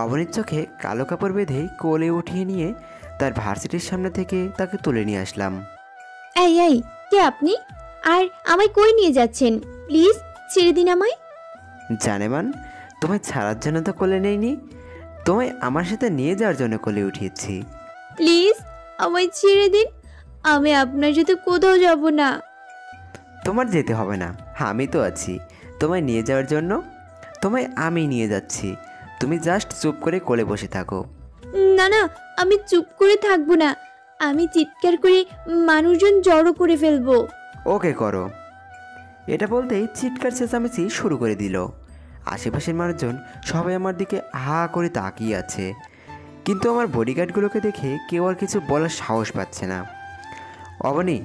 অবনীর চোখে কালো কাপড় বেঁধে কোলে উঠিয়ে নিয়ে তার ভার্সিটির সামনে থেকে তাকে তুলে নিয়ে আসলাম। এই এই, কে আপনি? আর আমায় কই নিয়ে যাচ্ছেন? প্লিজ ছেড়ে দিন আমায়। জানেমান, তোমায় ছাড়ার জন্য তো কোলে নেইনি, তোমায় আমার সাথে নিয়ে যাওয়ার জন্য কোলে উঠিয়েছি। প্লিজ আমায় ছেড়ে দিন, আমি আপনার সাথে কোথাও যাব না। তোমার যেতে হবে না, আমি তো আছি তোমায় নিয়ে যাওয়ার জন্য। তোমায় আমি নিয়ে যাচ্ছি, তুমি জাস্ট চুপ করে কোলে বসে থাকো। না না, আমি চুপ করে থাকবো না, আমি চিৎকার করে মানুষজন জড়ো করে ফেলবো। ওকে করো। এটা বলতেই চিৎকার চেঁচামেচি শুরু করে দিল। আশেপাশের মানুষজন সবাই আমার দিকে হা করে তাকিয়ে আছে, কিন্তু আমার বডিগার্ডগুলোকে দেখে কেউ আর কিছু বলার সাহস পাচ্ছে না। অবনী,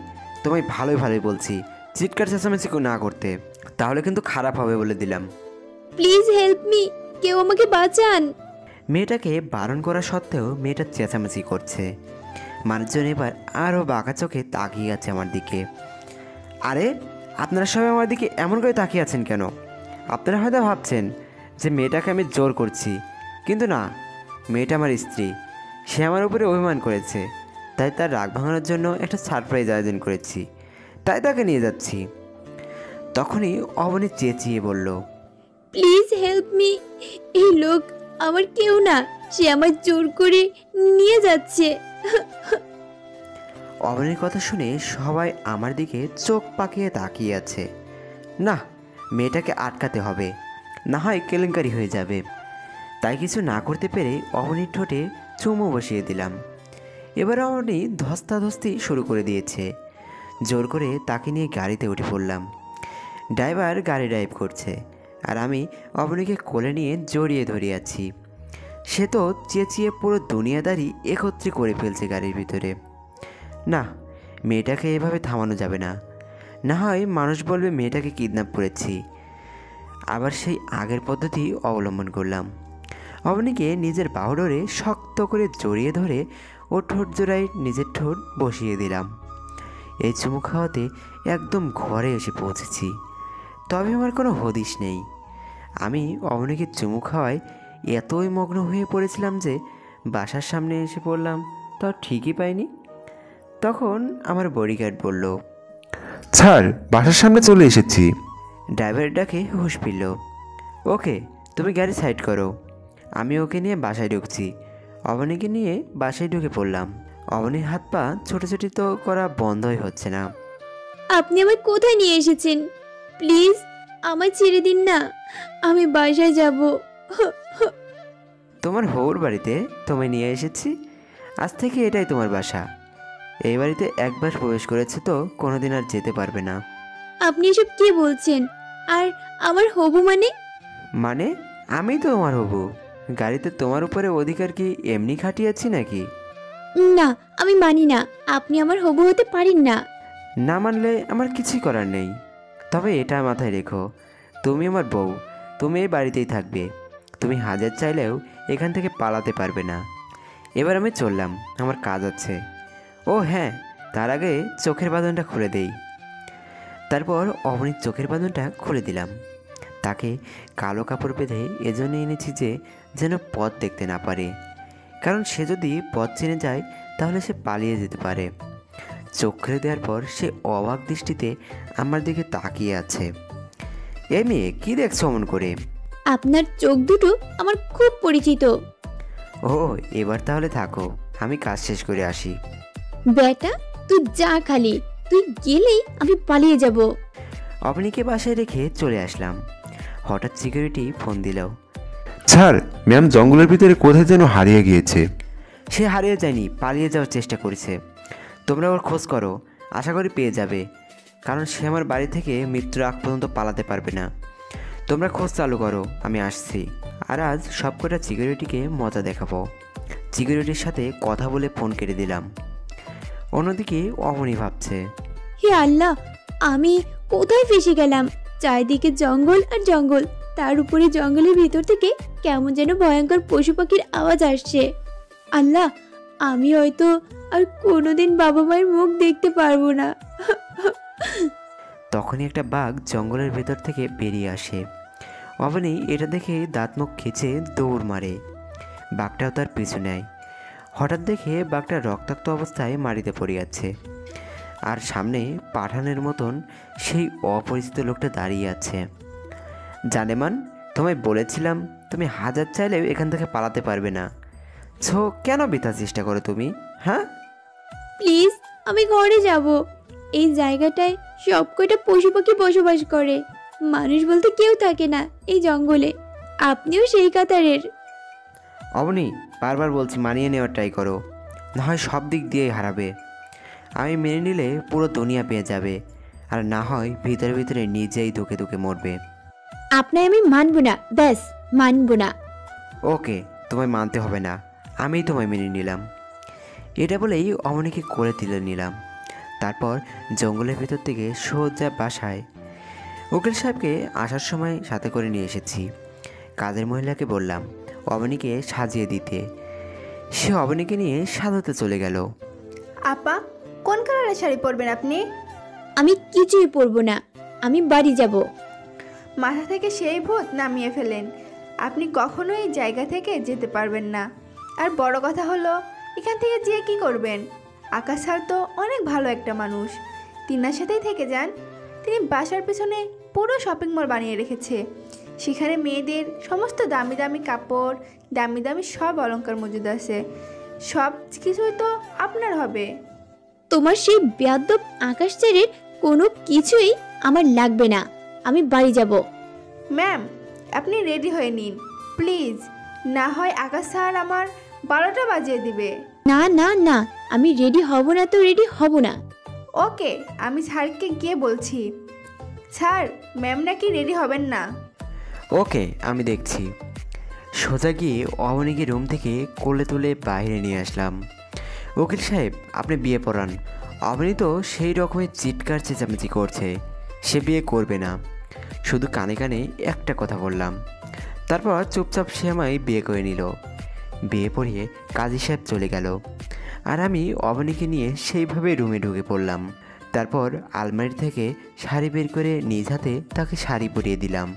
তোমায় ভালোই ভালোই বলছি চিৎকার চেঁচামেচি না করতে, তাহলে কিন্তু খারাপ হবে বলে দিলাম। প্লিজ হেল্প মি, কেউ আমাকে বাঁচান। মেয়েটাকে বারণ করা সত্ত্বেও মেয়েটা চেঁচামেচি করছে। মানুষজন এবার আরও বাঁকা চোখে তাকিয়ে আছে আমার দিকে। আরে, আপনারা সবাই আমার দিকে এমন করে তাকিয়ে আছেন কেন? আপনারা হয়তো ভাবছেন যে মেয়েটাকে আমি জোর করছি, কিন্তু না, মেয়েটা আমার স্ত্রী। সে আমার উপরে অভিমান করেছে, তাই তার রাগ ভাঙানোর জন্য একটা সারপ্রাইজ আয়োজন করেছি, তাই তাকে নিয়ে যাচ্ছি। তখনই অবনী চেঁচিয়ে বলল, প্লিজ হেল্প মি, এই লোক আমার কেউ না, সে আমায় জোর করে নিয়ে যাচ্ছে। অবনীর কথা শুনে সবাই আমার দিকে চোখ পাকিয়ে তাকিয়ে আছে। না, মেয়েটাকে আটকাতে হবে, না হয় কেলেঙ্কারি হয়ে যাবে। তাই কিছু না করতে পেরে অবনীর ঠোঁটে চুমু বসিয়ে দিলাম। এবার অবনী ধস্তাধস্তি শুরু করে দিয়েছে। জোর করে তাকে নিয়ে গাড়িতে উঠে পড়লাম। ড্রাইভার গাড়ি ড্রাইভ করছে, আর আমি অবনীকে কোলে নিয়ে জড়িয়ে ধরে আছি। সে তো চেঁচিয়ে পুরো দুনিয়াদারি একত্রে করে ফেলছে গাড়ির ভিতরে। না, মেয়েটাকে এভাবে থামানো যাবে না, না হয় মানুষ বলবে মেয়েটাকে কিডন্যাপ করেছি। আবার সেই আগের পদ্ধতি অবলম্বন করলাম। অবনীকে নিজের বাহু ডোরে শক্ত করে জড়িয়ে ধরে ও ঠোঁট জোড়ায় নিজের ঠোঁট বসিয়ে দিলাম। এই চুমু খাওয়াতে একদম ঘরে এসে পৌঁছেছি, তবে আমার কোনো হদিশ নেই। আমি অবনীকে চুমু খাওয়ায় এতই মগ্ন হয়ে পড়েছিলাম যে বাসার সামনে এসে পড়লাম, তা ঠিকই পাইনি। তখন আমার বডিগার্ড বলল, স্যার, বাসার সামনে চলে এসেছি। ড্রাইভারের ডাকে হুঁশ ফিরল। ওকে, তুমি গাড়ি সাইড করো, আমি ওকে নিয়ে বাসায় ঢুকছি। অবনীকে নিয়ে বাসায় ঢুকে পড়লাম। অবনীর হাত পা ছোটাছুটি তো করা বন্ধই হচ্ছে না। আপনি আমায় কোথায় নিয়ে এসেছেন? প্লিজ আমায় ছেড়ে দিন না, আমি বাসায় যাব। তোমার হৌর বাড়িতে তোমায় নিয়ে এসেছি, আজ থেকে এটাই তোমার বাসা। এই বাড়িতে একবার প্রবেশ করেছে তো কোনোদিন আর যেতে পারবে না। আপনি এসব কি বলছেন? আর আমার হবু মানে? মানে, আমি তো তোমার হবু। গাড়িতে তোমার উপরে অধিকার কি এমনি খাটিয়েছি নাকি? না, আমি মানি না, আপনি আমার হবু হতে পারেন না। না মানলে আমার কিছুই করার নেই। তবে এটা মাথায় রেখো, তুমি আমার বউ, তুমি এই বাড়িতেই থাকবে। তুমি হাজার চাইলেও এখান থেকে পালাতে পারবে না। এবার আমি চললাম, আমার কাজ আছে। ও হ্যাঁ, তার আগে চোখের বাঁধনটা খুলে দেই। তারপর অবনীর চোখের বাঁধনটা খুলে দিলাম। তাকে কালো কাপড় বেঁধে এজন্য এনেছি যে যেন পথ দেখতে না পারে, কারণ সে যদি পথ চিনে যায় তাহলে সে পালিয়ে যেতে পারে। চোখ খুলে দেওয়ার পর সে অবাক দৃষ্টিতে আমার দিকে তাকিয়ে আছে। এ মেয়ে, কী দেখছো অমন করে? আপনার চোখ দুটো আমার খুব পরিচিত। ও, এবার তাহলে থাকো, আমি কাজ শেষ করে আসি। বেটা, তুই যা, খালি তুই গেলেই আমি পালিয়ে যাব। অবনীকে বাসায় রেখে চলে আসলাম। হঠাৎ সিকিউরিটি ফোন দিল। স্যার, ম্যাম জঙ্গলের ভিতরে কোথায় যেন হারিয়ে গিয়েছে। সে হারিয়ে যায়নি, পালিয়ে যাওয়ার চেষ্টা করেছে। তোমরা ওর খোঁজ করো, আশা করি পেয়ে যাবে, কারণ সে আমার বাড়ি থেকে মৃত্যুর আগ পর্যন্ত পালাতে পারবে না। তোমরা খোঁজ চালু করো, আমি আসছি। আর আজ সবকটা সিকিউরিটিকে মজা দেখাবো। সিকিউরিটির সাথে কথা বলে ফোন কেটে দিলাম। অন্যদিকে অবনী ভাবছে, হে আল্লাহ, আমি কোথায় ফেসে গেলাম? চারিদিকে জঙ্গল আর জঙ্গল, তার উপরে জঙ্গলের ভিতর থেকে কেমন যেন ভয়ঙ্কর পশু পাখির আওয়াজ আসছে। আল্লাহ, আমি হয়তো আর কোনোদিন বাবা মায়ের মুখ দেখতে পারবো না। তখনই একটা বাঘ জঙ্গলের ভেতর থেকে বেরিয়ে আসে। অবনী এটা দেখে দাঁত মুখ খিচে দৌড় মারে। বাঘটাও তার পিছু নেয়। হঠাৎ দেখে বাঘটা রক্তাক্ত অবস্থায় মাটিতে পড়ে আছে, আর সামনে পাঠানের মতন সেই অপরিচিত লোকটা দাঁড়িয়ে আছে। জানেমান, তোমায় বলেছিলাম তুমি হাজার চাইলেও এখান থেকে পালাতে পারবে না। কেন বৃথা চেষ্টা করো তুমি? হ্যাঁ, প্লিজ, আমি ঘরে যাব। এই জায়গাটায় সব কয়টা পশু পাখি বসবাস করে, মানুষ বলতে কেউ থাকে না এই জঙ্গলে। আপনিও সেই কাতারের। অবনী, বারবার বলছি মানিয়ে নেওয়ার ট্রাই করো, না হয় সব দিক দিয়েই হারাবে। আমি মেনে নিলে পুরো দুনিয়া পেয়ে যাবে, আর না হয় ভিতরে ভিতরে নিজেই ধুকে ধুকে মরবে। আপনায় আমি মানব না, ব্যাস মানব না। ওকে, তোমায় মানতে হবে না, আমিই তোমায় মেনে নিলাম। এটা বলেই অমনিকে করে তুলে নিলাম। তারপর জঙ্গলের ভেতর থেকে সোজা বাসায়। উকিল সাহেবকে আসার সময় সাথে করে নিয়ে এসেছি। কাজের মহিলাকে বললাম অবনীকে সাজিয়ে দিতে। সে অবনীকে নিয়ে সাজাতে চলে গেল। আপা, কোন কালারের শাড়ি পরবেন আপনি? আমি কিছুই পরবো না, আমি বাড়ি যাব। মাথা থেকে সেই ভূত নামিয়ে ফেলেন। আপনি কখনো এই জায়গা থেকে যেতে পারবেন না। আর বড় কথা হলো, এখান থেকে যেয়ে কি করবেন? আকাশ স্যার তো অনেক ভালো একটা মানুষ, তিনার সাথেই থেকে যান। তিনি বাসার পেছনে পুরো শপিং মল বানিয়ে রেখেছে। সেখানে মেয়েদের সমস্ত দামি দামি কাপড়, দামি দামি সব অলংকার মজুদ আছে। সব কিছুই তো আপনার হবে। তোমার সেই বেয়াদ্দপ আকাশচারের কোনো কিছুই আমার লাগবে না, আমি বাড়ি যাব। ম্যাম, আপনি রেডি হয়ে নিন প্লিজ, না হয় আকাশ স্যার আমার 12টা বাজিয়ে দিবে। না না না, আমি রেডি হব না তো রেডি হব না। ওকে, আমি স্যারকে গিয়ে বলছি। স্যার, ম্যাম নাকি রেডি হবেন না। ওকে, আমি দেখছি। সোজা গিয়ে অবনীকে রুম থেকে কোলে তুলে বাইরে নিয়ে আসলাম। উকিল সাহেব, আপনি বিয়ে পড়ান। অবনী তো সেই রকমের চিৎকার চেঁচামেচি করছে, সে বিয়ে করবে না। শুধু কানে কানে একটা কথা বললাম, তারপর চুপচাপ সে আমায় বিয়ে করে নিল। বিয়ে পড়িয়ে কাজী সাহেব চলে গেল, আর আমি অবনীকে নিয়ে সেইভাবে রুমে ঢুকে পড়লাম। তারপর আলমারি থেকে শাড়ি বের করে নিজ হাতে তাকে শাড়ি পরিয়ে দিলাম।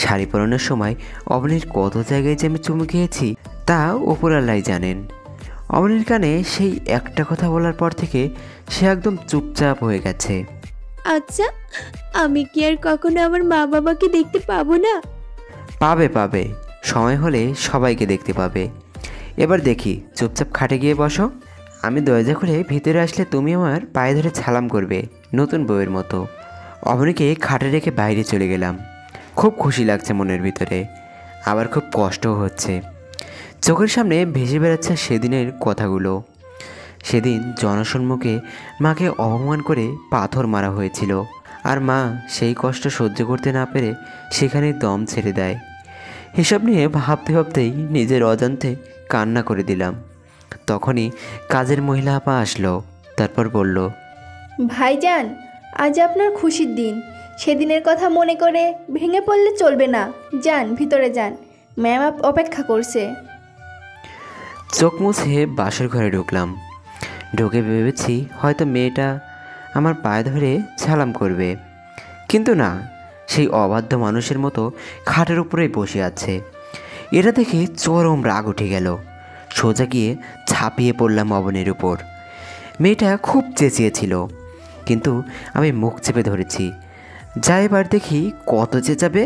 শাড়ি পরানোর সময় অবনীর কত জায়গায় যে আমি চুমু খেয়েছি তা ওপরওয়ালাই জানেন। অবনীর কানে সেই একটা কথা বলার পর থেকে সে একদম চুপচাপ হয়ে গেছে। আচ্ছা, আমি কি আর কখনো আমার মা বাবাকে দেখতে পাবো না? পাবে পাবে, সময় হলে সবাইকে দেখতে পাবে। এবার দেখি, চুপচাপ খাটে গিয়ে বসো। আমি দরজা খুলে ভিতরে আসলে তুমি আমার পায়ে ধরে সালাম করবে, নতুন বউয়ের মতো। অবনীকে খাটে রেখে বাইরে চলে গেলাম। খুব খুশি লাগছে মনের ভিতরে, আবার খুব কষ্টও হচ্ছে। চোখের সামনে ভেসে বেড়াচ্ছে সেদিনের কথাগুলো। সেদিন জনসম্মুখে মাকে অপমান করে পাথর মারা হয়েছিল, আর মা সেই কষ্ট সহ্য করতে না পেরে সেখানে দম ছেড়ে দেয়। এসব নিয়ে ভাবতে ভাবতেই নিজের অজান্তে কান্না করে দিলাম। তখনই কাজের মহিলা আপা আসলো, তারপর বলল, ভাইজান, আজ আপনার খুশির দিন। সেদিনের কথা মনে করে ভেঙে পড়লে চলবে না। যান, ভিতরে যান, ম্যাম অপেক্ষা করছে। চোখ মুছে বাসর ঘরে ঢুকলাম। ঢুকে ভেবেছি হয়তো মেয়েটা আমার পায়ে ধরে সালাম করবে, কিন্তু না, সেই অবাধ্য মানুষের মতো খাটের উপরেই বসে আছে। এটা দেখে চরম রাগ উঠে গেল। সোজা গিয়ে ঝাঁপিয়ে পড়লাম অবনীর উপর। মেয়েটা খুব চেঁচিয়েছিল, কিন্তু আমি মুখ চেপে ধরেছি। যা এবার দেখি কত চেঁচাবে।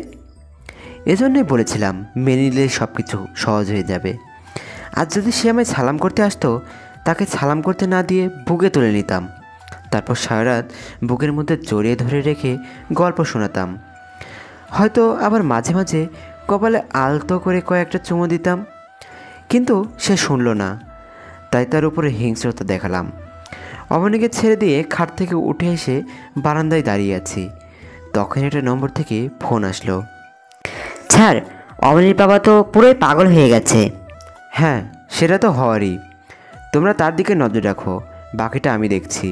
এজন্যই বলেছিলাম মেনে নিলে সব কিছু সহজ হয়ে যাবে। আর যদি সে আমায় সালাম করতে আসতো, তাকে সালাম করতে না দিয়ে বুকে তুলে নিতাম, তারপর সারা রাত বুকের মধ্যে জড়িয়ে ধরে রেখে গল্প শোনাতাম। হয়তো আবার মাঝে মাঝে কপালে আলতো করে কয়েকটা চুমু দিতাম। কিন্তু সে শুনল না, তাই তার উপরে হিংস্রতা দেখালাম। অবনীকে ছেড়ে দিয়ে খাট থেকে উঠে এসে বারান্দায় দাঁড়িয়ে আছি। তখন একটা নম্বর থেকে ফোন আসলো। স্যার, অবনীর বাবা তো পুরোই পাগল হয়ে গেছে। হ্যাঁ, সেটা তো হওয়ারই। তোমরা তার দিকে নজর রাখো, বাকিটা আমি দেখছি।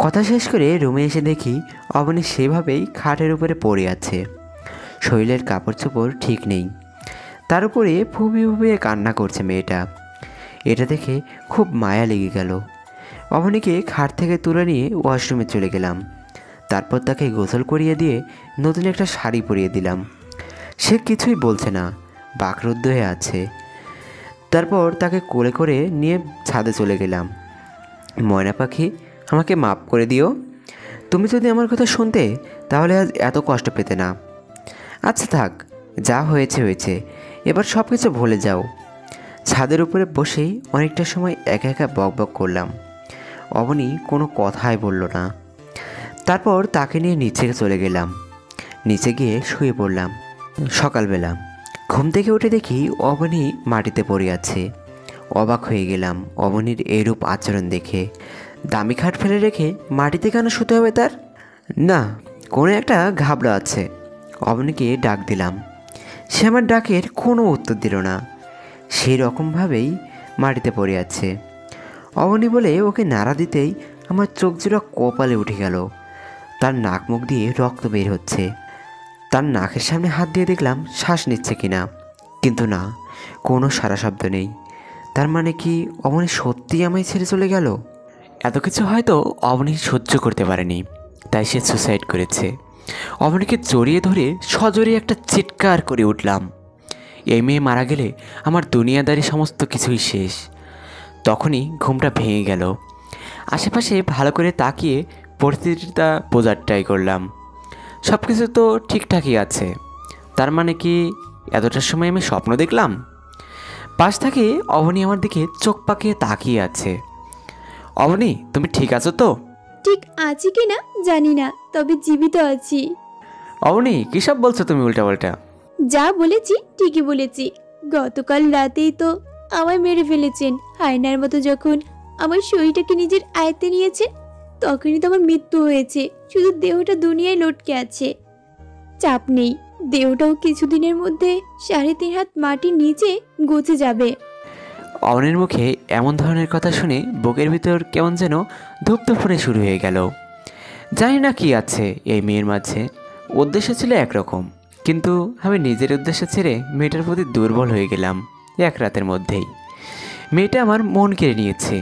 কথা শেষ করে রুমে এসে দেখি অবনী সেভাবেই খাটের উপরে পড়ে আছে। শরীরের কাপড় চোপড় ঠিক নেই, তার উপরে ফুপিয়ে ফুপিয়ে কান্না করছে মেয়েটা। এটা দেখে খুব মায়া লেগে গেল। অবনীকে খাট থেকে তুলে নিয়ে ওয়াশরুমে চলে গেলাম। তারপর তাকে গোসল করিয়ে দিয়ে নতুন একটা শাড়ি পরিয়ে দিলাম। সে কিছুই বলছে না, বাকরুদ্ধ হয়ে আছে। তারপর তাকে কোলে করে নিয়ে ছাদে চলে গেলাম। ময়না পাখি, আমাকে মাফ করে দিও। তুমি যদি আমার কথা শুনতে তাহলে আজ এত কষ্ট পেতে না। আচ্ছা থাক, যা হয়েছে হয়েছে, এবার সব কিছু ভুলে যাও। ছাদের উপরে বসেই অনেকটা সময় একা একা বক বক করলাম। অবনী কোনো কথাই বলল না। তারপর তাকে নিয়ে নিচে চলে গেলাম। নিচে গিয়ে শুয়ে পড়লাম। সকালবেলা ঘুম থেকে উঠে দেখি অবনী মাটিতে পড়ে আছে। অবাক হয়ে গেলাম অবনীর এরূপ আচরণ দেখে। দামি খাট ফেলে রেখে মাটিতে কেন শুতে হবে তার? না, কোনো একটা ঘাবলা আছে। অবনীকে ডাক দিলাম, সে আমার ডাকের কোনো উত্তর দিল না। সেই রকমভাবেই মাটিতে পড়ে আছে। অবনী বলে ওকে নাড়া দিতেই আমার চোখ জোড়া কপালে উঠে গেল। তার নাক মুখ দিয়ে রক্ত বের হচ্ছে। তার নাকের সামনে হাত দিয়ে দেখলাম শ্বাস নিচ্ছে কিনা, কিন্তু না, কোনো সারা শব্দ নেই। তার মানে কি অবনী সত্যিই আমায় ছেড়ে চলে গেল? এত কিছু হয়তো অবনী সহ্য করতে পারেনি, তাই সে সুসাইড করেছে। অবনীকে জড়িয়ে ধরে সজোরে একটা চিৎকার করে উঠলাম। এই মেয়ে মারা গেলে আমার দুনিয়াদারি সমস্ত কিছুই শেষ। তখনই ঘুমটা ভেঙে গেল। আশেপাশে ভালো করে তাকিয়ে পরিস্থিতিটা বোঝার ট্রাই করলাম। সব কিছু তো ঠিকঠাকই আছে। তার মানে কি এতটার সময় আমি স্বপ্ন দেখলাম? পাশ থেকে অবনী আমার দিকে চোখ পাকিয়ে তাকিয়ে আছে। অবনী, তুমি ঠিক আছো তো? ঠিক আছি কি না জানি না, তবে জীবিত আছি। অবনী, কী সব বলছো তুমি উল্টাপাল্টা? যা বলেছি ঠিকই বলেছি। গতকাল রাতেই তো আমায় মেরে ফেলেছেন। হায়নার মতো যখন আমার শরীরটাকে নিজের আয়ত্তে নিয়েছে তখনই তো আমার মৃত্যু হয়েছে। শুধু দেহটা দুনিয়ায় লটকে আছে। চাপ নেই, দেহটাও কিছুদিনের মধ্যে 3.5 হাত মাটির নিচে গচে যাবে। অবনীর মুখে এমন ধরনের কথা শুনে বুকের ভিতর কেমন যেন ধূপধূপনে শুরু হয়ে গেল। জানি না কি আছে এই মেয়ের মাঝে। উদ্দেশ্য ছিল একরকম, কিন্তু আমি নিজের উদ্দেশ্য ছেড়ে মেয়েটার প্রতি দুর্বল হয়ে গেলাম এক রাতের মধ্যেই। মেয়েটা আমার মন কেড়ে নিয়েছে।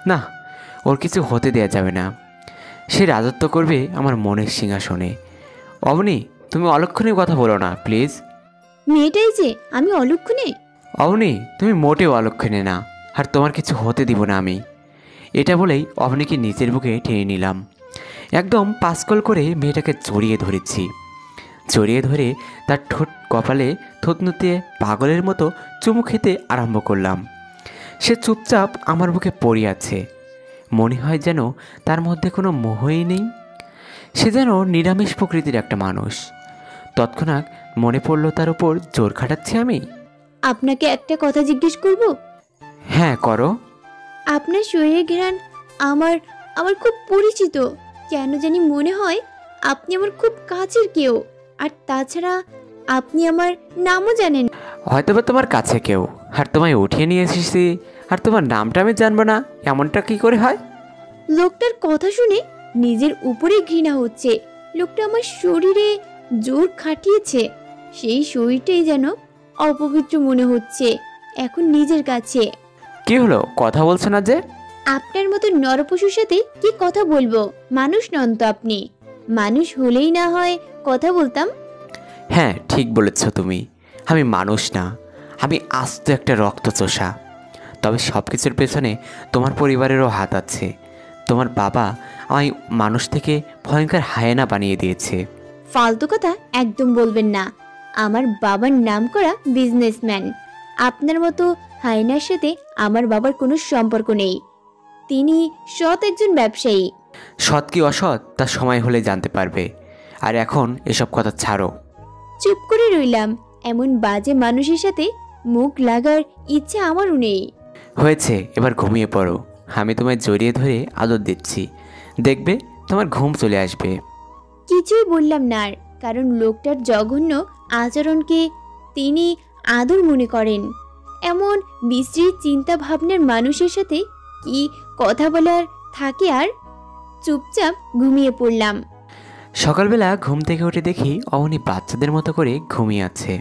না, ওর কিছু হতে দেয়া যাবে না। সে রাজত্ব করবে আমার মনের সিংহাসনে। অবনী, তুমি অলক্ষণে কথা বলো না প্লিজ। মেয়েটাই যে আমি অলক্ষণে? অবনী, তুমি মোটেও অলক্ষণে না, আর তোমার কিছু হতে দিব না আমি। এটা বলেই অবনীকে নিচের বুকে টেনে নিলাম। একদম পাসকল করে মেয়েটাকে জড়িয়ে ধরেছি। জড়িয়ে ধরে তার ঠোঁট কপালে থুতনুতে পাগলের মতো চুমু খেতে আরম্ভ করলাম। সে চুপচাপ আমার বুকে পড়ে আছে। মনে হয় যেন তার মধ্যে কোনো মোহই নেই। সে যেন নিরামিষ প্রকৃতির একটা মানুষ। তৎক্ষণাৎ মনে পড়ল তার উপর জোর খাটাচ্ছি আমি। আপনাকে একটা কথা জিজ্ঞেস করব? হ্যাঁ, করো। আপনার শরীরের ঘ্রাণ আমার আমার খুব পরিচিত। কেন জানি মনে হয় আপনি আমার খুব কাছের কেউ। আর তাছাড়া আপনি আমার নামও জানেন। হয়তোবা তোমার কাছে কেউ, আর তোমায় উঠিয়ে নিয়ে এসেছি, আর তোমার নামটা আমি জানবো না, এমনটা কি করে হয়? লোকটার কথা শুনে নিজের উপরে ঘৃণা হচ্ছে। লোকটা আমার শরীরে জোর খাটিয়েছে। সেই শরীরটাই যেন অপবিত্র মনে হচ্ছে এখন নিজের কাছে। কি হলো, কথা বলছো না যে? আপনার মতো নরপশুর সাথে কি কথা বলবো? মানুষ নন তো আপনি। মানুষ হলেই না হয় কথা বলতাম। হ্যাঁ, ঠিক বলেছ তুমি। আমি মানুষ না, আমি আস্ত একটা রক্তচোষা। তবে সব কিছুর পেছনে তোমার পরিবারেরও হাত আছে। তোমার বাবা আমায় মানুষ থেকে ভয়ঙ্কর হায়েনা বানিয়ে দিয়েছে। ফালতু কথা একদম বলবেন না। আমার বাবার নাম করা বিজনেসম্যান। আপনার মতো হায়নার সাথে আমার বাবার কোনো সম্পর্ক নেই। তিনি সৎ একজন ব্যবসায়ী। সৎ কি অসৎ তা সময় হলে জানতে পারবে। আর এখন এসব কথা ছাড়ো। চুপ করে রইলাম। এমন বাজে মানুষের সাথে মুখ লাগার ইচ্ছে আমারও নেই। হয়েছে, এবার ঘুমিয়ে পড়ো। আমি তোমায় জড়িয়ে ধরে আদর দিচ্ছি, দেখবে তোমার ঘুম চলে আসবে। কিছুই বললাম না আর, কারণ লোকটার জঘন্য আচরণকে তিনি আদর মনে করেন। এমন বিশ্রী চিন্তা ভাবনার মানুষের সাথে কি কথা বলার থাকে আর? চুপচাপ ঘুমিয়ে পড়লাম। সকালবেলা ঘুম থেকে উঠে দেখি অবনী বাচ্চাদের মতো করে ঘুমিয়ে আছে।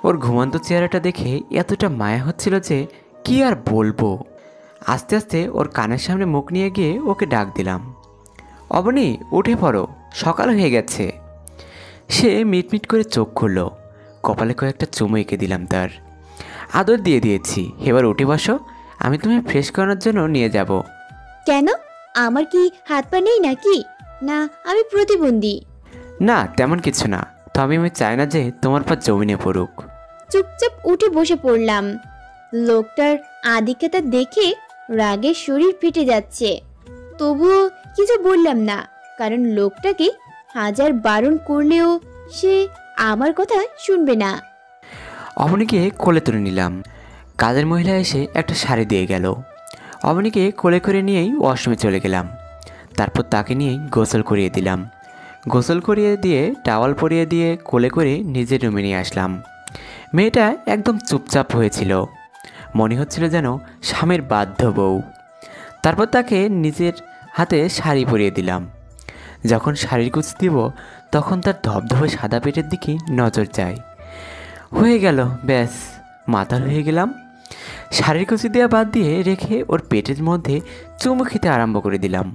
ওর ঘুমন্ত চেহারাটা দেখে এতটা মায়া হচ্ছিল যে কি আর বলবো। আস্তে আস্তে ওর কানের সামনে মুখ নিয়ে গিয়ে ওকে ডাক দিলাম, অবনী উঠে পড়ো, সকাল হয়ে গেছে। সে মিটমিট করে চোখ খুলল। কপালে কয়েকটা চুমু এঁকে দিলাম তার। আদর দিয়ে দিয়েছি, এবার উঠে বসো, আমি তোমায় ফ্রেশ করানোর জন্য নিয়ে যাব। কেন, আমার কি হাত পা নেই নাকি? না আমি প্রতিবন্ধী? না তেমন কিছু না, তবে আমি চাই না যে তোমার পা জমিনে পড়ুক। চুপচাপ উঠে বসে পড়লাম। লোকটার আধিক্যতা দেখে রাগে শরীর ফেটে যাচ্ছে, তবুও কিছু বললাম না, কারণ লোকটাকে হাজার বারণ করলেও সে আমার কথা শুনবে না। অবনীকে কোলে তুলে নিলাম। কাজের মহিলা এসে একটা শাড়ি দিয়ে গেল। অবনীকে কোলে করে নিয়েই ওয়াশরুমে চলে গেলাম। তারপর তাকে নিয়েই গোসল করিয়ে দিলাম। গোসল করিয়ে দিয়ে টাওয়াল পরিয়ে দিয়ে কোলে করে নিজের রুমে নিয়ে আসলাম। মেয়েটা একদম চুপচাপ হয়েছিল, মনে হচ্ছিল যেন স্বামীর বাধ্য বউ। তারপর তাকে নিজের হাতে শাড়ি পরিয়ে দিলাম। যখন শাড়ির কুচ দিব তখন তার ধবধবে সাদা পেটের দিকে নজর যায়। হয়ে গেল, ব্যাস মাতাল হয়ে গেলাম। শাড়ির কুচি দেওয়া বাদ দিয়ে রেখে ওর পেটের মধ্যে চুমু খেতে আরম্ভ করে দিলাম।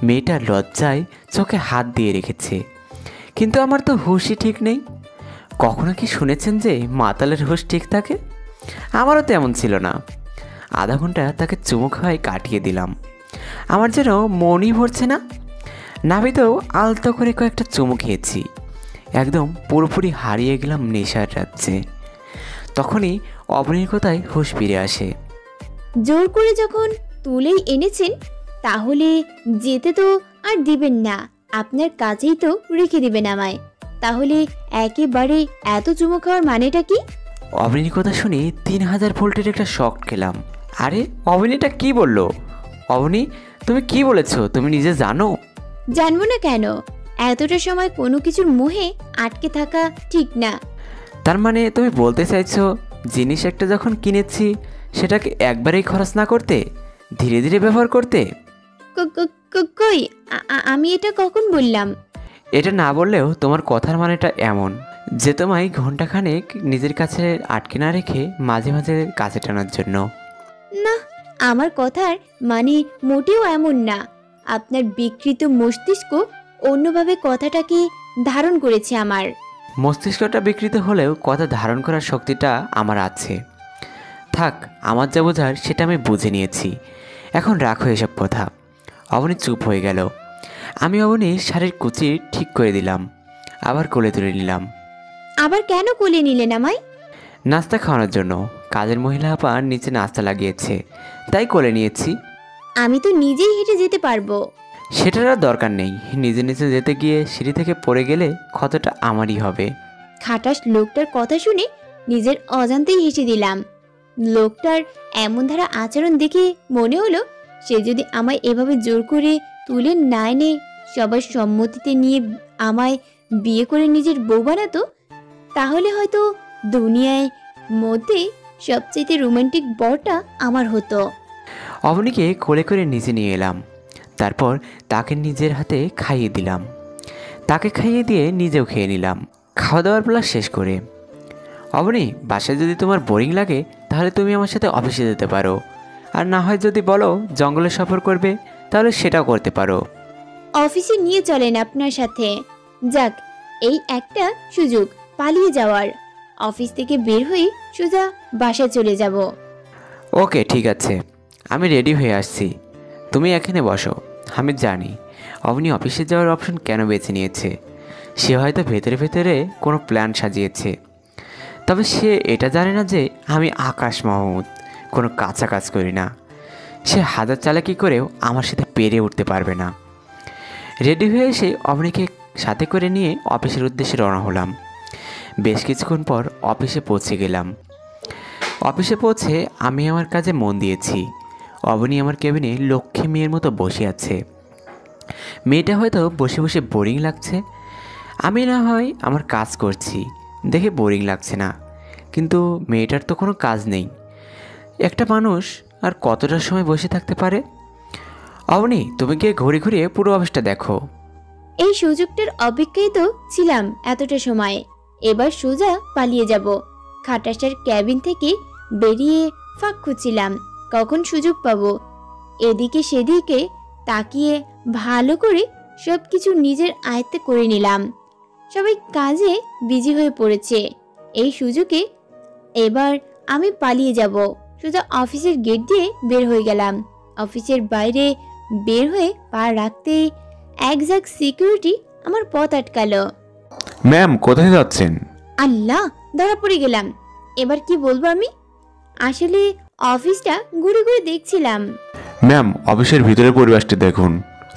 মেয়েটা লজ্জায় চোখে হাত দিয়ে রেখেছে, কিন্তু আমার তো হুঁশই ঠিক নেই। কখনো কি শুনেছেন যে মাতালের হুঁশ ঠিক থাকে? আমারও তেমন ছিল না। আধা ঘন্টা তাকে চুমু খাওয়ায় কাটিয়ে দিলাম। আমার যেন মনই ভরছে না। নাভিতেও আলতো করে কয়েকটা চুমু খেয়েছি। একদম পুরোপুরি হারিয়ে গেলাম নেশার রাজ্যে। তখনই অবনীর কথায় হুঁশ ফিরে আসে। জোর করে যখন তুলেই এনেছেন, তাহলে যেতে তো আর দিবেন না, আপনার কাছেই তো রেখে দিবেন আমায়। তাহলে একেবারে এত চুমু খাওয়ার মানেটা কি? অবনীর কথা শুনে 3000 ভোল্টের একটা শক খেলাম। আরে অবনীটা কি বললো? অবনী, তুমি কি বলেছো তুমি নিজে জানো? জানবো না কেন? এতটা সময় কোনো কিছুর মোহে আটকে থাকা ঠিক না। তার মানে তুমি বলতে চাইছো জিনিস একটা যখন কিনেছি সেটাকে একবারেই খরচ না করতে, ধীরে ধীরে ব্যবহার করতে? কই, আমি এটা কখন বললাম? এটা না বললেও তোমার কথার মানেটা এমন যে তোমায় ঘন্টাখানেক নিজের কাছে আটকে না রেখে মাঝে মাঝে কাছে টানার জন্য। না, আমার কথার মানে মোটেও এমন না। আপনার বিকৃত মস্তিষ্ক অন্যভাবে কথাটাকে ধারণ করেছে আমার। মস্তিষ্কটা বিকৃত হলেও কথা ধারণ করার শক্তিটা আমার আছে। থাক, আমার যা বোঝার সেটা আমি বুঝে নিয়েছি, এখন রাখো এসব কথা। অবনী চুপ হয়ে গেল। আমি অবনীর শাড়ির কুচি ঠিক করে দিলাম, আবার কোলে তুলে নিলাম। আবার কেন কোলে নিলেন আমায়? নাস্তা খাওয়ানোর জন্য। কাজের মহিলা আপা নিচে নাস্তা লাগিয়েছে, তাই কোলে নিয়েছি। আমি তো নিজেই হেঁটে যেতে পারবো। সেটার আর দরকার নেই, নিজে নিজে যেতে গিয়ে সিঁড়ি থেকে পড়ে গেলে ক্ষতটা আমারই হবে। খাটাস লোকটার কথা শুনে নিজের অজান্তেই হেসে দিলাম। লোকটার এমন ধারা আচরণ দেখে মনে হলো সে যদি আমায় এভাবে জোর করে তুলে না এনে সবার সম্মতিতে নিয়ে আমায় বিয়ে করে নিজের বউ বানাতো, তাহলে হয়তো দুনিয়ায় মধ্যে সবচেয়ে রোমান্টিক বরটা আমার হতো। অবনীকে কোলে করে নিচে নিয়ে এলাম। তারপর তাকে নিজের হাতে খাইয়ে দিলাম। তাকে খাইয়ে দিয়ে নিজেও খেয়ে নিলাম খাওয়া দাওয়ার প্লাস শেষ করে। অবনী, বাসায় যদি তোমার বোরিং লাগে তাহলে তুমি আমার সাথে অফিসে যেতে পারো, আর না হয় যদি বলো জঙ্গলে সফর করবে তাহলে সেটাও করতে পারো। অফিসে নিয়ে চলেন আপনার সাথে। যাক, এই একটা সুযোগ পালিয়ে যাওয়ার। অফিস থেকে বের হয়ে সোজা বাসায় চলে যাব। ওকে ঠিক আছে, আমি রেডি হয়ে আসছি, তুমি এখানে বসো। আমি জানি অবনী অফিসে যাওয়ার অপশন কেন বেছে নিয়েছে। সে হয়তো ভেতরে ভেতরে কোনো প্ল্যান সাজিয়েছে, তবে সে এটা জানে না যে আমি আকাশ মাহমুদ কোনো কাঁচা কাজ করি না। সে হাজার চালাকি করেও আমার সাথে পেরে উঠতে পারবে না। রেডি হয়ে এসে অবনীকে সাথে করে নিয়ে অফিসের উদ্দেশ্যে রওনা হলাম। বেশ কিছুক্ষণ পর অফিসে পৌঁছে গেলাম। অফিসে পৌঁছে আমি আমার কাজে মন দিয়েছি। অবনী আমার কেবিনে লক্ষ্মী মেয়ের মতো বসে আছে। মেয়েটা হয়তো বসে বসে বোরিং লাগছে, আমি না হয় আমার কাজ করছি দেখে বোরিং লাগছে না, কিন্তু মেয়েটার তো কোনো কাজ নেই। একটা মানুষ আর কতটা সময় বসে থাকতে পারে? অবনী, তুমি গিয়ে ঘুরে ঘুরিয়ে পুরো অফিসটা দেখো। এই সুযোগটার অপেক্ষায় তো ছিলাম এতটা সময়। এবার সোজা পালিয়ে যাব। খাটাসের ক্যাবিন থেকে বেরিয়ে ফাঁক খুঁজছিলাম কখন সুযোগ পাবো। এদিকে সেদিকে তাকিয়ে ভালো করে সবকিছু নিজের আয়ত্তে করে নিলাম। সবাই কাজে বিজি হয়ে পড়েছে। এই সুযোগে এবার আমি পালিয়ে যাব। সোজা অফিসের গেট দিয়ে বের হয়ে গেলাম। অফিসের বাইরে বের হয়ে পা রাখতেই একজাক সিকিউরিটি আমার পথ আটকালো। ম্যাম কোথায় যাচ্ছেন? আল্লাহ, ধরা পড়ে গেলাম। এবার কি বলবো আমি? আসলে অফিসটা ঘুরে ঘুরে দেখছিলাম। ম্যাম অফিসের ভিতরের পরিবেশটি দেখুন,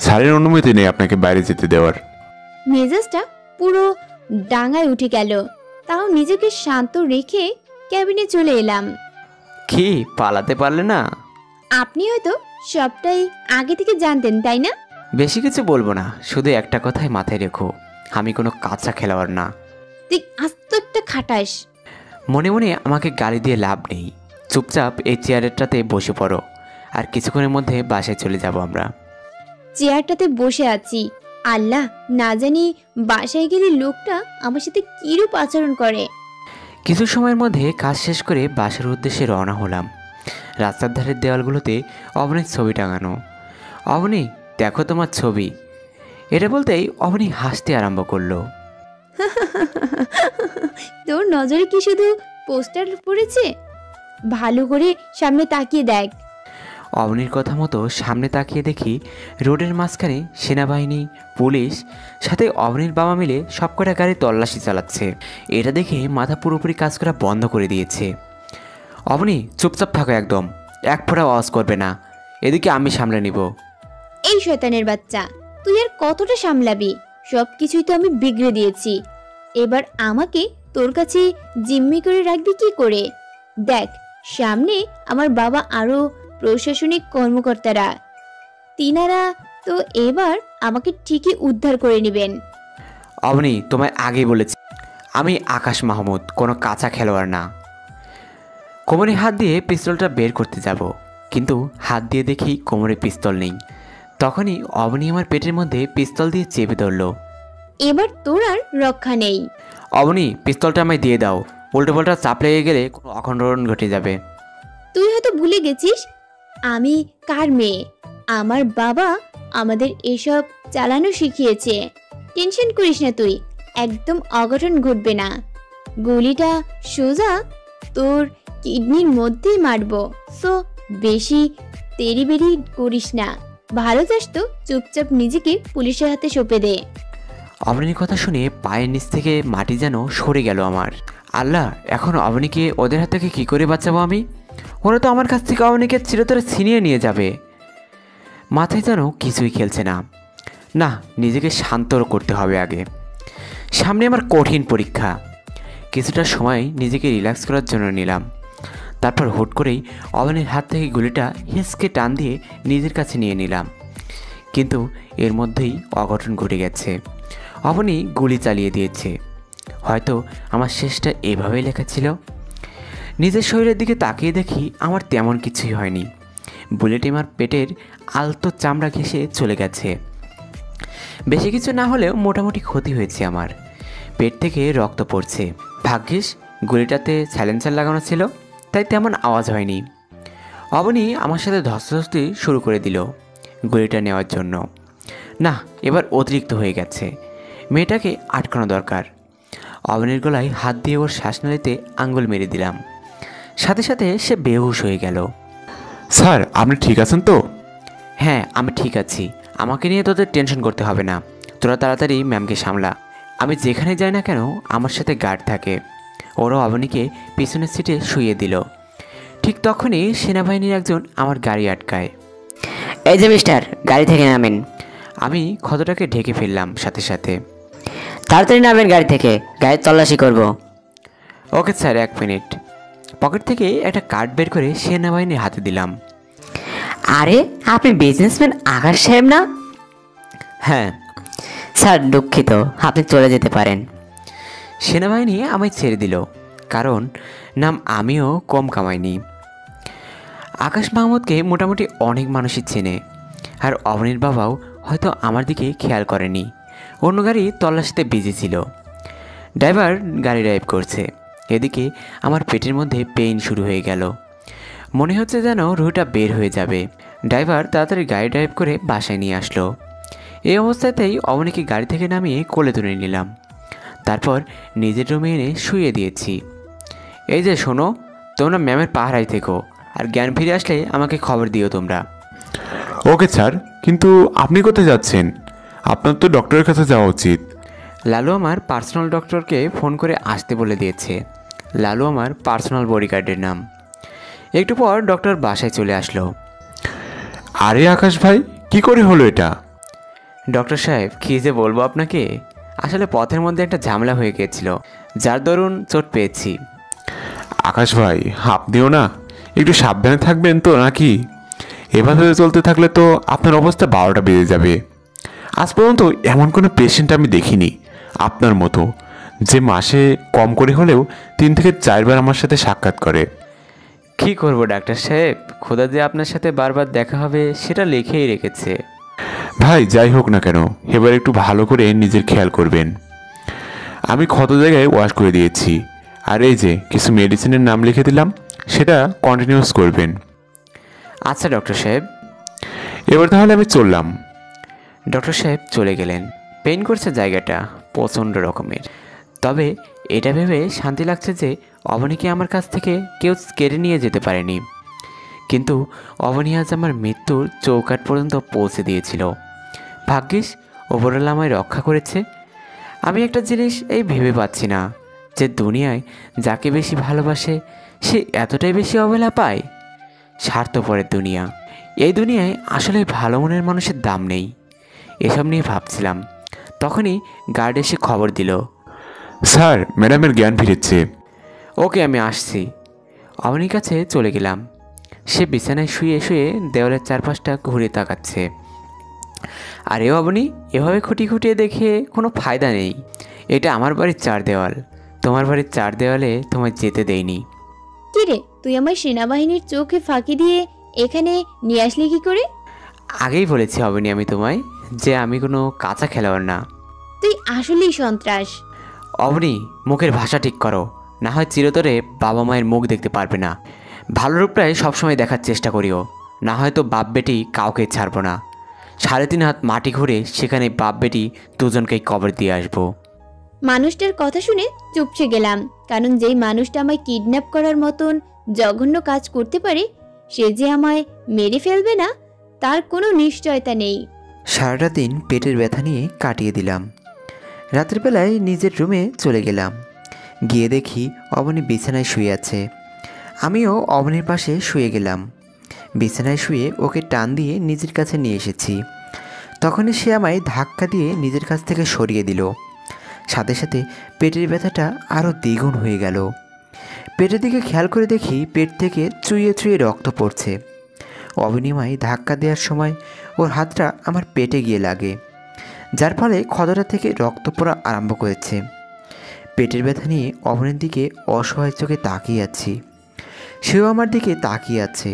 স্যারের অনুমতি নেই আপনাকে বাইরে যেতে দেওয়ার। মেজাজটা পুরো ডাঙায় উঠে গেল। তাও নিজেকে শান্ত রেখে ক্যাবিনে চলে এলাম। কি পালাতে পারলে না? আপনি হয়তো সবটাই আগে থেকে জানতেন, তাই না? বেশি কিছু বলবো না, শুধু একটা কথাই মাথায় রেখো, আমি কোনো কাঁচা খেলোয়াড় না। তুই আস্ত একটা খাটাস। মনে মনে আমাকে গালি দিয়ে লাভ নেই, চুপচাপ এই চেয়ারটাতে বসে পড়ো, আর কিছুক্ষণের মধ্যে বাসায় চলে যাব আমরা। চেয়ারটাতে বসে আছি, আল্লাহ না জানি বাসায় গেলে লোকটা আমার সাথে কিরূপ আচরণ করে। কিছু সময়ের মধ্যে কাজ শেষ করে বাসার উদ্দেশ্যে রওনা হলাম। রাস্তার ধারের দেওয়ালগুলোতে অবনীর ছবি টাঙানো। অবনী, দেখো তোমার ছবি। এটা বলতেই অবনী হাসতে আরম্ভ করলো। তোর নজরে কি শুধু পোস্টার পড়েছে? ভালো করে সামনে তাকিয়ে দেখ। অবনীর কথা মতো সামনে তাকিয়ে দেখি রোডের মাঝখানে সেনাবাহিনী, পুলিশ, সাথে অবনীর বাবা মিলে সবকটা গাড়ি তল্লাশি চালাচ্ছে। এটা দেখে মাথা পুরোপুরি কাজ করা বন্ধ করে দিয়েছে। অবনী, চুপচাপ থাকো, একদম এক ফোঁটা আওয়াজ করবে না, এদিকে আমি সামলে নিব। এই শয়তানের বাচ্চা, তুই আর কতটা সামলাবি? সবকিছুই তো আমি বিগড়ে দিয়েছি। এবার আমাকে তোর কাছে জিম্মি করে রাখবি কি করে? দেখ, সামনে আমার বাবা আরো প্রশাসনিক কর্মকর্তারা, তিনারা তো এবার আমাকে ঠিকই উদ্ধার করে নেবেন। অবনী, তোমায় আগেই বলেছি আমি আকাশ মাহমুদ, কোনো কাঁচা খেলোয়াড় না। কোমরে হাত দিয়ে পিস্তলটা বের করতে যাব, কিন্তু হাত দিয়ে দেখি কোমরে পিস্তল নেই। তখনই অবনী আমার পেটের মধ্যে পিস্তল দিয়ে চেপে ধরল। এবার তোর আর রক্ষা নেই। অবনী, পিস্তলটা আমায় দিয়ে দাও, উল্টো পাল্টা চাপ লেগে গেলে কোনো অঘটন ঘটে যাবে। তুই হয়তো ভুলে গেছিস আমি কার মেয়ে। আমার বাবা আমাদের এসব চালানো শিখিয়েছে। টেনশন করিস না তুই, একদম অঘটন ঘটবে না। গুলিটা সোজা তোর কিডনির মধ্যেই মারবো। সো বেশি তেড়িবেড়ি করিস না। ভালো চাস তো চুপচাপ নিজেকে পুলিশের হাতে সঁপে দে। অবনীর কথা শুনে পায়ের নিচ থেকে মাটি যেন সরে গেল আমার। আল্লাহ, এখন অবনীকে ওদের হাত থেকে কী করে বাঁচাবো আমি? ওরা তো আমার কাছ থেকে অবনীকে চিরতরে ছিনিয়ে নিয়ে যাবে। মাথায় যেন কিছুই খেলছে না। না, নিজেকে শান্ত করতে হবে আগে। সামনে আমার কঠিন পরীক্ষা। কিছুটা সময় নিজেকে রিল্যাক্স করার জন্য নিলাম। তারপর হুট করেই অবনীর হাত থেকে গুলিটা হেঁচকে টান দিয়ে নিজের কাছে নিয়ে নিলাম। কিন্তু এর মধ্যেই অঘটন ঘটে গেছে। অবনী গুলি চালিয়ে দিয়েছে। হয়তো আমার শেষটা এভাবেই লেখা ছিল। নিজের শরীরের দিকে তাকিয়ে দেখি আমার তেমন কিছুই হয়নি। বুলেট আমার পেটের আলতো চামড়া ঘেঁষে চলে গেছে। বেশি কিছু না হলেও মোটামুটি ক্ষতি হয়েছে আমার। পেট থেকে রক্ত পড়ছে। ভাগ্যিস গুলিটাতে সাইলেন্সার লাগানো ছিল, তাই তেমন আওয়াজ হয়নি। অবনী আমার সাথে ধস্তাধস্তি শুরু করে দিল গুলিটা নেওয়ার জন্য। না, এবার অতিরিক্ত হয়ে গেছে। মেয়েটাকে আটকানো দরকার। অবনীর গলায় হাত দিয়ে ওর শ্বাসনালীতে আঙ্গুল মেরে দিলাম। সাথে সাথে সে বেহুশ হয়ে গেল। স্যার আপনি ঠিক আছেন তো? হ্যাঁ, আমি ঠিক আছি। আমাকে নিয়ে তোদের টেনশন করতে হবে না। তোরা তাড়াতাড়ি ম্যামকে সামলা। আমি যেখানে যাই না কেন আমার সাথে গার্ড থাকে। ওরাও অবনীকে পিছনের সিটে শুইয়ে দিল। ঠিক তখনই সেনাবাহিনীর একজন আমার গাড়ি আটকায়। এই যে মিস্টার, গাড়ি থেকে নামেন। আমি ক্ষতটাকে ঢেকে ফেললাম সাথে সাথে। তাড়াতাড়ি নামেন গাড়ি থেকে, গাড়ির তল্লাশি করব। Okay sir, 1 minute. পকেট থেকে একটা কার্ড বের করে সেনাবাহিনীর হাতে দিলাম। আরে আপনি বিজনেসম্যান আকাশ সাহেব না? হ্যাঁ স্যার দুঃখিত, আপনি চলে যেতে পারেন। সেনাবাহিনী আমায় ছেড়ে দিল, কারণ নাম আমিও কম কামাইনি। আকাশ মাহমুদকে মোটামুটি অনেক মানুষই চেনে, আর অবনীর বাবাও হয়তো আমার দিকে খেয়াল করেনি। অন্য গাড়ি তল্লাশিতে বিজি ছিল। ড্রাইভার গাড়ি ড্রাইভ করছে। এদিকে আমার পেটের মধ্যে পেইন শুরু হয়ে গেল। মনে হচ্ছে যেন রুহটা বের হয়ে যাবে। ড্রাইভার তাড়াতাড়ি গাড়ি ড্রাইভ করে বাসায় নিয়ে আসলো। এই অবস্থাতেই অবনীকে গাড়ি থেকে নামিয়ে কোলে তুলে নিলাম। তারপর নিজের রুমে এনে শুয়ে দিয়েছি। এই যে শোনো, তোমরা ম্যামের পাহারায় থেকো, আর জ্ঞান ফিরে আসলে আমাকে খবর দিও তোমরা। ওকে স্যার, কিন্তু আপনি কোথায় যাচ্ছেন? আপনার তো ডক্টরের কাছে যাওয়া উচিত। লালু আমার পার্সোনাল ডক্টরকে ফোন করে আসতে বলে দিয়েছে। লালু আমার পার্সোনাল বডিগার্ডের নাম। একটু পর ডক্টর বাসায় চলে আসলো। আরে আকাশ ভাই, কি করে হলো এটা? ডক্টর সাহেব, কী যে বলবো আপনাকে, আসলে পথের মধ্যে একটা ঝামেলা হয়ে গিয়েছিল, যার দরুন চোট পেয়েছি। আকাশ ভাই, আপনিও না একটু সাবধানে থাকবেন তো নাকি? এভাবে চলতে থাকলে তো আপনার অবস্থা 12টা বেজে যাবে। আজ পর্যন্ত এমন কোনো পেশেন্ট আমি দেখিনি আপনার মতো, যে মাসে কম করে হলেও 3 থেকে 4 বার আমার সাথে সাক্ষাৎ করে। কী করবো ডাক্তার সাহেব, খোদা যে আপনার সাথে বারবার দেখা হবে সেটা লিখেই রেখেছে। ভাই যাই হোক না কেন, এবার একটু ভালো করে নিজের খেয়াল করবেন। আমি ক্ষত জায়গায় ওয়াশ করে দিয়েছি, আর এই যে কিছু মেডিসিনের নাম লিখে দিলাম, সেটা কন্টিনিউস করবেন। আচ্ছা ডক্টর সাহেব। এবার তাহলে আমি চললাম। ডক্টর সাহেব চলে গেলেন। পেইন করছে জায়গাটা প্রচণ্ড রকমের, তবে এটা ভেবে শান্তি লাগছে যে অবনীকে আমার কাছ থেকে কেউ কেড়ে নিয়ে যেতে পারেনি। কিন্তু অবনী আজ আমার মৃত্যুর চৌকাঠ পর্যন্ত পৌঁছে দিয়েছিল। ভাগ্যিস ওপরওয়ালা আমায় রক্ষা করেছে। আমি একটা জিনিস এই ভেবে পাচ্ছি না যে দুনিয়ায় যাকে বেশি ভালোবাসে সে এতটাই বেশি অবহেলা পায়। স্বার্থপরের দুনিয়া। এই দুনিয়ায় আসলে ভালো মনের মানুষের দাম নেই। এসব নিয়ে ভাবছিলাম, তখনই গার্ড এসে খবর দিল। স্যার, ম্যাডামের জ্ঞান ফিরেছে। ওকে, আমি আসছি। অবনীর কাছে চলে গেলাম। সে বিছানায় শুয়ে শুয়ে দেওয়ালের চারপাশটা ঘুরে তাকাচ্ছে। আরে অবনী, এভাবে খুঁটিয়ে খুঁটিয়ে দেখে কোনো ফায়দা নেই। এটা আমার বাড়ির 4 দেওয়াল, তোমার বাড়ির 4 দেওয়ালে তোমায় যেতে দেয়নি। কিরে, তুই আমার সেনাবাহিনীর চোখে ফাঁকি দিয়ে এখানে নিয়ে আসলি কি করে? আগেই বলেছি অবনী আমি তোমায় যে আমি কোনো কাঁচা খেলোয়াড় না। তুই আসলেই সন্ত্রাস। অবনী, মুখের ভাষা ঠিক করো, না হয় চিরতরে বাবা মায়ের মুখ দেখতে পারবে না। ভালো রূপটাই সবসময় দেখার চেষ্টা করিও, না হয়তো বাপ বেটি কাউকে ছাড়বো না। 3.5 হাত মাটি ঘুরে সেখানে বাপ বেটি দুজনকেই কবর দিয়ে আসবো। মানুষটার কথা শুনে চুপসে গেলাম, কারণ যেই মানুষটা আমায় কিডন্যাপ করার মতন জঘন্য কাজ করতে পারে সে যে আমায় মেরে ফেলবে না তার কোনো নিশ্চয়তা নেই। সারাটা দিন পেটের ব্যথা নিয়ে কাটিয়ে দিলাম। রাতের বেলায় নিজের রুমে চলে গেলাম। গিয়ে দেখি অবনী বিছানায় শুয়ে আছে। আমিও অবনীর পাশে শুয়ে গেলাম। বিছানায় শুয়ে ওকে টান দিয়ে নিজের কাছে নিয়ে এসেছি। তখনই সে আমায় ধাক্কা দিয়ে নিজের কাছ থেকে সরিয়ে দিল। সাথে সাথে পেটের ব্যথাটা আরও দ্বিগুণ হয়ে গেল। পেটের দিকে খেয়াল করে দেখি পেট থেকে চুইয়ে চুইয়ে রক্ত পড়ছে। অবনীমায় ধাক্কা দেওয়ার সময় ওর হাতটা আমার পেটে গিয়ে লাগে, যার ফলে ক্ষতটা থেকে রক্ত পড়া আরম্ভ করেছে। পেটের ব্যথা নিয়ে অবনীর দিকে অসহায় চোখে তাকিয়ে আছি। সেও আমার দিকে তাকিয়ে আছে।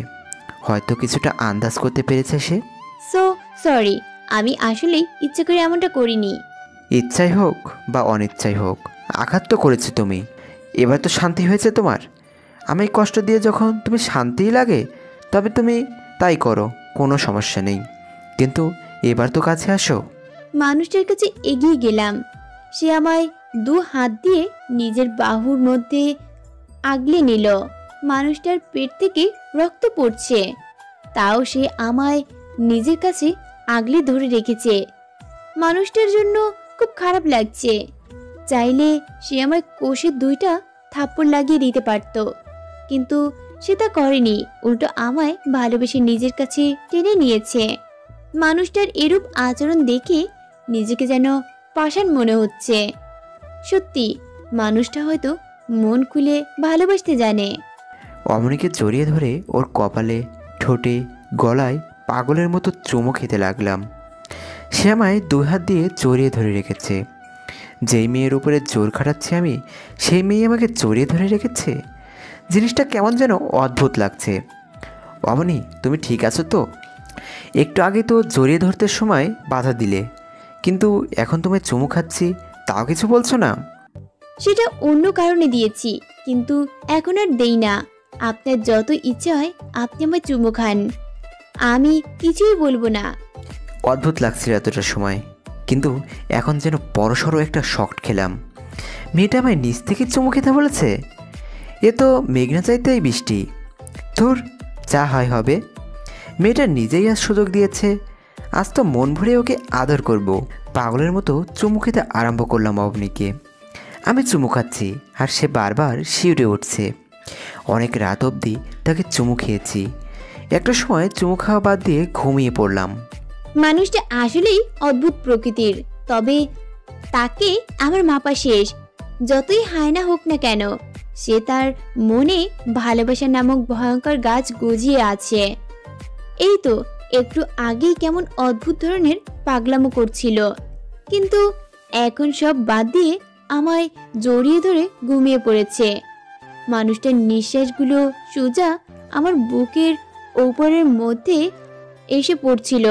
হয়তো কিছুটা আন্দাজ করতে পেরেছে সে। সো সরি, আমি আসলেই ইচ্ছে করে এমনটা করিনি। ইচ্ছাই হোক বা অনিচ্ছাই হোক, আঘাত তো করেছে তুমি। এবার তো শান্তি হয়েছে তোমার। আমি কষ্ট দিয়ে যখন তুমি শান্তিই লাগে তবে তুমি তাই করো, কোনো সমস্যা নেই। কিন্তু এবার তো কাছে আসো। মানুষটার কাছে এগিয়ে গেলাম। সে আমায় 2 হাত দিয়ে নিজের বাহুর মধ্যে আগলে নিল। মানুষটার পেট থেকে রক্ত পড়ছে, তাও সে আমায় নিজের কাছে আগলে ধরে রেখেছে। মানুষটার জন্য খুব খারাপ লাগছে। চাইলে সে আমায় কষে 2টা থাপ্পড় লাগিয়ে দিতে পারত, কিন্তু সে তা করেনি। উল্টো আমায় ভালোবেসে নিজের কাছে টেনে নিয়েছে। মানুষটার এরূপ আচরণ দেখে নিজেকে যেন পাষাণ মনে হচ্ছে। সত্যি, মানুষটা হয়তো মন খুলে ভালোবাসতে জানে। অমনিকে জড়িয়ে ধরে ওর কপালে, ঠোঁটে, গলায় পাগলের মতো চুমো খেতে লাগলাম। সে আমায় 2 হাত দিয়ে জড়িয়ে ধরে রেখেছে। যেই মেয়ের উপরে জোর খাটাচ্ছি আমি, সেই মেয়ে আমাকে জড়িয়ে ধরে রেখেছে। জিনিসটা কেমন যেন অদ্ভুত লাগছে। অমনি, তুমি ঠিক আছো তো? একটু আগে তো জড়িয়ে ধরতে সময় বাধা দিলে, কিন্তু এখন তোমায় চুমু খাচ্ছি, তাও কিছু বলছো না? সেটা অন্য কারণে দিয়েছি, কিন্তু এখন আর দেই না। আপনার যত ইচ্ছে হয় আপনি আমায় চুমু খান, আমি কিছুই বলবো না। অদ্ভুত লাগছিল এতটা সময়, কিন্তু এখন যেন বড়সড় একটা শক খেলাম। মেয়েটা আমায় নিচ থেকে চুমু খেতে বলেছে। এ তো মেঘনা চাইতেই বৃষ্টি। ধুর, যা হয় হবে। মেয়েটা নিজেই আজ সুযোগ দিয়েছে, আজ তো মন ভরে ওকে আদর করব। পাগলের মতো চুমু খেতে আরম্ভ করলাম অবনীকে। আমি চুমু খাচ্ছি আর সে বারবার শিউরে উঠছে। অনেক রাত অবধি তাকে চুমু খেয়েছি। একটা সময় চুমু খাওয়া বাদ দিয়ে ঘুমিয়ে পড়লাম। মানুষটা আসলেই অদ্ভুত প্রকৃতির, তবে তাকে আমার মাপা শেষ। যতই হায়না হোক না কেন, সে তার মনে ভালোবাসা নামক ভয়ঙ্কর গাছ গজিয়ে আছে। এই তো একটু আগেই কেমন অদ্ভুত ধরনের পাগলামো করছিল, কিন্তু এখন সব বাদ দিয়ে আমায় জড়িয়ে ধরে ঘুমিয়ে পড়েছে। মানুষটার নিঃশ্বাসগুলো সোজা আমার বুকের ওপরের মধ্যে এসে পড়ছিল।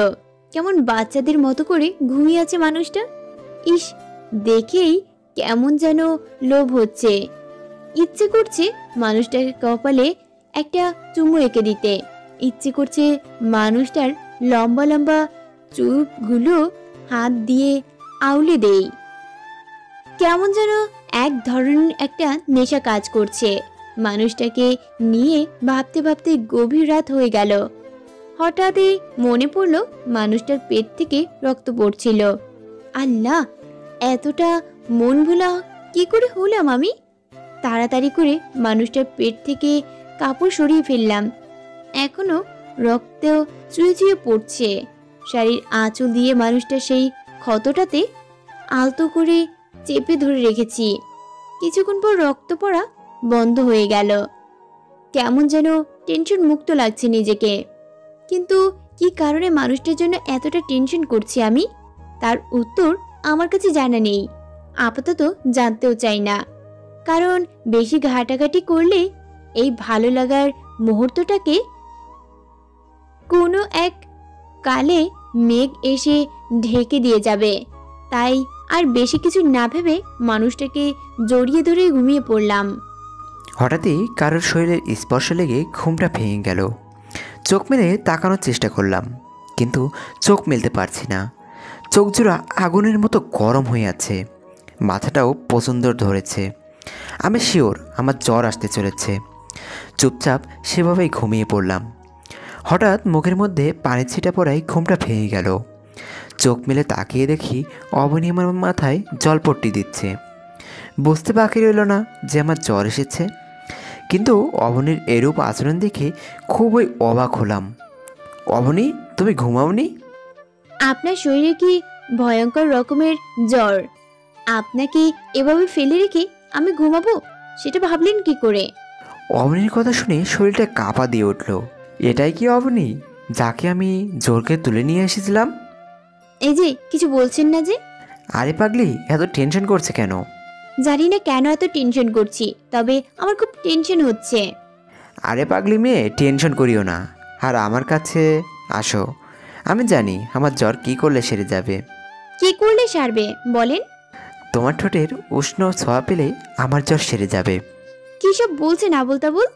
কেমন বাচ্চাদের মতো করে ঘুমিয়ে আছে মানুষটা। ইস, দেখেই কেমন যেন লোভ হচ্ছে। ইচ্ছে করছে মানুষটাকে কপালে একটা চুমু এঁকে দিতে। ইচ্ছে করছে মানুষটার লম্বা লম্বা চুলগুলো হাত দিয়ে আউলে দেই। কেমন যেন এক ধরনের একটা নেশা কাজ করছে। মানুষটাকে নিয়ে ভাবতে ভাবতে গভীর রাত হয়ে গেল। হঠাৎই মনে পড়লো মানুষটার পেট থেকে রক্ত পড়ছিল। আল্লাহ, এতটা মন ভোলা কি করে হলাম আমি? তাড়াতাড়ি করে মানুষটার পেট থেকে কাপড় সরিয়ে ফেললাম। এখনো রক্ত চুয়ে চুয়ে পড়ছে। শাড়ির আঁচল দিয়ে মানুষটা সেই ক্ষতটাতে আলতো করে চেপে ধরে রেখেছি। কিছুক্ষণ পর রক্ত পড়া বন্ধ হয়ে গেল। কেমন যেন টেনশন মুক্ত লাগছে নিজেকে। কিন্তু কি কারণে মানুষটার জন্য এতটা টেনশন করছি আমি, তার উত্তর আমার কাছে জানা নেই। আপাতত জানতেও চাই না, কারণ বেশি ঘাটাঘাটি করলে এই ভালো লাগার মুহূর্তটাকে কোনো এক কালে মেঘ এসে ঢেকে দিয়ে যাবে। তাই আর বেশি কিছু না ভেবে মানুষটাকে জড়িয়ে ধরে ঘুমিয়ে পড়লাম। হঠাৎই কারোর শরীরের স্পর্শ লেগে ঘুমটা ভেঙে গেল। চোখ মেলে তাকানোর চেষ্টা করলাম, কিন্তু চোখ মেলতে পারছি না। চোখ জোড়া আগুনের মতো গরম হয়ে আছে, মাথাটাও প্রচণ্ড ধরেছে। আমি শিওর আমার জ্বর আসতে চলেছে। চুপচাপ সেভাবেই ঘুমিয়ে পড়লাম। হঠাৎ মুখের মধ্যে পানি ছিটা পড়ায় ঘুমটা ভেঙে গেল। চোখ মেলে তাকিয়ে দেখি অবনী আমার মাথায় জলপট্টি দিচ্ছে। বুঝতে বাকি রইল না যে আমার জ্বর এসেছে, কিন্তু অবনীর এরূপ আচরণ দেখে খুবই অবাক হলাম। অবনী, তুমি ঘুমাওনি? আপনার শরীরে কি ভয়ঙ্কর রকমের জ্বর? আপনাকে এভাবে ফেলে রেখে আমি ঘুমাবো, সেটা ভাবলেন কি করে? অবনীর কথা শুনে শরীরটা কাঁপা দিয়ে উঠল। এটাই কি অবনী, যাকে আমি জোরকে তুলে নিয়ে এসেছিলাম? এই যে কিছু বলছেন না যে? আরে পাগলি, এত টেনশন করছে কেন? জানি না কেন এত টেনশন করছি, তবে আমার খুব টেনশন হচ্ছে। আরে পাগলি মেয়ে, টেনশন করিও না, আর আমার কাছে আসো। আমি জানি আমার জ্বর কী করলে সেরে যাবে। কি করলে সারবে বলেন? তোমার ঠোঁটের উষ্ণ ছোঁয়া পেলে আমার জ্বর সেরে যাবে। কি সব বলছেন আবুল তাবুল?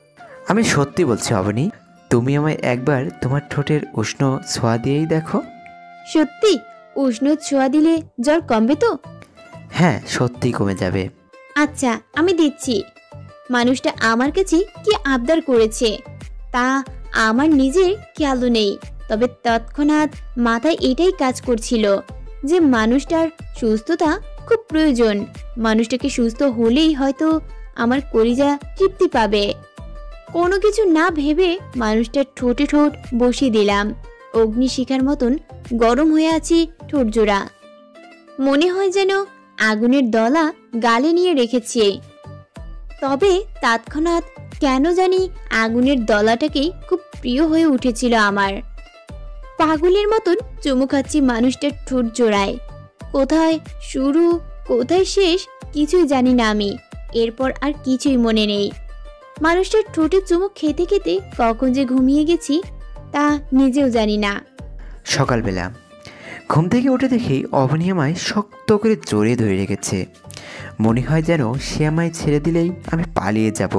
আমি সত্যি বলছি অবনী, তুমি আমায় একবার তোমার ঠোঁটের উষ্ণ ছোঁয়া দিয়েই দেখো। সত্যি উষ্ণ ছোঁয়া দিলে জ্বর কমবে তো? হ্যাঁ, সত্যিই কমে যাবে। আচ্ছা, আমি দিচ্ছি। মানুষটা আমার কাছে কি আবদার করেছে তা আমার নিজের খেয়ালও নেই, তবে তৎক্ষণাৎ মাথায় এটাই কাজ করছিল যে মানুষটার সুস্থতা খুব প্রয়োজন। মানুষটাকে সুস্থ হলেই হয়তো আমার কলিজা তৃপ্তি পাবে। কোনো কিছু না ভেবে মানুষটার ঠোঁটে ঠোঁট বসিয়ে দিলাম। অগ্নিশিখার মতন গরম হয়ে আছে ঠোঁট জোড়া। মনে হয় যেন আগুনের দলা গালে নিয়ে রেখেছে। তবে তৎক্ষণাৎ কেন জানি আগুনের দলাটাকেই খুব প্রিয় হয়ে উঠেছিল আমার। পাগলের মতন চুমু খাচ্ছি মানুষটার ঠোঁট জোড়ায়। কোথায় শুরু কোথায় শেষ কিছুই জানি না আমি। এরপর আর কিছুই মনে নেই। মানুষটার ঠোঁটে চুমু খেতে খেতে কখন যে ঘুমিয়ে গেছি তা নিজেও জানি না। সকালবেলা ঘুম থেকে উঠে দেখি অবনী আমায় শক্ত করে জড়িয়ে ধরে রেখেছে। মনে হয় যেন সে আমায় ছেড়ে দিলেই আমি পালিয়ে যাব।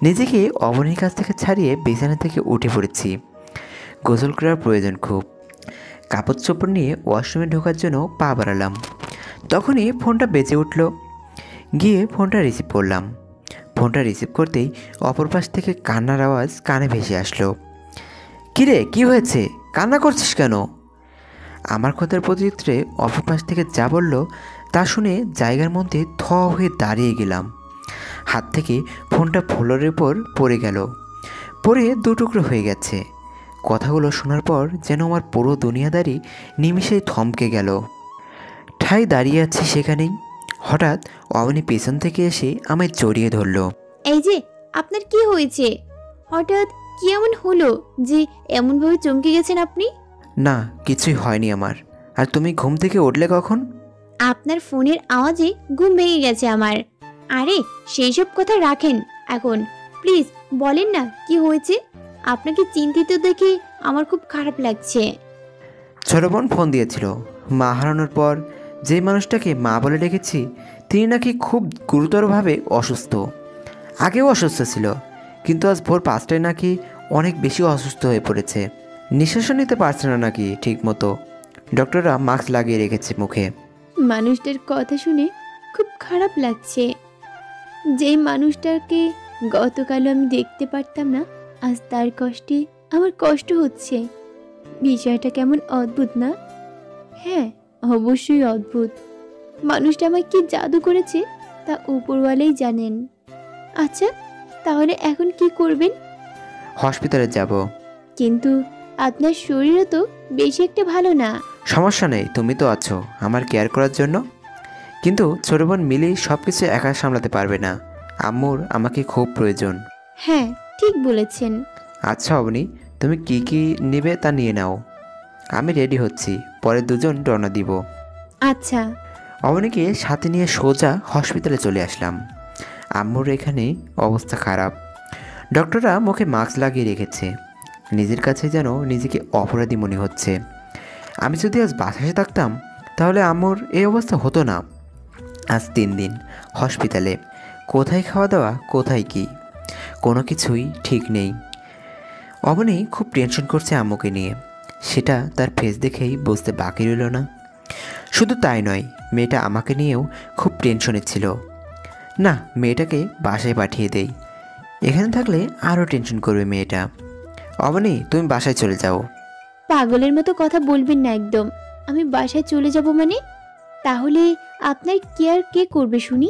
নিজেকে অবনীর কাছ থেকে ছাড়িয়ে বিছানা থেকে উঠে পড়েছি। গোসল করার প্রয়োজন খুব। কাপড় চোপড় নিয়ে ওয়াশরুমে ঢোকার জন্য পা বাড়ালাম। তখনই ফোনটা বেজে উঠল। গিয়ে ফোনটা রিসিভ করলাম। ফোনটা রিসিভ করতেই অপর পাশ থেকে কান্নার আওয়াজ কানে ভেসে আসলো। কিরে, কি হয়েছে? কান্না করছিস কেন? আমার কথার প্রত্যুত্তরে অপর পাশ থেকে যা বলল তা শুনে জায়গার মধ্যে থ হয়ে দাঁড়িয়ে গেলাম। হাত থেকে ফোনটা ফ্লোরের উপর পড়ে গেল, পড়ে দুটুকরো হয়ে গেছে। কথাগুলো শোনার পর যেন আমার পুরো দুনিয়াদারি নিমিষেই থমকে গেল। ঠাই দাঁড়িয়ে আছি সেখানেই। হঠাৎ অবনী পেছন থেকে এসে আমায় জড়িয়ে ধরল। এই যে, আপনার কি হয়েছে? হঠাৎ কি এমন হলো যে এমনভাবে চমকে গেছেন আপনি? না, কিছুই হয়নি আমার। আর তুমি ঘুম থেকে উঠলে কখন? আপনার ফোনের আওয়াজে ঘুম ভেঙে গেছে আমার। আরে সেই সব কথা রাখেন এখন, প্লিজ বলেন না কি হয়েছে। আপনাকে চিন্তিত দেখে আমার খুব খারাপ লাগছে। ছোট বোন ফোন দিয়েছিল। মা হারানোর পর যে মানুষটাকে মা বলে ডেকেছি তিনি নাকি খুব গুরুতরভাবে অসুস্থ। আগেও অসুস্থ ছিল, কিন্তু আজ ভোর 5টায় নাকি অনেক বেশি অসুস্থ হয়ে পড়েছে। নিঃশ্বাসও নিতে পারছে না নাকি ঠিক মতো। ডক্টররা মাস্ক লাগিয়ে রেখেছে মুখে। মানুষটার কথা শুনে খুব খারাপ লাগছে। যেই মানুষটাকে গতকাল আমি দেখতে পারতাম না, আজ তার কষ্টে আমার কষ্ট হচ্ছে। বিষয়টা কেমন অদ্ভুত না? হ্যাঁ, অবশ্যই অদ্ভুত। মানুষটা আমায় কি জাদু করেছে তা উপরওয়ালাই জানেন। আচ্ছা, তাহলে এখন কি করবেন? হসপিটালে যাব। কিন্তু আপনার শরীরও তো বেশি একটা ভালো না। সমস্যা নেই, তুমি তো আছো আমার কেয়ার করার জন্য। কিন্তু ছোট বোন মিলি সব কিছু একা সামলাতে পারবে না। আম্মুর আমাকে খুব প্রয়োজন। হ্যাঁ, ঠিক বলেছেন। আচ্ছা অবনী, তুমি কি কি নেবে তা নিয়ে নাও। আমি রেডি হচ্ছি, পরে দুজন রওনা দিব। আচ্ছা। অবনীকে সাথে নিয়ে সোজা হসপিটালে চলে আসলাম। আম্মুর এখানে অবস্থা খারাপ। ডক্টররা মুখে মাস্ক লাগিয়ে রেখেছে। নিজের কাছে যেন নিজেকে অপরাধী মনে হচ্ছে। আমি যদি আজ বাসায় থাকতাম তাহলে আম্মুর এই অবস্থা হতো না। আজ 3 দিন হসপিটালে, কোথায় খাওয়া দাওয়া, কোথায় কি, কোনো কিছুই ঠিক নেই। অবনী খুব টেনশন করছে আম্মুকে নিয়ে, সেটা তার ফেস দেখেই বুঝতে বাকি রইল না। শুধু তাই নয়, মেয়েটা আমাকে নিয়েও খুব টেনশনে ছিল। না, মেয়েটাকে বাসায় পাঠিয়ে দেই, এখানে থাকলে আরও টেনশন করবে মেয়েটা। অবনী, তুমি বাসায় চলে যাও। পাগলের মতো কথা বলবেন না একদম। আমি বাসায় চলে যাব মানে? তাহলে আপনার কেয়ার কে করবে শুনি?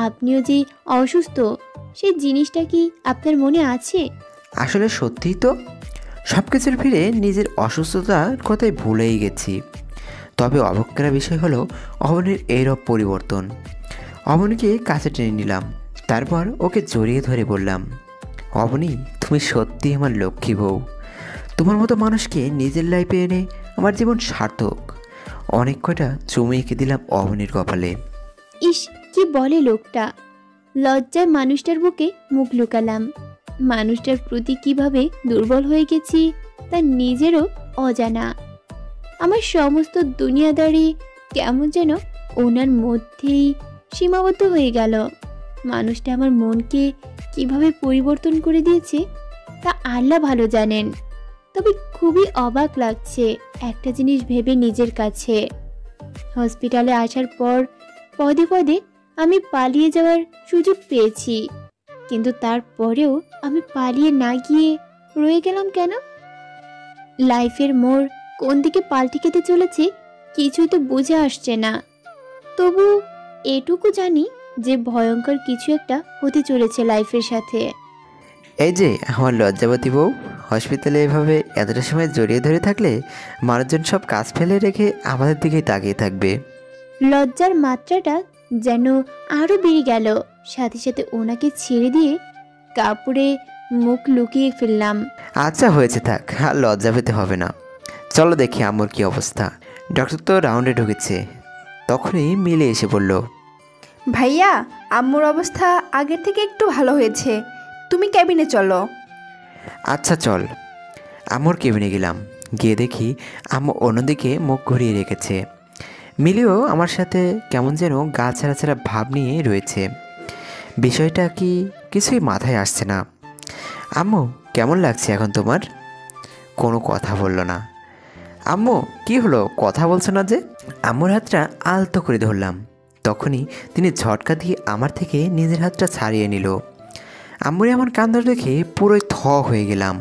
আপনিও যে অসুস্থ সেই জিনিসটা কি আপনার মনে আছে? আসলে সত্যিই তো সব কিছুর ভিড়ে নিজের অসুস্থতার কথাই ভুলেই গেছি। তবে অবাক করা বিষয় হলো অবনীর এইরূপ পরিবর্তন। অবনীকে কাছে টেনে নিলাম, তারপর ওকে জড়িয়ে ধরে বললাম, অবনী, তুমি সত্যি আমার লক্ষ্মী বউ। তোমার মতো মানুষকে নিজের লাইফে এনে আমার জীবন সার্থক। অনেক কয়টা চুমু এঁকে দিলাম অবনীর কপালে। ইস, কি বলে লোকটা! লজ্জায় মানুষটার বুকে মুখ লুকালাম। মানুষটার প্রতি কিভাবে দুর্বল হয়ে গেছি তা নিজেরও অজানা। আমার সমস্ত দুনিয়াদারি কেমন যেন ওনার মধ্যেই সীমাবদ্ধ হয়ে গেল। মানুষটা আমার মনকে কিভাবে পরিবর্তন করে দিয়েছে তা আল্লাহ ভালো জানেন। তবে খুবই অবাক লাগছে একটা জিনিস ভেবে নিজের কাছে। হসপিটালে আসার পর পদে পদে আমি পালিয়ে যাওয়ার সুযোগ পেয়েছি, কিন্তু তারপরেও আমি পালিয়ে না গিয়ে রয়ে গেলাম কেন? লাইফের মোড় কোন দিকে পাল্টে খেতে চলেছে কিছুই তো বুঝে আসছে না। তবু এটুকু জানি যে ভয়ঙ্কর কিছু একটা হতে চলেছে লাইফের সাথে। এই যে আমার লজ্জাবতী বউ, হসপিটালে এভাবে এতটা সময় জড়িয়ে ধরে থাকলে মানুষজন সব কাজ ফেলে রেখে আমাদের দিকেই তাকিয়ে থাকবে। লজ্জার মাত্রাটা যেন আরো বেড়ে গেল। সাথে সাথে ওনাকে ছেড়ে দিয়ে কাপড়ে মুখ লুকিয়ে ফেললাম। আচ্ছা হয়েছে, থাক, আর লজ্জা পেতে হবে না। চলো দেখি আম্মুর কি অবস্থা। ডক্টর তো রাউন্ডে ঢুকেছে, তখনই মিলে এসে বলল, ভাইয়া, আম্মুর অবস্থা আগের থেকে একটু ভালো হয়েছে, তুমি ক্যাবিনে চলো। আচ্ছা চল। আম্মুর কেবিনে গেলাম, গিয়ে দেখি আম্মু অন্যদিকে মুখ ঘুরিয়ে রেখেছে। মিলিও আমার সাথে কেমন যেন গা ছাড়া ছাড়া ভাব নিয়ে রয়েছে। বিষয়টা কি কিছুই মাথায় আসছে না। আম্মু, কেমন লাগছে এখন তোমার? কোনো কথা বলল না। আম্মু, কি হলো, কথা বলছো না যে? আম্মুর হাতটা আলতো করে ধরলাম, তখনই তিনি ঝটকা দিয়ে আমার থেকে নিজের হাতটা ছাড়িয়ে নিল। আম্মুর এমন কাণ্ড দেখে পুরোই হয়ে গেলাম।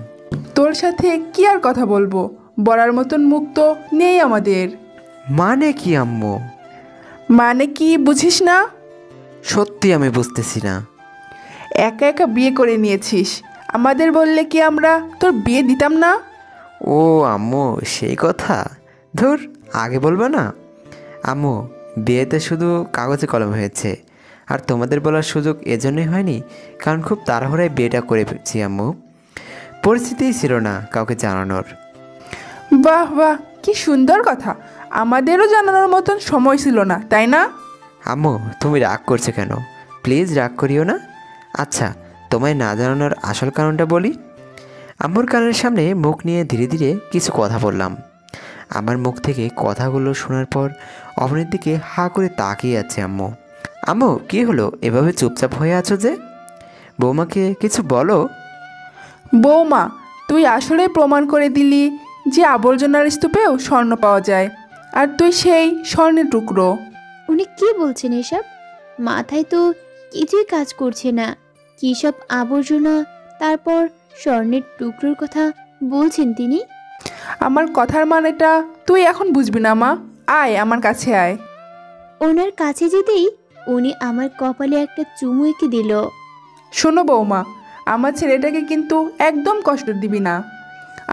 তোর সাথে কি আর কথা বলবো, বলার মতন মুখ তো নেই আমাদের। মানে কি আম্মু? মানে কি বুঝিস না? সত্যি আমি বুঝতেছি না। একা একা বিয়ে করে নিয়েছিস, আমাদের বললে কি আমরা তোর বিয়ে দিতাম না? ও আম্মু, সেই কথা। ধুর, আগে বলবে না। আম্মু, বিয়েতে শুধু কাগজে কলম হয়েছে, আর তোমাদের বলার সুযোগ এজন্যই হয়নি কারণ খুব তাড়াহুড়ায় বিয়েটা করে ফেলছি আম্মু। পরিস্থিতিই ছিল না কাউকে জানানোর। বাহ বাহ, কি সুন্দর কথা। আমাদেরও জানানোর মতন সময় ছিল না, তাই না? আম্মু, তুমি রাগ করছো কেন? প্লিজ রাগ করিও না। আচ্ছা, তোমায় না জানানোর আসল কারণটা বলি। আম্মুর কানের সামনে মুখ নিয়ে ধীরে ধীরে কিছু কথা বললাম। আমার মুখ থেকে কথাগুলো শোনার পর অবনীর দিকে হা করে তাকিয়ে আছে আম্মু। আম্মু, কী হলো, এভাবে চুপচাপ হয়ে আছো যে? বৌমাকে কিছু বলো। বৌমা, তুই আসলে প্রমাণ করে দিলি যে আবর্জনার স্তূপেও স্বর্ণ পাওয়া যায়, আর তুই সেই স্বর্ণের টুকরো। উনি কি বলছেন এসব? মাথায় তো কিছুই কাজ করছে না। কী সব আবর্জনা, তারপর স্বর্ণের টুকরোর কথা বলছেন তিনি? আমার কথার মানেটা তুই এখন বুঝবি না মা। আয় আমার কাছে আয়। ওনার কাছে যেতেই উনি আমার কপালে একটা চুমু এঁকে দিল। শোনো বৌমা, আমার ছেলেটাকে কিন্তু একদম কষ্ট দিবি না।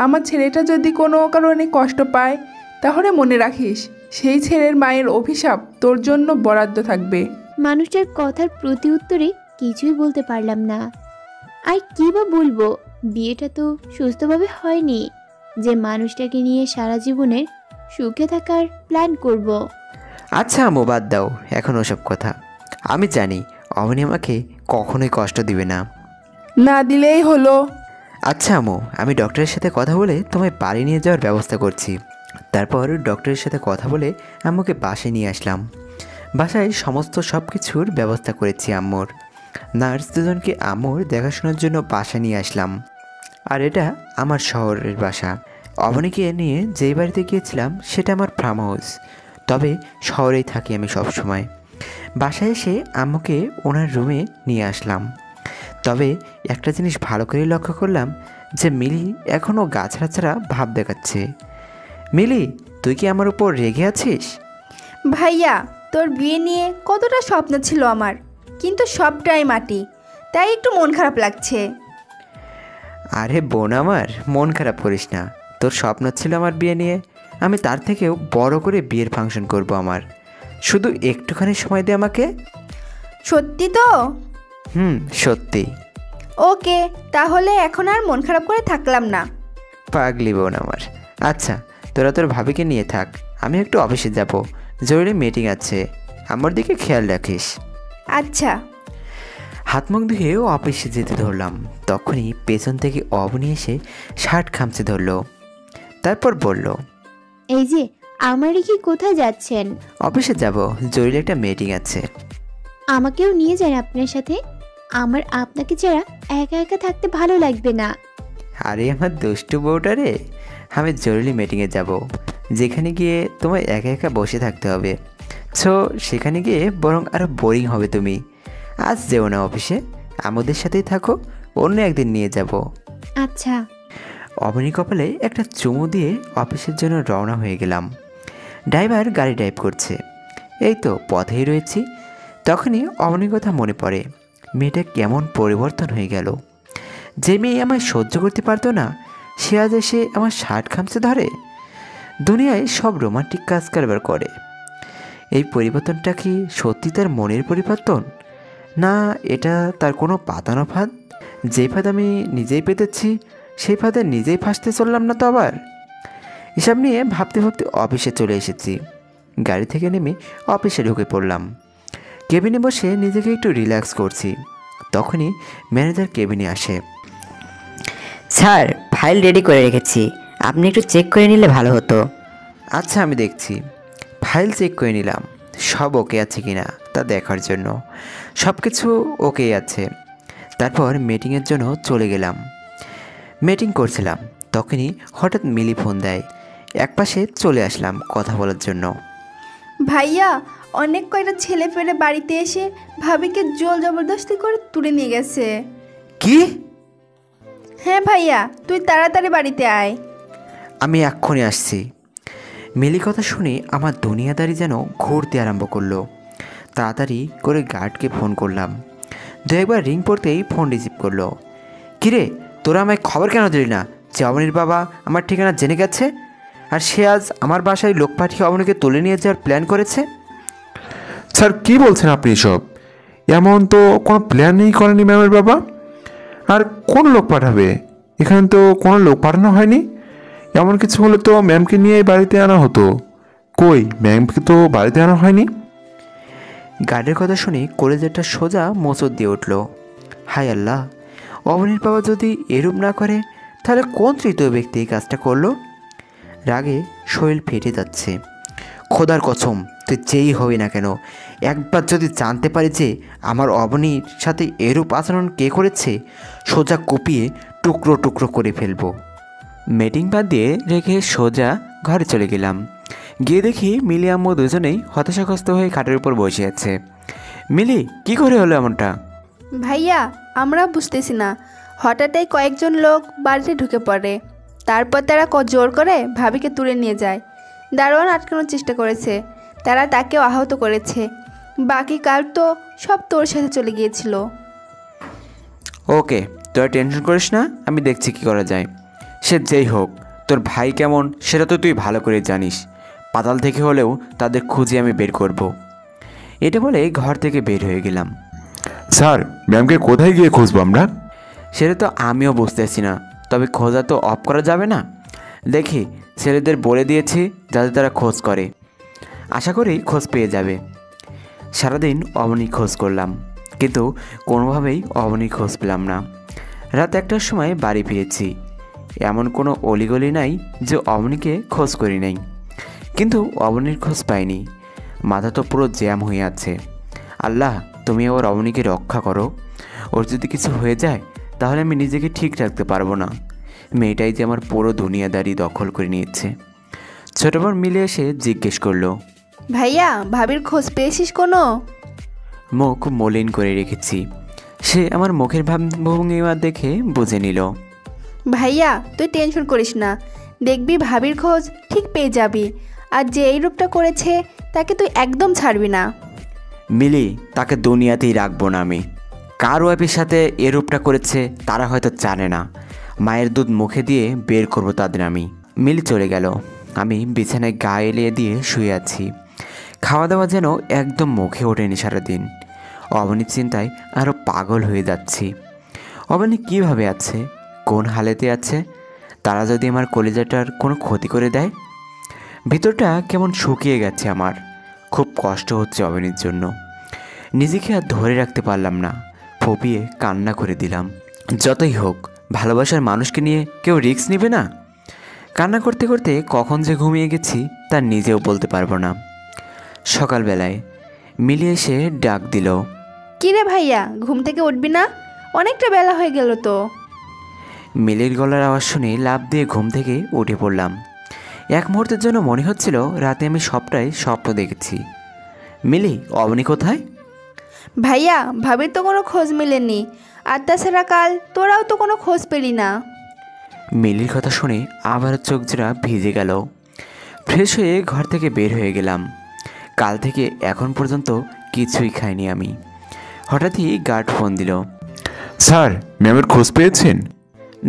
আমার ছেলেটা যদি কোনো কারণে কষ্ট পায়, তাহলে মনে রাখিস সেই ছেলের মায়ের অভিশাপ তোর জন্য বরাদ্দ থাকবে। মানুষটার কথার প্রতি উত্তরে কিছুই বলতে পারলাম না। আর কী বা বলবো, বিয়েটা তো সুস্থভাবে হয়নি যে মানুষটাকে নিয়ে সারা জীবনের সুখে থাকার প্ল্যান করব। আচ্ছা আম্মু, বাদ দাও এখন ওসব কথা। আমি জানি অবনী আমাকে কখনোই কষ্ট দিবে না। না দিলেই হলো। আচ্ছা আম্মু, আমি ডক্টরের সাথে কথা বলে তোমায় বাড়ি নিয়ে যাওয়ার ব্যবস্থা করছি। তারপর ডক্টরের সাথে কথা বলে আম্মুকে বাসায় নিয়ে আসলাম। বাসায় সমস্ত সব কিছুর ব্যবস্থা করেছি আম্মুর। নার্স দুজনকে আম্মুর দেখাশোনার জন্য বাসায় নিয়ে আসলাম। আর এটা আমার শহরের বাসা। অবনীকে নিয়ে যেই বাড়িতে গিয়েছিলাম সেটা আমার ফার্ম হাউস, তবে শহরেই থাকি আমি সব সময়। বাসায় এসে আম্মুকে ওনার রুমে নিয়ে আসলাম। তবে একটা জিনিস ভালো করে লক্ষ্য করলাম যে মিলি এখনও গাছড়া ভাব দেখাচ্ছে। মিলি, তুই কি আমার উপর রেগে আছিস? ভাইয়া, তোর বিয়ে নিয়ে কতটা স্বপ্ন ছিল আমার, কিন্তু সবটাই মাটি, তাই একটু মন খারাপ লাগছে। আরে বোন আমার, মন খারাপ করিস না। তোর স্বপ্ন ছিল আমার বিয়ে নিয়ে, আমি তার থেকেও বড় করে বিয়ের ফাংশন করব আমার। শুধু একটুখানি সময় দে আমাকে। সত্যি তো? সত্যি। ওকে, তাহলে এখন আর মন খারাপ করে থাকলাম না। পাগলি বোন আমার। আচ্ছা, তোরা তোর ভাবিকে নিয়ে থাক, আমি একটু অফিসে যাব, জরুরি মিটিং আছে। আমার দিকে খেয়াল রাখিস। আচ্ছা। হাত মুখ ধুয়ে অফিসে যেতে ধরলাম, তখনই পেছন থেকে অবনী এসে শার্ট খামচে ধরলো। তারপর বলল, এই যে আমারই কি কোথায় যাচ্ছেন? অফিসে যাব, জরুরি একটা মিটিং আছে। আমাকেও নিয়ে যান আপনার সাথে। আমার আপনাকে ছাড়া একা একা থাকতে ভালো লাগবে না। আরে আমার দুষ্টু বউটা রে, আমি জরুরি মিটিংয়ে যাব, যেখানে গিয়ে তোমায় একা একা বসে থাকতে হবে। সো সেখানে গিয়ে বরং আরও বোরিং হবে তুমি। আজ যেও না অফিসে, আমাদের সাথেই থাকো, অন্য একদিন নিয়ে যাব। আচ্ছা। অবনী কপালে একটা চুমু দিয়ে অফিসের জন্য রওনা হয়ে গেলাম। ড্রাইভার গাড়ি ড্রাইভ করছে, এই তো পথেই রয়েছি। তখনই অবনীর কথা মনে পড়ে। মেয়েটা কেমন পরিবর্তন হয়ে গেল। যে মেয়ে আমায় সহ্য করতে পারতো না, সে আজ এসে আমার শার্ট খামচে ধরে। দুনিয়ায় সব রোমান্টিক কাজ কারবার করে। এই পরিবর্তনটা কি সত্যি তার মনের পরিবর্তন, না এটা তার কোনো পাতানো ফাঁদ? যেই ফাঁদ আমি নিজেই পেতেছি, সেই ফাঁদে নিজেই ফাঁসতে চললাম না তো আবার? এসব নিয়ে ভাবতে ভাবতে অফিসে চলে এসেছি। গাড়ি থেকে নেমে অফিসে ঢুকে পড়লাম। কেবিনে বসে নিজেকে একটু রিল্যাক্স করছি। তখনই ম্যানেজার কেবিনে আসে। স্যার, ফাইল রেডি করে রেখেছি, আপনি একটু চেক করে নিলে ভালো হতো। আচ্ছা, আমি দেখছি। ফাইল চেক করে নিলাম, সব ওকে আছে কিনা তা দেখার জন্য। সব কিছু ওকে আছে। তারপর মিটিংয়ের জন্য চলে গেলাম। মিটিং করছিলাম, তখনই হঠাৎ মিলি ফোন দেয়। একপাশে চলে আসলাম কথা বলার জন্য। ভাইয়া, অনেক কয়টা ছেলে ফেলে বাড়িতে এসে ভাবিকে জোর জবরদস্তি করে তুলে নিয়ে গেছে। কি? হ্যাঁ ভাইয়া, তুই তাড়াতাড়ি বাড়িতে আয়। আমি এক্ষুনি আসছি। মিলি কথা শুনে আমার দুনিয়াদারি যেন ঘুরতে আরম্ভ করলো। তাড়াতাড়ি করে গার্ডকে ফোন করলাম। দু একবার রিং পড়তেই ফোন রিসিভ করলো। কিরে, তোরা আমায় খবর কেন দিলি না যে অবনীর বাবা আমার ঠিকানা জেনে গেছে, আর সে আজ আমার বাসায় লোক পাঠিয়ে অবনীকে তুলে নিয়ে যাওয়ার প্ল্যান করেছে? স্যার কি বলছেন আপনি এসব? এমন তো কোনো প্ল্যানই করেনি ম্যামের বাবা। আর কোন লোক পাঠাবে? এখানে তো কোনো লোক পাঠানো হয়নি। এমন কিছু হলে তো ম্যামকে নিয়ে বাড়িতে আনা হতো। কই, ম্যামকে তো বাড়িতে আনা হয়নি। গার্ডের কথা শুনে কলেজেরটা সোজা মোচড় দিয়ে উঠল। হায় আল্লাহ, অবনীর বাবা যদি এরূপ না করে তাহলে কোন তৃতীয় ব্যক্তি এই কাজটা করলো? রাগে শরীর ফেটে যাচ্ছে। খোদার কসম, তুই যেই হবি না কেন, একবার যদি জানতে পারি যে আমার অবনীর সাথে এরূপ আচরণ কে করেছে, সোজা কুপিয়ে টুকরো টুকরো করে ফেলবো। মিটিং বাদ দিয়ে রেখে সোজা ঘরে চলে গেলাম। গিয়ে দেখি মিলি আম্মু দুজনেই হতাশাগ্রস্ত হয়ে খাটের উপর বসে আছে। মিলি, কি করে হলো এমনটা? ভাইয়া, আমরা বুঝতেছি না, হঠাৎই কয়েকজন লোক বাড়িতে ঢুকে পড়ে। তারপর তারা জোর করে ভাবিকে তুলে নিয়ে যায়। দারোয়ান আটকানোর চেষ্টা করেছে, তারা তাকেও আহত করেছে। বাকি কাল তো সব তোর সাথে চলে গিয়েছিল। ওকে, তোরা টেনশন করিস না, আমি দেখছি কি করা যায়। সে যেই হোক, তোর ভাই কেমন সেটা তো তুই ভালো করে জানিস। পাতাল থেকে হলেও তাদের খুঁজে আমি বের করব। এটা বলে ঘর থেকে বের হয়ে গেলাম। স্যার, ম্যামকে কোথায় গিয়ে খুঁজবো আমরা? সেটা তো আমিও বুঝতেছি না, তবে খোঁজা তো অফ করা যাবে না। দেখি, ছেলেদের বলে দিয়েছি যাতে তারা খোঁজ করে। আশা করি খোঁজ পেয়ে যাবে। সারাদিন অবনী খোঁজ করলাম, কিন্তু কোনোভাবেই অবনী খোঁজ পেলাম না। রাত 1টার সময় বাড়ি ফিরেছি। এমন কোনো অলিগলি নাই যে অবনীকে খোঁজ করি নাই, কিন্তু অবনীর খোঁজ পাইনি। মাথা তো পুরো জ্যাম হয়ে আছে। আল্লাহ, তুমি আবার অবনীকে রক্ষা করো। ওর যদি কিছু হয়ে যায় তাহলে আমি নিজেকে ঠিক রাখতে পারবো না। মেয়েটাই যে আমার পুরো দুনিয়াদারি দখল করে নিয়েছে। ছোট বোন মিলে এসে জিজ্ঞেস করলো, ভাইয়া, ভাবির খোঁজ পেয়েছিস কোনো? মুখ মলিন করে রেখেছি। সে আমার মুখের ভাবভঙ্গিমা দেখে বুঝে নিল। ভাইয়া, তুই টেনশন করিস না, দেখবি ভাবির খোঁজ ঠিক পেয়ে যাবি। আর যে এই রূপটা করেছে তাকে তুই একদম ছাড়বি না। মিলি, তাকে দুনিয়াতেই রাখবো না আমি। কার ওয়াইফের সাথে এ রূপটা করেছে তারা হয়তো জানে না। মায়ের দুধ মুখে দিয়ে বের করব তাদের আমি। মিলি চলে গেল। আমি বিছানায় গা এলিয়ে দিয়ে শুয়ে আছি। খাওয়া দাওয়া যেন একদম মুখে ওঠেনি সারাদিন। অবনীর চিন্তায় আরও পাগল হয়ে যাচ্ছি। অবনী কীভাবে আছে, কোন হালেতে আছে? তারা যদি আমার কলিজাটার কোনো ক্ষতি করে দেয়। ভিতরটা কেমন শুকিয়ে গেছে আমার। খুব কষ্ট হচ্ছে অবনীর জন্য। নিজেকে আর ধরে রাখতে পারলাম না, ফুপিয়ে কান্না করে দিলাম। যতই হোক, ভালোবাসার মানুষকে নিয়ে কেউ রিস্ক নেবে না। কান্না করতে করতে কখন যে ঘুমিয়ে গেছি তা নিজেও বলতে পারবো না। সকালবেলায় মিলি এসে ডাক দিল। কিরে ভাইয়া, ঘুম থেকে উঠবি না? অনেকটা বেলা হয়ে গেল তো। মিলির গলার আওয়াজ শুনে লাফ দিয়ে ঘুম থেকে উঠে পড়লাম। এক মুহূর্তের জন্য মনে হচ্ছিল রাতে আমি সবটাই স্বপ্ন দেখেছি। মিলি, অবনী কোথায়? ভাইয়া, ভাবির তো কোনো খোঁজ মেলেনি। আর তাছাড়া কাল তোরাও তো কোনো খোঁজ পেলি না। মিলির কথা শুনে আবার চোখ জোড়া ভিজে গেল। ফ্রেশ হয়ে ঘর থেকে বের হয়ে গেলাম। কাল থেকে এখন পর্যন্ত কিছুই খাইনি আমি। হঠাৎই গার্ড ফোন দিল। স্যার, ম্যামের খোঁজ পেয়েছেন?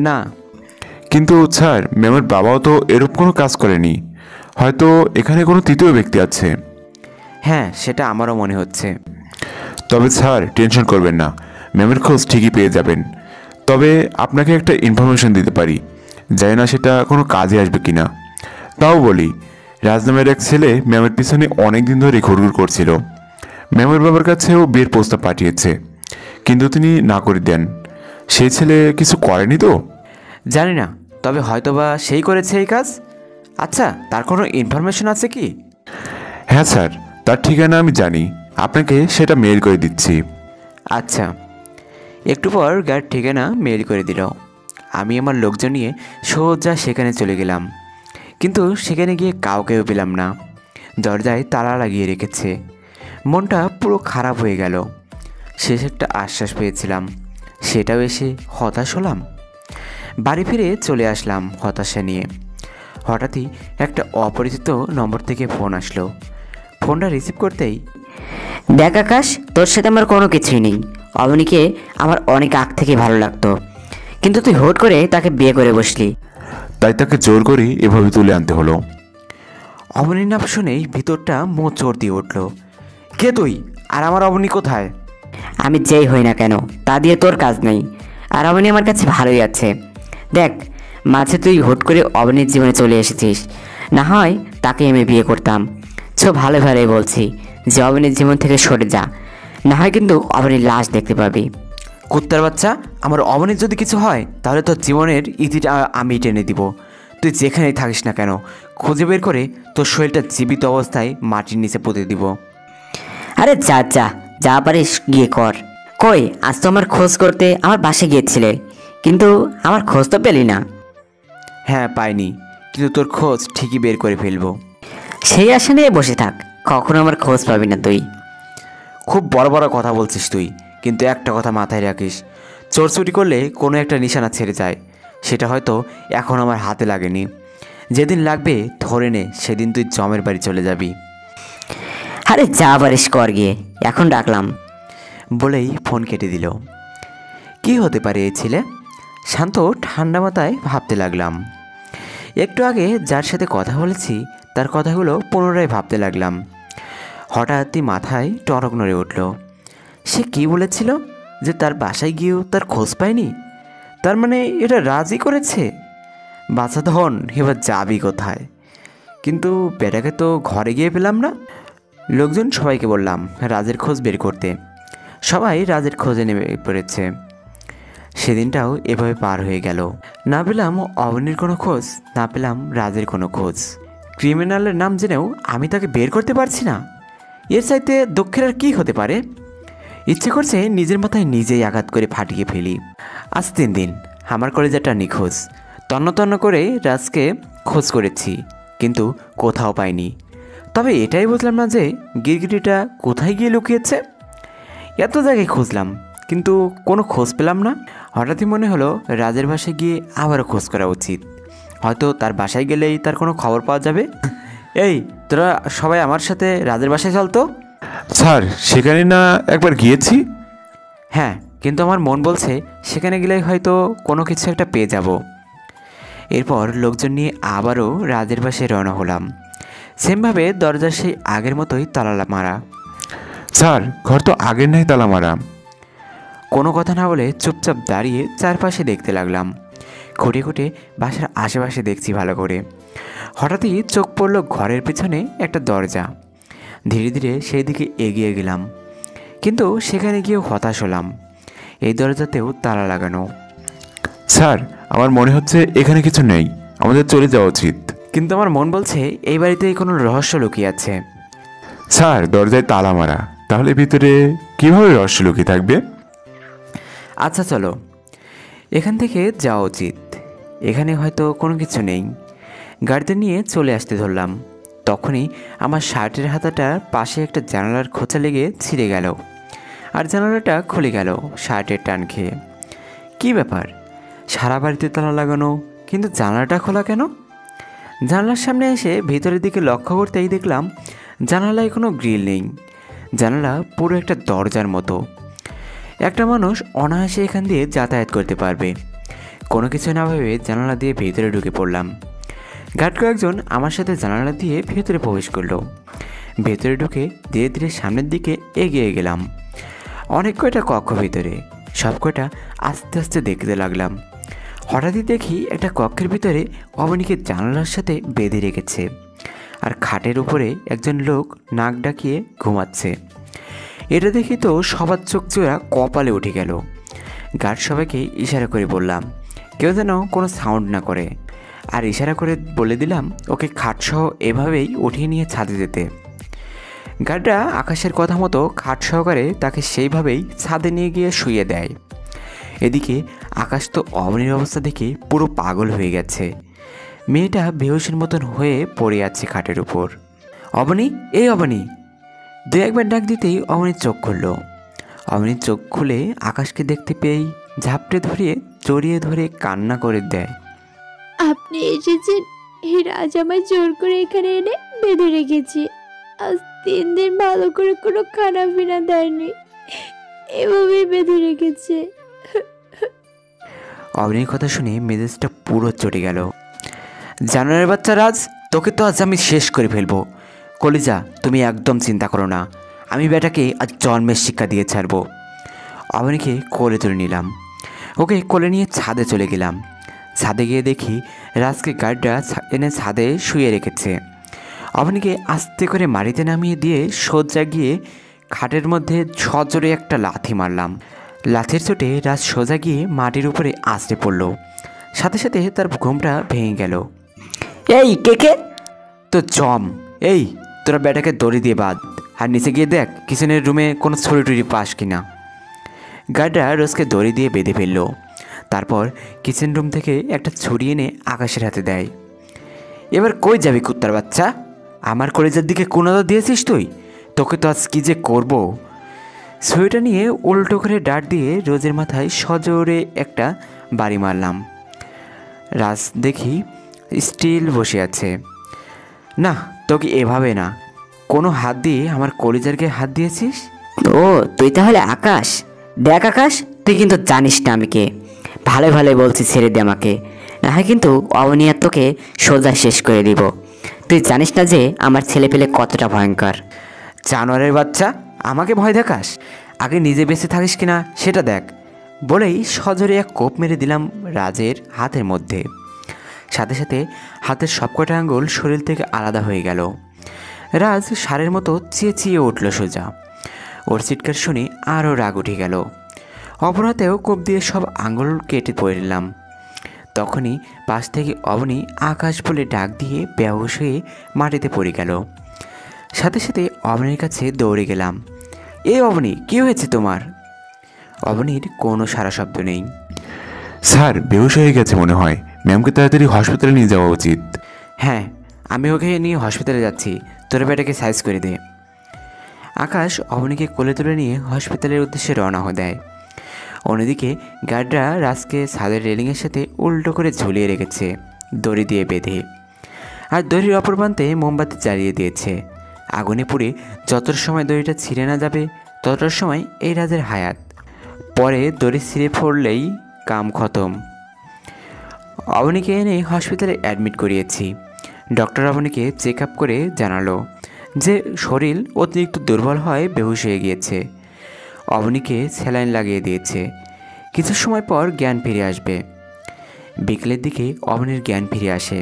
না। কিন্তু স্যার, ম্যামের বাবাও তো এরূপ কোনো কাজ করেনি। হয়তো এখানে কোনো তৃতীয় ব্যক্তি আছে। হ্যাঁ, সেটা আমারও মনে হচ্ছে। তবে স্যার, টেনশন করবেন না, ম্যামের খোঁজ ঠিকই পেয়ে যাবেন। তবে আপনাকে একটা ইনফরমেশন দিতে পারি, জানি না সেটা কোনো কাজে আসবে কি না। তাও বলি, রাজ নামের এক ছেলে ম্যামের পিছনে অনেক দিন ধরে ঘুরঘুর করছিল। ম্যামের বাবার কাছেও বিয়ের প্রস্তাব পাঠিয়েছে, কিন্তু তিনি না করে দেন। সেই ছেলে কিছু করেনি তো? জানি না, তবে হয়তোবা সেই করেছে এই কাজ। আচ্ছা, তার কোনো ইনফরমেশন আছে কি? হ্যাঁ স্যার, তার ঠিকানা আমি জানি, আপনাকে সেটা মেইল করে দিচ্ছি। আচ্ছা। একটু পর গার্ড ঠিকানা মেইল করে দিল। আমি আমার লোকজন নিয়ে সোজা সেখানে চলে গেলাম, কিন্তু সেখানে গিয়ে কাউকেও পেলাম না। দরজায় তালা লাগিয়ে রেখেছে। মনটা পুরো খারাপ হয়ে গেল। শেষ একটা আশ্বাস পেয়েছিলাম, সেটাও এসে হতাশ হলাম। বাড়ি ফিরে চলে আসলাম হতাশা নিয়ে। হঠাৎই একটা অপরিচিত নম্বর থেকে ফোন আসলো। ফোনটা রিসিভ করতেই, দেখ আকাশ, তোর সাথে আমার কোনো কিছুই নেই। অবনীকে আমার অনেক আগ থেকে ভালো লাগতো, কিন্তু তুই হুট করে তাকে বিয়ে করে বসলি। তাই তাকে জোর করে এভাবে তুলে আনতে হলো। অবনীর নাম শুনেই ভিতরটা মোচড় দিয়ে উঠল। কে তুই, আর আমার অবনী কোথায়? আমি যেই হই না কেন, তা দিয়ে তোর কাজ নেই। আর অবনী আমার কাছে ভালোই আছে। দেখ, মাঝে তুই হুট করে অবনীর জীবনে চলে এসেছিস, না হয় তাকে আমি বিয়ে করতাম। ভালো ভালোই বলছি যে অবনীর জীবন থেকে সরে যা, না হয় কিন্তু অবনীর লাশ দেখতে পাবি। কুত্তার বাচ্চা, আমার অবনীর যদি কিছু হয় তাহলে তোর জীবনের ইতিটা আমি টেনে দিব। তুই যেখানেই থাকিস না কেন, খুঁজে বের করে তোর শরীরটা জীবিত অবস্থায় মাটির নিচে পুঁতে দিব। আরে যা যা, যা পারিস গিয়ে কর। কই, আজ তো আমার খোঁজ করতে আমার বাসে গিয়েছিলে, কিন্তু আমার খোঁজ তো পেলি না। হ্যাঁ পাইনি, কিন্তু তোর খোঁজ ঠিকই বের করে ফেলবো। সেই আশা নিয়ে বসে থাক, কখনো আমার খোঁজ পাবি না তুই। খুব বড় বড় কথা বলছিস তুই, কিন্তু একটা কথা মাথায় রাখিস, চোর চুরি করলে কোনো একটা নিশানা ছেড়ে যায়। সেটা হয়তো এখন আমার হাতে লাগেনি, যেদিন লাগবে ধরে নে, সেদিন তুই জমের বাড়ি চলে যাবি। আরে যা পারিস কর গিয়ে, এখন ডাকলাম। বলেই ফোন কেটে দিল। কি হতে পারে এই ছেলে? শান্ত ঠান্ডা মাথায় ভাবতে লাগলাম। একটু আগে যার সাথে কথা বলেছি তার কথাগুলো পুনরায় ভাবতে লাগলাম। হঠাৎই মাথায় টনক নড়ে উঠল। সে কি বলেছিল যে তার বাসায় গিয়েও তার খোঁজ পায়নি? তার মানে এটা রাজই করেছে। বাছা ধন, এবার যাবি কোথায়? কিন্তু বেটাকে তো ঘরে গিয়ে পেলাম না। লোকজন সবাইকে বললাম রাজের খোঁজ বের করতে। সবাই রাজের খোঁজে নেমে পড়েছে। সেদিনটাও এভাবে পার হয়ে গেল। না পেলাম অবনীর কোনো খোঁজ, না পেলাম রাজের কোনো খোঁজ। ক্রিমিনালের নাম জেনেও আমি তাকে বের করতে পারছি না। এর চাইতে দুঃখের আর কী হতে পারে? ইচ্ছে করছে নিজের মাথায় নিজেই আঘাত করে ফাটিয়ে ফেলি। আজ 3 দিন আমার কলেজাটা নিখোঁজ। তন্ন তন্ন করে রাজকে খোঁজ করেছি, কিন্তু কোথাও পাইনি। তবে এটাই বুঝলাম না যে গিরগিটিটা কোথায় গিয়ে লুকিয়েছে। এত জায়গায় খুঁজলাম, কিন্তু কোনো খোঁজ পেলাম না। হঠাৎই মনে হলো রাজের বাসায় গিয়ে আবারও খোঁজ করা উচিত। হয়তো তার বাসায় গেলেই তার কোনো খবর পাওয়া যাবে। এই তোরা সবাই আমার সাথে রাজের বাসায় চলতো। স্যার, সেখানে না একবার গিয়েছি। হ্যাঁ, কিন্তু আমার মন বলছে সেখানে গেলেই হয়তো কোনো কিছু একটা পেয়ে যাব। এরপর লোকজন নিয়ে আবারও রাজের বাসায় রওনা হলাম। সেমভাবে দরজার সেই আগের মতোই তালা মারা। স্যার, ঘর তো আগের নাই তালা মারা। কোনো কথা না বলে চুপচাপ দাঁড়িয়ে চারপাশে দেখতে লাগলাম। খুঁটে খুঁটে বাসার আশেপাশে দেখছি ভালো করে। হঠাৎই চোখ পড়ল ঘরের পিছনে একটা দরজা। ধীরে ধীরে সেই দিকে এগিয়ে গেলাম, কিন্তু সেখানে গিয়েও হতাশ হলাম। এই দরজাতেও তালা লাগানো। স্যার, আমার মনে হচ্ছে এখানে কিছু নেই, আমাদের চলে যাওয়া উচিত। কিন্তু আমার মন বলছে এই বাড়িতেই কোনো রহস্য লুকিয়ে আছে। স্যার, দরজায় তালা মারা, তাহলে ভিতরে কীভাবে রহস্য লুকিয়ে থাকবে? আচ্ছা চলো, এখান থেকে যাওয়া উচিত। এখানে হয়তো কোনো কিছু নেই। গাড়িতে নিয়ে চলে আসতে ধরলাম। তখনই আমার শার্টের হাতাটার পাশে একটা জানালার খোঁচা লেগে ছিঁড়ে গেল, আর জানালাটা খুলে গেল শার্টের টান খেয়ে। কী ব্যাপার, সারা বাড়িতে তালা লাগানো, কিন্তু জানালাটা খোলা কেন? জানালার সামনে এসে ভেতরের দিকে লক্ষ্য করতেই দেখলাম জানালায় কোনো গ্রিল নেই। জানালা পুরো একটা দরজার মতো। একটা মানুষ অনায়াসে এখান দিয়ে যাতায়াত করতে পারবে। কোনো কিছু না ভেবে জানালা দিয়ে ভেতরে ঢুকে পড়লাম। গার্ড কয়েকজন আমার সাথে জানালা দিয়ে ভেতরে প্রবেশ করলো। ভেতরে ঢুকে ধীরে ধীরে সামনের দিকে এগিয়ে গেলাম। অনেক কয়টা কক্ষ ভিতরে, সব কয়টা আস্তে আস্তে দেখতে লাগলাম। হঠাৎই দেখি একটা কক্ষের ভিতরে অবনীকে জানালার সাথে বেঁধে রেখেছে, আর খাটের উপরে একজন লোক নাক ডাকিয়ে ঘুমাচ্ছে। এটা দেখি তো সবার চোখ জোড়া কপালে উঠে গেল। গার্ড সবাইকে ইশারা করে বললাম কেউ যেন কোনো সাউন্ড না করে, আর ইশারা করে বলে দিলাম ওকে খাটসহ এভাবেই উঠিয়ে নিয়ে ছাদে যেতে। গার্ডরা আকাশের কথা মতো খাট সহকারে তাকে সেইভাবেই ছাদে নিয়ে গিয়ে শুইয়ে দেয়। এদিকে আকাশ তো অবনীর অবস্থা দেখে পুরো পাগল হয়ে গেছে। মেয়েটা বেহুশের মতন হয়ে পড়ে আছে খাটের উপর। অবনী, এই অবনী! 2-1 বার ডাক দিতেই অবনীর চোখ খুলল। অবনীর চোখ খুলে আকাশকে দেখতে পেয়েই ঝাপটে ধরিয়ে জড়িয়ে ধরে কান্না করে দেয়। আপনি এসেছেন, এই রাজ আমায় জোর করে এখানে এনে বেঁধে রেখেছে। আজ 3 দিন ভালো করে কোনো খানা পিনা দেয়নি, এভাবেই বেঁধে রেখেছে। অবনীর কথা শুনে মেজাজটা পুরো চটে গেল। জানোয়ারের বাচ্চা রাজ, তোকে তো আজ আমি শেষ করে ফেলবো। কলিজা, তুমি একদম চিন্তা করো না, আমি বেটাকে আজ জন্মের শিক্ষা দিয়ে ছাড়বো। অবনীকে কোলে তুলে নিলাম, ওকে কোলে নিয়ে ছাদে চলে গেলাম। ছাদে গিয়ে দেখি রাজকে গার্ডরা এনে ছাদে শুয়ে রেখেছে। অবনীকে আস্তে করে মাটিতে নামিয়ে দিয়ে সোজা গিয়ে খাটের মধ্যে সজোরে একটা লাথি মারলাম। লাথির চোটে রাজ সোজা গিয়ে মাটির উপরে আছড়ে পড়ল। সাথে সাথে তার ঘুমটা ভেঙে গেল। এই কে? তো জম, এই তোরা বেটাকে দড়ি দিয়ে বাঁধ, আর নিচে গিয়ে দেখ কিচেনের রুমে কোনো ছুরি টুরি পাস কিনা। গার্ডরা রোজকে দড়ি দিয়ে বেঁধে ফেলল। তারপর কিচেন রুম থেকে একটা ছুরি এনে আকাশের হাতে দেয়। এবার কই যাবি কুত্তার বাচ্চা? আমার কলেজের দিকে কোন নজর দিয়েছিস তুই? তোকে তো আজ কী যে করবো। ছুরিটা নিয়ে উল্টো করে ডাট দিয়ে রোজের মাথায় সজোরে একটা বাড়ি মারলাম। রাজ দেখি স্টিল বসে আছে। না, তোকে এভাবে না, কোনো হাত দিয়ে আমার কলিজার গায়ে হাত দিয়েছিস। ও তুই তাহলে আকাশ? দেখ আকাশ, তুই কিন্তু জানিস না আমি কে। ভালো ভালো বলছি, ছেড়ে দে আমাকে, না হয় কিন্তু অবনীয়ার তোকে সোজা শেষ করে দিব। তুই জানিস না যে আমার ছেলে পেলে কতটা ভয়ঙ্কর। জানোয়ারের বাচ্চা, আমাকে ভয় দেখাস? আগে নিজে বেঁচে থাকিস কিনা সেটা দেখ। বলেই সজোরে এক কোপ মেরে দিলাম রাজের হাতের মধ্যে। সাথে সাথে হাতের সবকটা আঙ্গুল শরীর থেকে আলাদা হয়ে গেল। রাজ সারের মতো চেঁচিয়ে উঠল সোজা। ওর চিৎকার শুনে আরও রাগ উঠে গেল। অপর হাতেও কোপ দিয়ে সব আঙ্গুল কেটে পড়লাম। তখনই পাশ থেকে অবনী আকাশ বলে ডাক দিয়ে বেহুশ হয়ে মাটিতে পড়ে গেল। সাথে সাথে অবনীর কাছে দৌড়ে গেলাম। এ অবনী, কী হয়েছে তোমার? অবনীর কোনো সারা শব্দ নেই। স্যার বেহুশ হয়ে গেছে মনে হয়, ম্যামকে তাড়াতাড়ি হসপিটালে নিয়ে যাওয়া উচিত। হ্যাঁ, আমি ওকে নিয়ে হসপিটালে যাচ্ছি, তোর বেটাকে সাইজ করে দে। আকাশ অবনীকে কোলে তুলে নিয়ে হসপিটালের উদ্দেশ্যে রওনা হয়ে দেয়। অন্যদিকে গার্ডরা রাজকে ছাদের রেলিংয়ের সাথে উল্টো করে ঝুলিয়ে রেখেছে দড়ি দিয়ে বেঁধে, আর দড়ির অপর প্রান্তে মোমবাতি জ্বালিয়ে দিয়েছে। আগুনে পুড়ে যতটা সময় দড়িটা ছিঁড়ে না যাবে ততটার সময় এই রাজের হায়াত। পরে দড়ি ছিঁড়ে পড়লেই কাম খতম। অবনীকে এনে হসপিটালে অ্যাডমিট করিয়েছি। ডক্টর অবনীকে চেক আপ করে জানালো যে শরীর অতিরিক্ত দুর্বল হয় বেহুশ হয়ে গিয়েছে। অবনীকে স্যালাইন লাগিয়ে দিয়েছে। কিছু সময় পর জ্ঞান ফিরে আসবে। বিকেলের দিকে অবনীর জ্ঞান ফিরে আসে।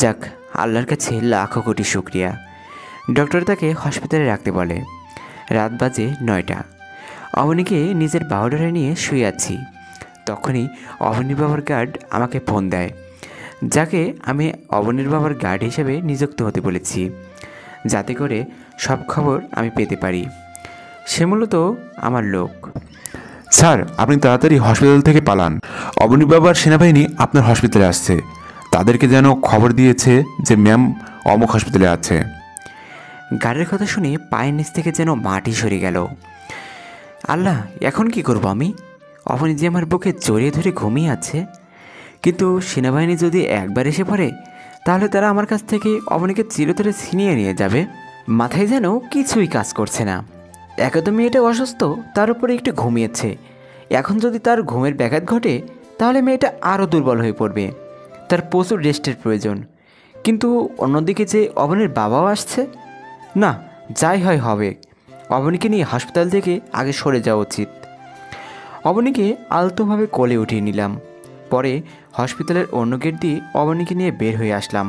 যাক, আল্লাহর কাছে লাখো কোটি শুক্রিয়া। ডক্টর তাকে হসপিটালে রাখতে বলে। রাত বাজে 9টা। অবনীকে নিজের বাহুডোরে নিয়ে শুয়ে আছি। তখনই অবনীর বাবার গার্ড আমাকে ফোন দেয়, যাকে আমি অবনীর বাবার গার্ড হিসেবে নিযুক্ত হতে বলেছি, যাতে করে সব খবর আমি পেতে পারি। সে মূলত আমার লোক। স্যার আপনি তাড়াতাড়ি হসপিটাল থেকে পালান, অবনী বাবার সেনাবাহিনী আপনার হসপিটালে আসছে। তাদেরকে যেন খবর দিয়েছে যে ম্যাম অমুক হসপিটালে আছে। গার্ডের কথা শুনে পায়ের নিচ থেকে যেন মাটি সরে গেল। আল্লাহ, এখন কি করব আমি? অবনী যে আমার বুকে জড়িয়ে ধরে ঘুমিয়ে আছে, কিন্তু সেনাবাহিনী যদি একবার এসে পড়ে তাহলে তারা আমার কাছ থেকে অবনীকে চিরতরে ছিনিয়ে নিয়ে যাবে। মাথায় যেন কিছুই কাজ করছে না। একদম মেয়েটা অসুস্থ, তার উপরে একটু ঘুমিয়েছে। এখন যদি তার ঘুমের ব্যাঘাত ঘটে তাহলে মেয়েটা আরও দুর্বল হয়ে পড়বে। তার প্রচুর রেস্টের প্রয়োজন। কিন্তু অন্যদিকে যে অবনীর বাবাও আসছে, না, যাই হয় হবে। অবনীকে নিয়ে হাসপাতাল থেকে আগে সরে যাওয়া উচিত। অবনীকে আলতোভাবে কোলে উঠিয়ে নিলাম। পরে হসপিটালের অন্য গেট দিয়ে অবনীকে নিয়ে বের হয়ে আসলাম।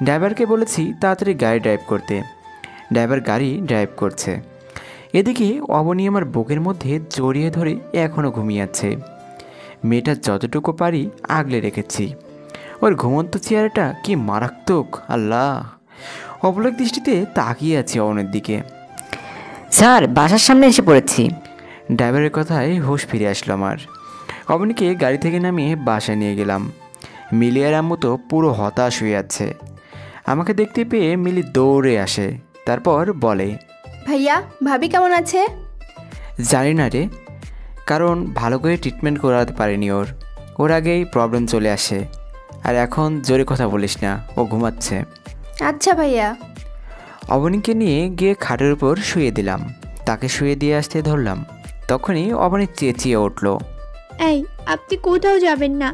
ড্রাইভারকে বলেছি তাড়াতাড়ি গাড়ি ড্রাইভ করতে। ড্রাইভার গাড়ি ড্রাইভ করছে। এদিকে অবনী আমার বুকের মধ্যে জড়িয়ে ধরে এখনও ঘুমিয়ে আছে। মেয়েটা যতটুকু পারি আগলে রেখেছি। ওর ঘুমন্ত চেহারাটা কি মারাত্মক! আল্লাহ, অবলক দৃষ্টিতে তাকিয়ে আছি অবনীর দিকে। স্যার বাসার সামনে এসে পড়েছি। ড্রাইভারের কথায় হুঁশ ফিরে আসলো আমার। অবনীকে গাড়ি থেকে নামিয়ে বাসায় নিয়ে গেলাম। মিলি আর আম্মু তো পুরো হতাশ হয়ে আছে। আমাকে দেখতে পেয়ে মিলি দৌড়ে আসে, তারপর বলে, ভাইয়া, ভাবি কেমন আছে? জানি না রে, কারণ ভালো করে ট্রিটমেন্ট করাতে পারেনি ওর আগেই প্রবলেম চলে আসে। আর এখন জোরে কথা বলিস না, ও ঘুমাচ্ছে। আচ্ছা ভাইয়া। অবনীকে নিয়ে গিয়ে খাটের উপর শুয়ে দিলাম। তাকে শুয়ে দিয়ে আসতে ধরলাম, তখনই অবনী চেঁচিয়ে উঠল। এই, আপনি কোথাও যাবেন না,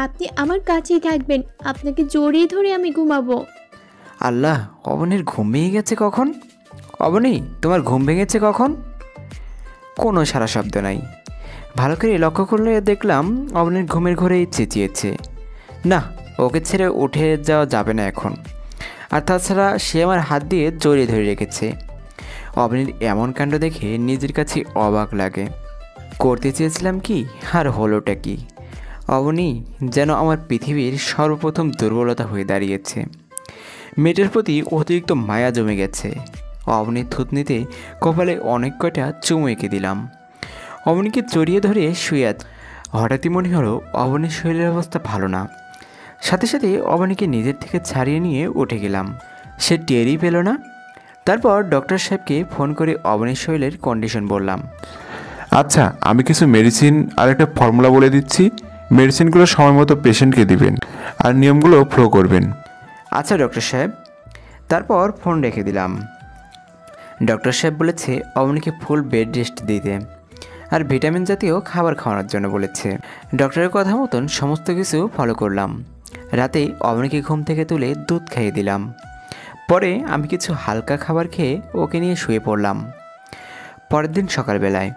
আপনি আমার কাছেই থাকবেন, আপনাকে জড়িয়ে ধরে আমি ঘুমাবো। আল্লাহ, অবনীর ঘুম ভেঙে গেছে কখন? অবনী, তোমার ঘুম ভেঙেছে কখন? কোনো সারা শব্দ নাই। ভালো করে লক্ষ্য করলে দেখলাম অবনীর ঘুমের ঘরেই চেঁচিয়েছে। না, ওকে ছেড়ে উঠে যাওয়া যাবে না এখন। আর তাছাড়া সে আমার হাত দিয়ে জড়িয়ে ধরে রেখেছে। অবনীর এমন কাণ্ড দেখে নিজের কাছে অবাক লাগে। করতে চেয়েছিলাম কি আর হলোটা কি? অবনী যেন আমার পৃথিবীর সর্বপ্রথম দুর্বলতা হয়ে দাঁড়িয়েছে। মেয়েটার প্রতি অতিরিক্ত মায়া জমে গেছে। অবনীর থুতনিতে কপালে অনেক কয়টা চুমু এঁকে দিলাম। অবনীকে জড়িয়ে ধরে শুয়ে হঠাৎই মনে হলো অবনীর শরীরের অবস্থা ভালো না। সাথে সাথে অবনীকে নিজের থেকে ছাড়িয়ে নিয়ে উঠে গেলাম। সে টেরই পেল না। তারপর ডক্টর সাহেবকে ফোন করে অবনীর শরীরের কন্ডিশন বললাম। আচ্ছা, আমি কিছু মেডিসিন আর একটা ফর্মুলা বলে দিচ্ছি। মেডিসিনগুলো সময় মতো পেশেন্টকে দিবেন আর নিয়মগুলো ফলো করবেন। আচ্ছা ডক্টর সাহেব। তারপর ফোন রেখে দিলাম। ডক্টর সাহেব বলেছে অবনীকে ফুল বেড রেস্ট দিতে আর ভিটামিন জাতীয় খাবার খাওয়ানোর জন্য বলেছে। ডক্টরের কথা মতন সমস্ত কিছু ফলো করলাম। রাতে অবনীকে ঘুম থেকে তুলে দুধ খাইয়ে দিলাম। পরে আমি কিছু হালকা খাবার খেয়ে ওকে নিয়ে শুয়ে পড়লাম। পরের দিন সকালবেলায়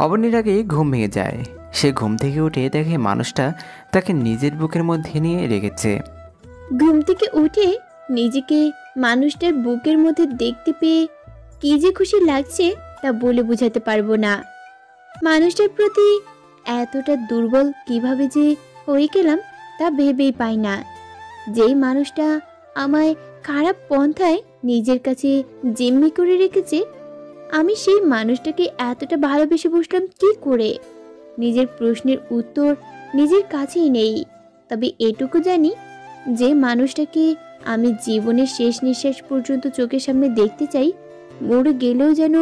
অবনীর আগেই ঘুম ভেঙে যায়। সে ঘুম থেকে উঠে দেখে মানুষটা তাকে নিজের বুকের মধ্যে নিয়ে রেখেছে। ঘুম থেকে উঠে নিজেকে মানুষটার বুকের মধ্যে দেখতে পেয়ে কি যে খুশি লাগছে তা বলে বোঝাতে পারবো না। মানুষটার প্রতি এতটা দুর্বল কিভাবে যে হয়ে গেলাম তা ভেবেই পাই না। যেই মানুষটা আমায় খারাপ পন্থায় নিজের কাছে জিম্মি করে রেখেছে, আমি সেই মানুষটাকে এতটা ভালোবেসে বসলাম কি করে? নিজের প্রশ্নের উত্তর নিজের কাছেই নেই। তবে এটুকু জানি, যে মানুষটাকে আমি জীবনের শেষ নিঃশ্বাস পর্যন্ত চোখের সামনে দেখতে চাই, মরে গেলেও যেন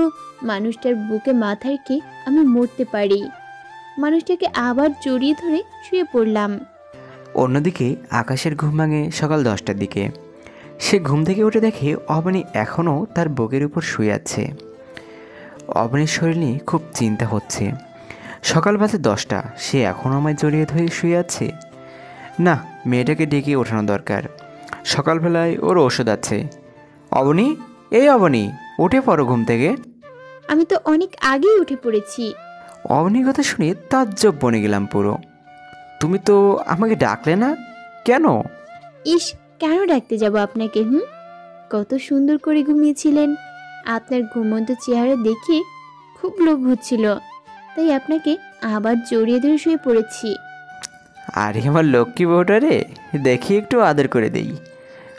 মানুষটার বুকে মাথা রেখে আমি মরতে পারি। মানুষটাকে আবার জড়িয়ে ধরে শুয়ে পড়লাম। অন্যদিকে আকাশের ঘুম ভাঙে সকাল 10টার দিকে। সে ঘুম থেকে উঠে দেখে অবনী এখনও তার বুকের উপর শুয়ে আছে। অবনীর শরীর নিয়ে খুব চিন্তা হচ্ছে। সকাল বাজে 10টা, সে এখনও আমায় জড়িয়ে ধরে শুয়ে আছে। না, মেয়েটাকে ডেকে ওঠানো দরকার। সকালবেলায় ওর ওষুধ আছে। অবনী, এই অবনী, উঠে পড়ো ঘুম থেকে। আমি তো অনেক আগেই উঠে পড়েছি। অবনীর কথা শুনে তাজ্জব বনে গেলাম পুরো। তুমি তো আমাকে ডাকলে না কেন? ইস, কেন ডাকতে যাব আপনাকে? কত সুন্দর করে ঘুমিয়েছিলেন। আপনার ঘুমন্ত চেহারা দেখে খুব লোভ হচ্ছিল, তাই আপনাকে আবার জড়িয়ে ধরে শুয়ে পড়েছি। আরে আমার লক্ষ্মী বউটা রে, দেখি একটু আদর করে দেই।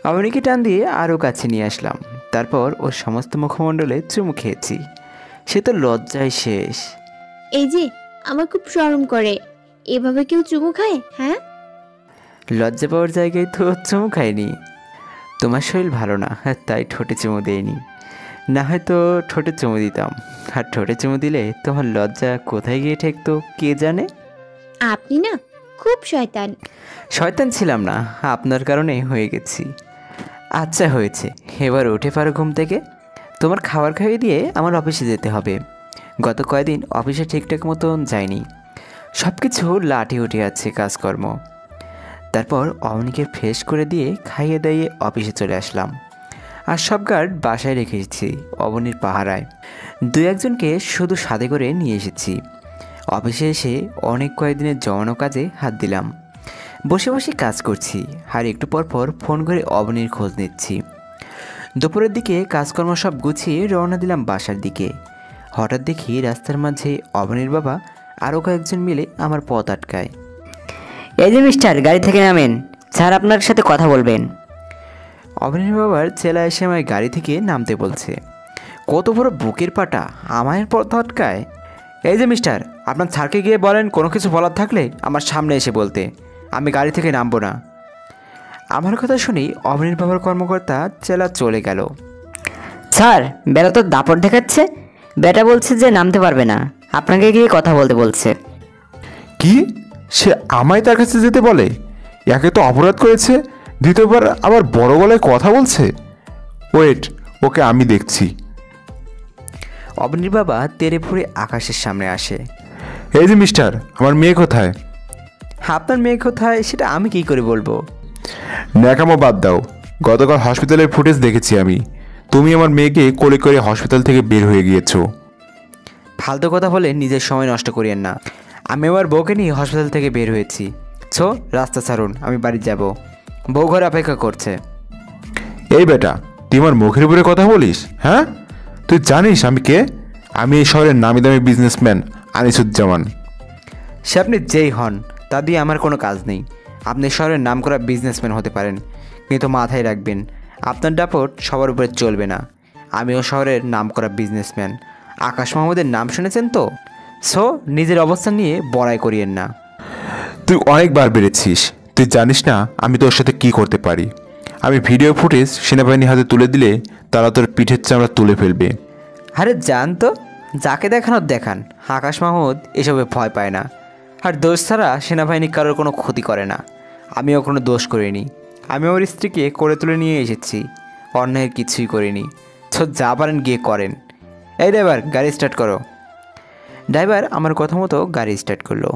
অবনীকে টান দিয়ে আরও কাছে নিয়ে আসলাম। তারপর ওর সমস্ত মুখমণ্ডলে চুমু খেয়েছি। সে তো লজ্জায় শেষ। এই যে, আমার খুব শরম করে, এভাবে কেউ চুমু খায়? হ্যাঁ, লজ্জা পাওয়ার জায়গায় তো চুমু খাইনি। তোমার শরীর ভালো না, তাই ঠোঁটে চুমু দেয়নি। না হয়তো ঠোঁটে চুমু দিতাম। আর ঠোঁটে চুমু দিলে তোমার লজ্জা কোথায় গিয়ে ঠেকতো কে জানে। আপনি না খুব শয়তান। শয়তান ছিলাম না, আপনার কারণে হয়ে গেছি। আচ্ছা হয়েছে, এবার উঠে পারো ঘুম থেকে। তোমার খাবার খাইয়ে দিয়ে আমার অফিসে যেতে হবে। গত কয়েকদিন অফিসে ঠিকঠাক মতন যায়নি, সব কিছু লাঠি উঠে আছে কাজকর্ম। তারপর অবনীকে ফ্রেশ করে দিয়ে খাইয়ে দাইয়ে অফিসে চলে আসলাম। আর সব গার্ড বাসায় রেখেছি অবনীর পাহারায়। 2-1জনকে শুধু সাথে করে নিয়ে এসেছি। অফিসে এসে অনেক কয়েকদিনের জমানো কাজে হাত দিলাম। বসে বসে কাজ করছি আর একটু পর পর ফোন করে অবনীর খোঁজ নিচ্ছি। দুপুরের দিকে কাজকর্ম সব গুছিয়ে রওনা দিলাম বাসার দিকে। হঠাৎ দেখি রাস্তার মাঝে অবনীর বাবা আরও কয়েকজন মিলে আমার পথ আটকায়। এই যে মিস্টার, গাড়ি থেকে নামেন, স্যার আপনার সাথে কথা বলবেন। অবনীর বাবার ছেলে এসে আমায় গাড়ি থেকে নামতে বলছে। কত বড় বুকের পাটা, আমায় পথ আটকায়। এই যে মিস্টার, আপনার স্যারকে গিয়ে বলেন কোনো কিছু বলার থাকলে আমার সামনে এসে বলতে, আমি গাড়ি থেকে নামবো না। আমার কথা শুনেই অবনীর বাবার কর্মকর্তা চেলা চলে গেল। স্যার, বেলা তো দাপট দেখাচ্ছে, বেটা বলছে যে নামতে পারবে না, আপনাকে গিয়ে কথা বলতে বলছে। কি? সে আমায় তার কাছে যেতে বলে? একে তো অপরাধ করেছে, দ্বিতীয়বার আবার বড় গলায় কথা বলছে। ওয়েট, ওকে আমি দেখছি। অবনীর বাবা তেড়ে ফুঁড়ে আকাশের সামনে আসে। এই যে মিস্টার, আমার মেয়ে কোথায়? আপনার মেয়ে কোথায় সেটা আমি কি করে বলবো? ন্যাকামো বাদ দাও। গতকাল হসপিটালের ফুটেজ দেখেছি আমি। তুমি আমার মেয়েকে কোলে করে হসপিটাল থেকে বের হয়ে গিয়েছো। ফালতু কথা বলে নিজের সময় নষ্ট করিয়েন না। আমি আমার বউকে নিয়ে হসপিটাল থেকে বের হয়েছি। রাস্তা ছাড়ুন, আমি বাড়ি যাব। বউ ঘরে অপেক্ষা করছে। এই বেটা, তুই আমার মুখের উপরে কথা বলিস? হ্যাঁ, তুই জানিস আমি কে? আমি এই শহরের নামি দামি বিজনেসম্যান আনিসুজ্জামান। সে আপনি যেই হন, তা দিয়ে আমার কোনো কাজ নেই। আপনি শহরের নাম করা বিজনেসম্যান হতে পারেন, কিন্তু মাথায় রাখবেন আপনার দাপট সবার উপরে চলবে না। আমিও শহরের নাম করা বিজনেসম্যান। আকাশ মাহমুদের নাম শুনেছেন তো? নিজের অবস্থান নিয়ে বড়াই করিয়েন না। তুই অনেকবার বেড়েছিস। তুই জানিস না আমি তোর সাথে কি করতে পারি। আমি ভিডিও ফুটেজ সেনাবাহিনীর হাতে তুলে দিলে তারা তোর পিঠের চামড়া তুলে ফেলবে। আরে জান তো, যাকে দেখানোর দেখান। আকাশ মাহমুদ এসবে ভয় পায় না, আর দোষ ছাড়া সেনাবাহিনী কারোর কোনো ক্ষতি করে না। আমিও কোনো দোষ করিনি। আমি আমার স্ত্রীকে করে তুলে নিয়ে এসেছি, অন্যায়ের কিছুই করিনি। যা পারেন গিয়ে করেন। এই ড্রাইভার, গাড়ি স্টার্ট করো। ড্রাইভার আমার কথা মতো গাড়ি স্টার্ট করলো।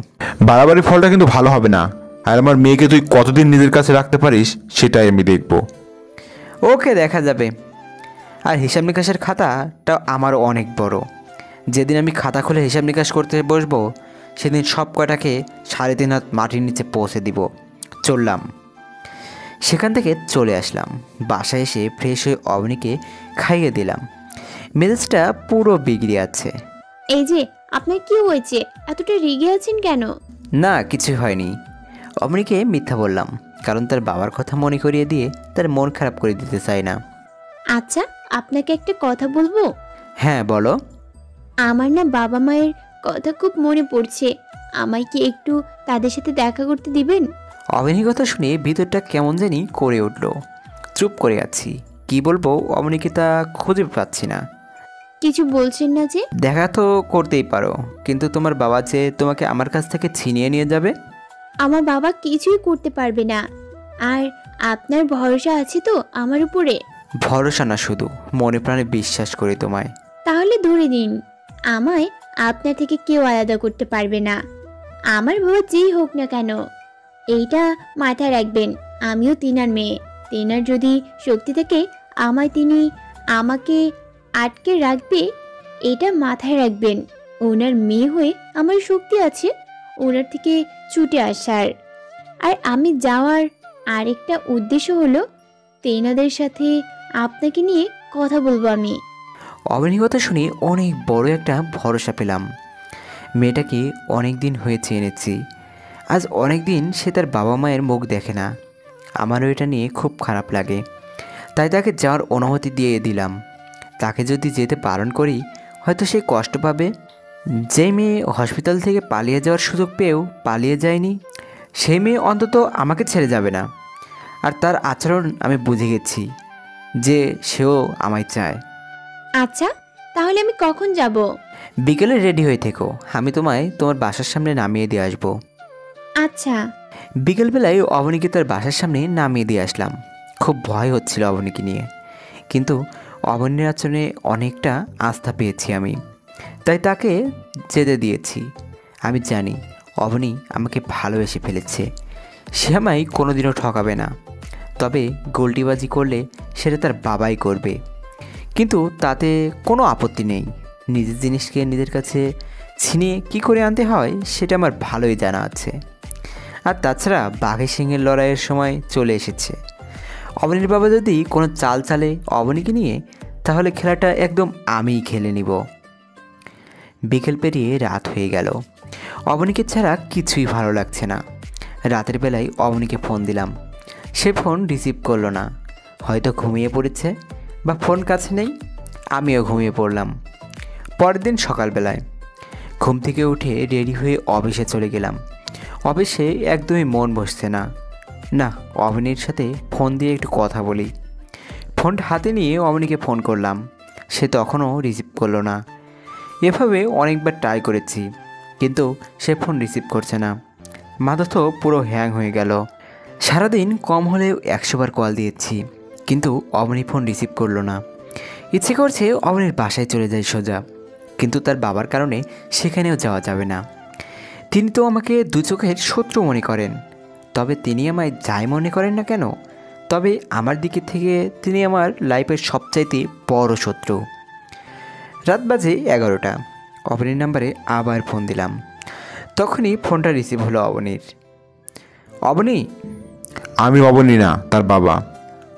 বাড়াবাড়ি ফলটা কিন্তু ভালো হবে না। আর আমার মেয়েকে তুই কতদিন নিজের কাছে রাখতে পারিস সেটাই আমি দেখব। ওকে, দেখা যাবে। আর হিসাব নিকাশের খাতাটা আমারও অনেক বড়। যেদিন আমি খাতা খুলে হিসাব নিকাশ করতে বসবো, সেদিন সব কয়টাকে 3.5 হাত মাটির নিচে পৌঁছে দিব। চললাম। সেখান থেকে চলে আসলাম। বাসায় এসে ফ্রেশ হয়ে অবনীকে খাইয়ে দিলাম। মেজাজটা পুরো বিগড়ে আছে। এই যে, আপনার কি হয়েছে? এতটা রেগে আছেন কেন? না, কিছু হয়নি। অবনীকে মিথ্যা বললাম, কারণ তার বাবার কথা মনে করিয়ে দিয়ে তার মন খারাপ করে দিতে চাই না। আচ্ছা, আপনাকে একটা কথা বলবো? হ্যাঁ, বলো। আমার না বাবা মায়ের কথা খুব মনে পড়ছে। আমায় কি একটু তাদের সাথে দেখা করতে দিবেন? অবনীর কথা শুনে ভিতরটা কেমন জানি করে উঠল। চুপ করে আছি। কি বলবো অবনীকে তা খুঁজে পাচ্ছি না। কিছু বলছেন না যে? দেখা তো করতেই পারো, কিন্তু তোমার বাবা যে তোমাকে আমার কাছ থেকে ছিনিয়ে নিয়ে যাবে। আমার বাবা কিছুই করতে পারবে না। আর আপনার ভরসা আছে তো আমার উপরে? ভরসা না, শুধু মনে প্রাণে বিশ্বাস করি তোমায়। তাহলে ধরে দিন, আমায় আপনার থেকে কেউ আলাদা করতে পারবে না। আমার বাবা যেই হোক না কেন, এইটা মাথায় রাখবেন। আমিও তিনার মেয়ে। তিনার যদি শক্তি থাকে, তিনি আমাকে আটকে রাখবে, এটা মাথায় রাখবেন। ওনার মেয়ে হয়ে আমার শক্তি আছে ওনার থেকে ছুটে আসার। আর আমি যাওয়ার আরেকটা উদ্দেশ্য হলো তেনাদের সাথে আপনাকে নিয়ে কথা বলবো আমি। অবনীর কথা শুনে অনেক বড় একটা ভরসা পেলাম। মেয়েটাকে অনেক দিন হয়েছে এনেছি। আজ অনেক দিন সে তার বাবা মায়ের মুখ দেখে না। আমারও এটা নিয়ে খুব খারাপ লাগে, তাই তাকে যাওয়ার অনুমতি দিয়ে দিলাম। তাকে যদি যেতে বারণ করি, হয়তো সে কষ্ট পাবে। যে মেয়ে হসপিটাল থেকে পালিয়ে যাওয়ার সুযোগ পেয়েও পালিয়ে যায়নি, সেই মেয়ে অন্তত আমাকে ছেড়ে যাবে না। আর তার আচরণ আমি বুঝে গেছি যে সেও আমায় চায়। আচ্ছা, তাহলে আমি কখন যাব? বিকেলে রেডি হয়ে থেকো, আমি তোমায় তোমার বাসার সামনে নামিয়ে দিয়ে আসবো। আচ্ছা। বিকেলবেলায় অবনীকে তার বাসার সামনে নামিয়ে দিয়ে আসলাম। খুব ভয় হচ্ছিল অবনীকে নিয়ে, কিন্তু অবনীর আচরণে অনেকটা আস্থা পেয়েছি আমি, তাই তাকে যেতে দিয়েছি। আমি জানি অবনী আমাকে ভালোবেসে ফেলেছে। সে আমায় কোনোদিনও ঠকাবে না, তবে গোল্টিবাজি করলে সেটা তার বাবাই করবে। কিন্তু তাতে কোনো আপত্তি নেই। নিজের জিনিসকে নিজের কাছে ছিনিয়ে কী করে আনতে হয় সেটা আমার ভালোই জানা আছে। আর তাছাড়া বাঘের সিংহের লড়াইয়ের সময় চলে এসেছে। অবনীর বাবা যদি কোনো চাল চালে অবনীকে নিয়ে, তাহলে খেলাটা একদম আমিই খেলে নিব। বিকেল পেরিয়ে রাত হয়ে গেল। অবনীকে ছাড়া কিছুই ভালো লাগছে না। রাতের বেলায় অবনীকে ফোন দিলাম, সে ফোন রিসিভ করলো না। হয়তো ঘুমিয়ে পড়েছে বা ফোন কাছে নেই। আমিও ঘুমিয়ে পড়লাম। পরের দিন সকালবেলায় ঘুম থেকে উঠে রেডি হয়ে অফিসে চলে গেলাম। অফিসে একদমই মন বসছে না। না, অবনীর সাথে ফোন দিয়ে একটু কথা বলি। ফোনটা হাতে নিয়ে অবনীকে ফোন করলাম, সে তখনও রিসিভ করলো না। এভাবে অনেকবার ট্রাই করেছি, কিন্তু সে ফোন রিসিভ করছে না। মাথা তো পুরো হ্যাং হয়ে গেল। সারাদিন কম হলেও 100 বার কল দিয়েছি, কিন্তু অবনী ফোন রিসিভ করলো না। ইচ্ছে করছে অবনীর বাসায় চলে যায় সোজা, কিন্তু তার বাবার কারণে সেখানেও যাওয়া যাবে না। তিনি তো আমাকে দু চোখের শত্রু মনে করেন, তবে তিনি আমায় যাই মনে করেন না কেন, তবে আমার দিকে থেকে তিনি আমার লাইফের সবচাইতে বড় শত্রু। রাত বাজে 11টা। অবনীর নাম্বারে আবার ফোন দিলাম। তখনই ফোনটা রিসিভ হলো অবনীর। অবনী? আমি অবনী না, তার বাবা।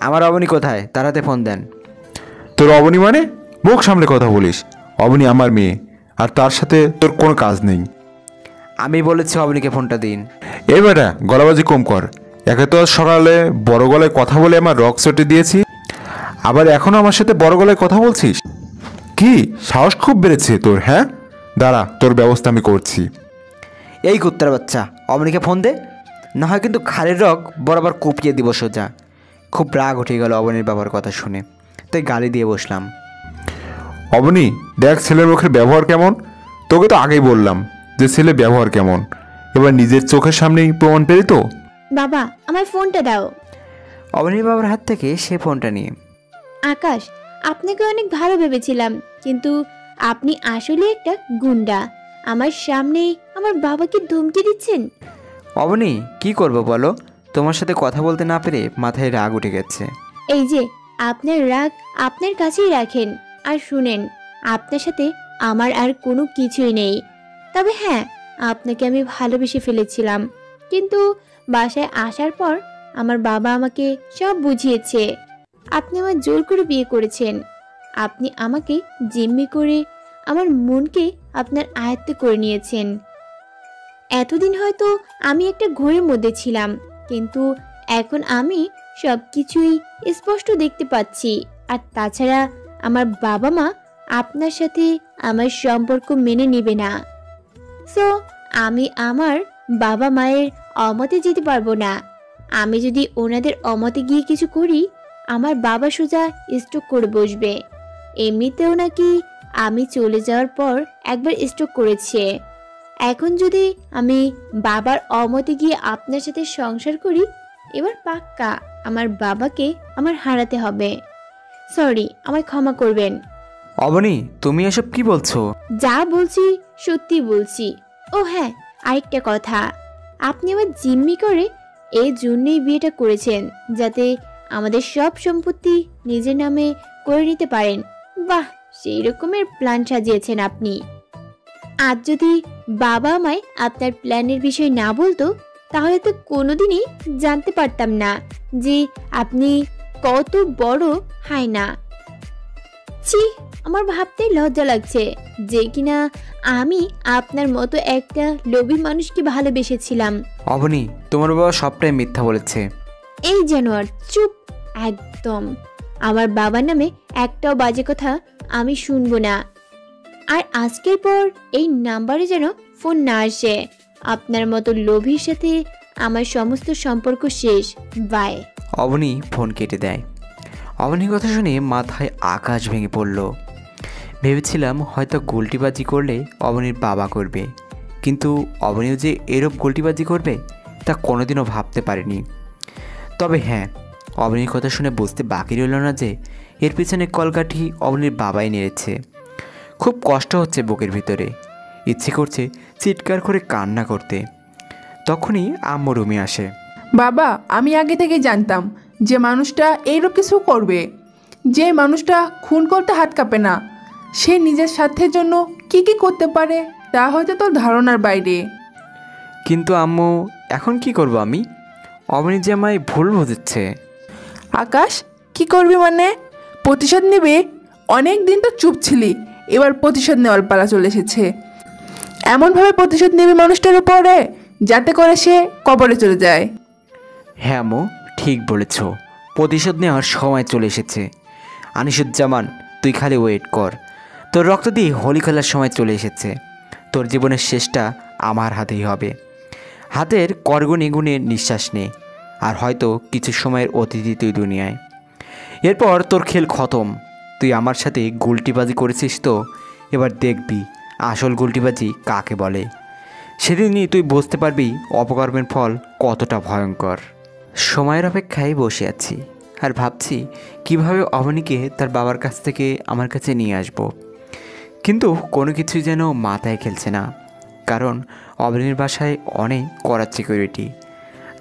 আমার অবনী কোথায়? তাড়াতে ফোন দেন। তোর অবনী মানে? মুখ সামলে কথা বলিস। অবনী আমার মেয়ে, আর তার সাথে তোর কোনো কাজ নেই। আমি বলেছি অবনীকে ফোনটা দিন। এই বেটা, গলাবাজি কম কর। একে তো সকালে বড় গলায় কথা বলে আমার রক চটে দিয়েছি, আবার এখনও আমার সাথে বড় গলায় কথা বলছিস? কি সাহস খুব বেড়েছে তোর, হ্যাঁ? দাঁড়া, তোর ব্যবস্থা আমি করছি। এই কুত্তার বাচ্চা, অবনীকে ফোন দে, না হয় কিন্তু খালের রক বরাবর কুপিয়ে দিব সোজা। খুব রাগ উঠে গেল অবনীর বাবার কথা শুনে, তাই গালি দিয়ে বসলাম। অবনী, দেখ ছেলের মুখের ব্যবহার কেমন। তোকে তো আগেই বললাম যে ছেলে ব্যবহার কেমন, এবার নিজের চোখের সামনেই প্রমাণ পেলি তো। বাবা, আমার ফোনটা দাও। অবনীর বাবার হাত থেকে সে ফোনটা নিয়ে, আকাশ, আপনাকে অনেক ভালো ভেবেছিলাম, কিন্তু আপনি আসলে একটা গুন্ডা। আমার সামনেই আমার বাবাকে ধমকি দিচ্ছেন। অবনী কি করব বলো, তোমার সাথে কথা বলতে না পেরে মাথায় রাগ উঠে গেছে। এই যে, আপনার রাগ আপনার কাছেই রাখেন, আর শুনেন, আপনার সাথে আমার আর কোনো কিছুই নেই। তবে হ্যাঁ, আপনাকে আমি ভালোবেসে ফেলেছিলাম, কিন্তু বাসায় আসার পর আমার বাবা আমাকে সব বুঝিয়েছে। আপনি আমার জোর করে বিয়ে করেছেন। আপনি আমাকে জিম্মি করে আমার মনকে আপনার আয়ত্তে করে নিয়েছেন। এতদিন হয়তো আমি একটা ঘোরের মধ্যে ছিলাম, কিন্তু এখন আমি সব কিছুই স্পষ্ট দেখতে পাচ্ছি। আর তাছাড়া আমার বাবা মা আপনার সাথে আমার সম্পর্ক মেনে নেবে না। সো আমি আমার বাবা মায়ের অমতে যেতে পারবো না। আমি যদি ওনাদের অমতে গিয়ে কিছু করি, আমার বাবা সোজা স্ট্রোক করে বসবে। এমনিতেও নাকি আমি চলে যাওয়ার পর একবার স্ট্রোক করেছে। এখন যদি আমি বাবার অমতে গিয়ে আপনার সাথে সংসার করি, এবার পাক্কা আমার বাবাকে আমার হারাতে হবে। সরি, আমায় ক্ষমা করবেন। অবনী, তুমি এসব কি বলছো? যা বলছি সত্যি বলছি। ও হ্যাঁ, আরেকটা কথা, আপনি আমার জিম্মি করে এই জন্যই বিয়েটা করেছেন, যাতে আমাদের সব সম্পত্তি নিজের নামে করে নিতে পারেন। বাহ, সেই রকমের প্ল্যান সাজিয়েছেন আপনি। আজ যদি বাবা আমায় আপনার প্ল্যানের বিষয় না বলতো, তাহলে তো কোনোদিনই জানতে পারতাম না যে আপনি কত বড় হায়না। ছি, আমার ভাবতেই লজ্জা লাগছে যে কিনা আমি আপনার মতো একটা লোভী মানুষকে ভালোবেসেছিলাম। অবনী, তোমার বাবা সবটাই মিথ্যা বলেছে। এই জানোয়ার, চুপ একদম। আমার বাবার নামে একটাও বাজে কথা আমি শুনবো না। আর আজকের পর এই নাম্বারে যেন ফোন না আসে। আপনার মতো লোভীর সাথে আমার সমস্ত সম্পর্ক শেষ। বাই। অবনী ফোন কেটে দেয়। অবনীর কথা শুনে মাথায় আকাশ ভেঙে পড়ল। ভেবেছিলাম হয়তো গোলটিবাজি করলে অবনীর বাবা করবে, কিন্তু অবনীও যে এরূপ গোলটিবাজি করবে তা কোনোদিনও ভাবতে পারিনি। তবে হ্যাঁ, অবনীর কথা শুনে বুঝতে বাকি রইল না যে এর পিছনে কলকাঠি অবনীর বাবাই নেড়েছে। খুব কষ্ট হচ্ছে বুকের ভিতরে, ইচ্ছে করছে চিৎকার করে কান্না করতে। তখনই আম্মু রুমে আসে। বাবা, আমি আগে থেকেই জানতাম যে মানুষটা এইরকম কিছু করবে। যে মানুষটা খুন করতে হাত কাঁপে না, সে নিজের স্বার্থের জন্য কি কি করতে পারে তা হয়তো তোর ধারণার বাইরে। কিন্তু আম্মু, এখন কি করব আমি? অবনী যে আমায় ভুল বুঝেছে। আকাশ, কি করবি মানে? প্রতিশোধ নিবি? অনেক দিন তো চুপ ছিলি, এবার প্রতিশোধ নেওয়ার পালা চলে এসেছে। এমনভাবে প্রতিশোধ নিবি মানুষটার উপরে যাতে করে সে কবরে চলে যায়। হ্যাঁ আম্মু, ঠিক বলেছ, প্রতিশোধ নেওয়ার সময় চলে এসেছে। আনিসুজ্জামান, তুই খালি ওয়েট কর। তোর রক্ত দিয়ে হোলি খেলার সময় চলে এসেছে। তোর জীবনের শেষটা আমার হাতেই হবে। হাতের করগুনে গুনে নিঃশ্বাস নে, আর হয়তো কিছু সময়ের অতিথি তুই দুনিয়ায়। এরপর তোর খেল খতম। তুই আমার সাথে গুলটিবাজি করেছিস তো, এবার দেখবি আসল গুলটিবাজি কাকে বলে। সেদিনই তুই বুঝতে পারবি অপকর্মের ফল কতটা ভয়ঙ্কর। সময়ের অপেক্ষায় বসে আছি আর ভাবছি কিভাবে অবনীকে তার বাবার কাছ থেকে আমার কাছে নিয়ে আসব। কিন্তু কোনো কিছুই যেন মাথায় খেলছে না, কারণ অবনীর বাসায় অনেক কড়া সিকিউরিটি।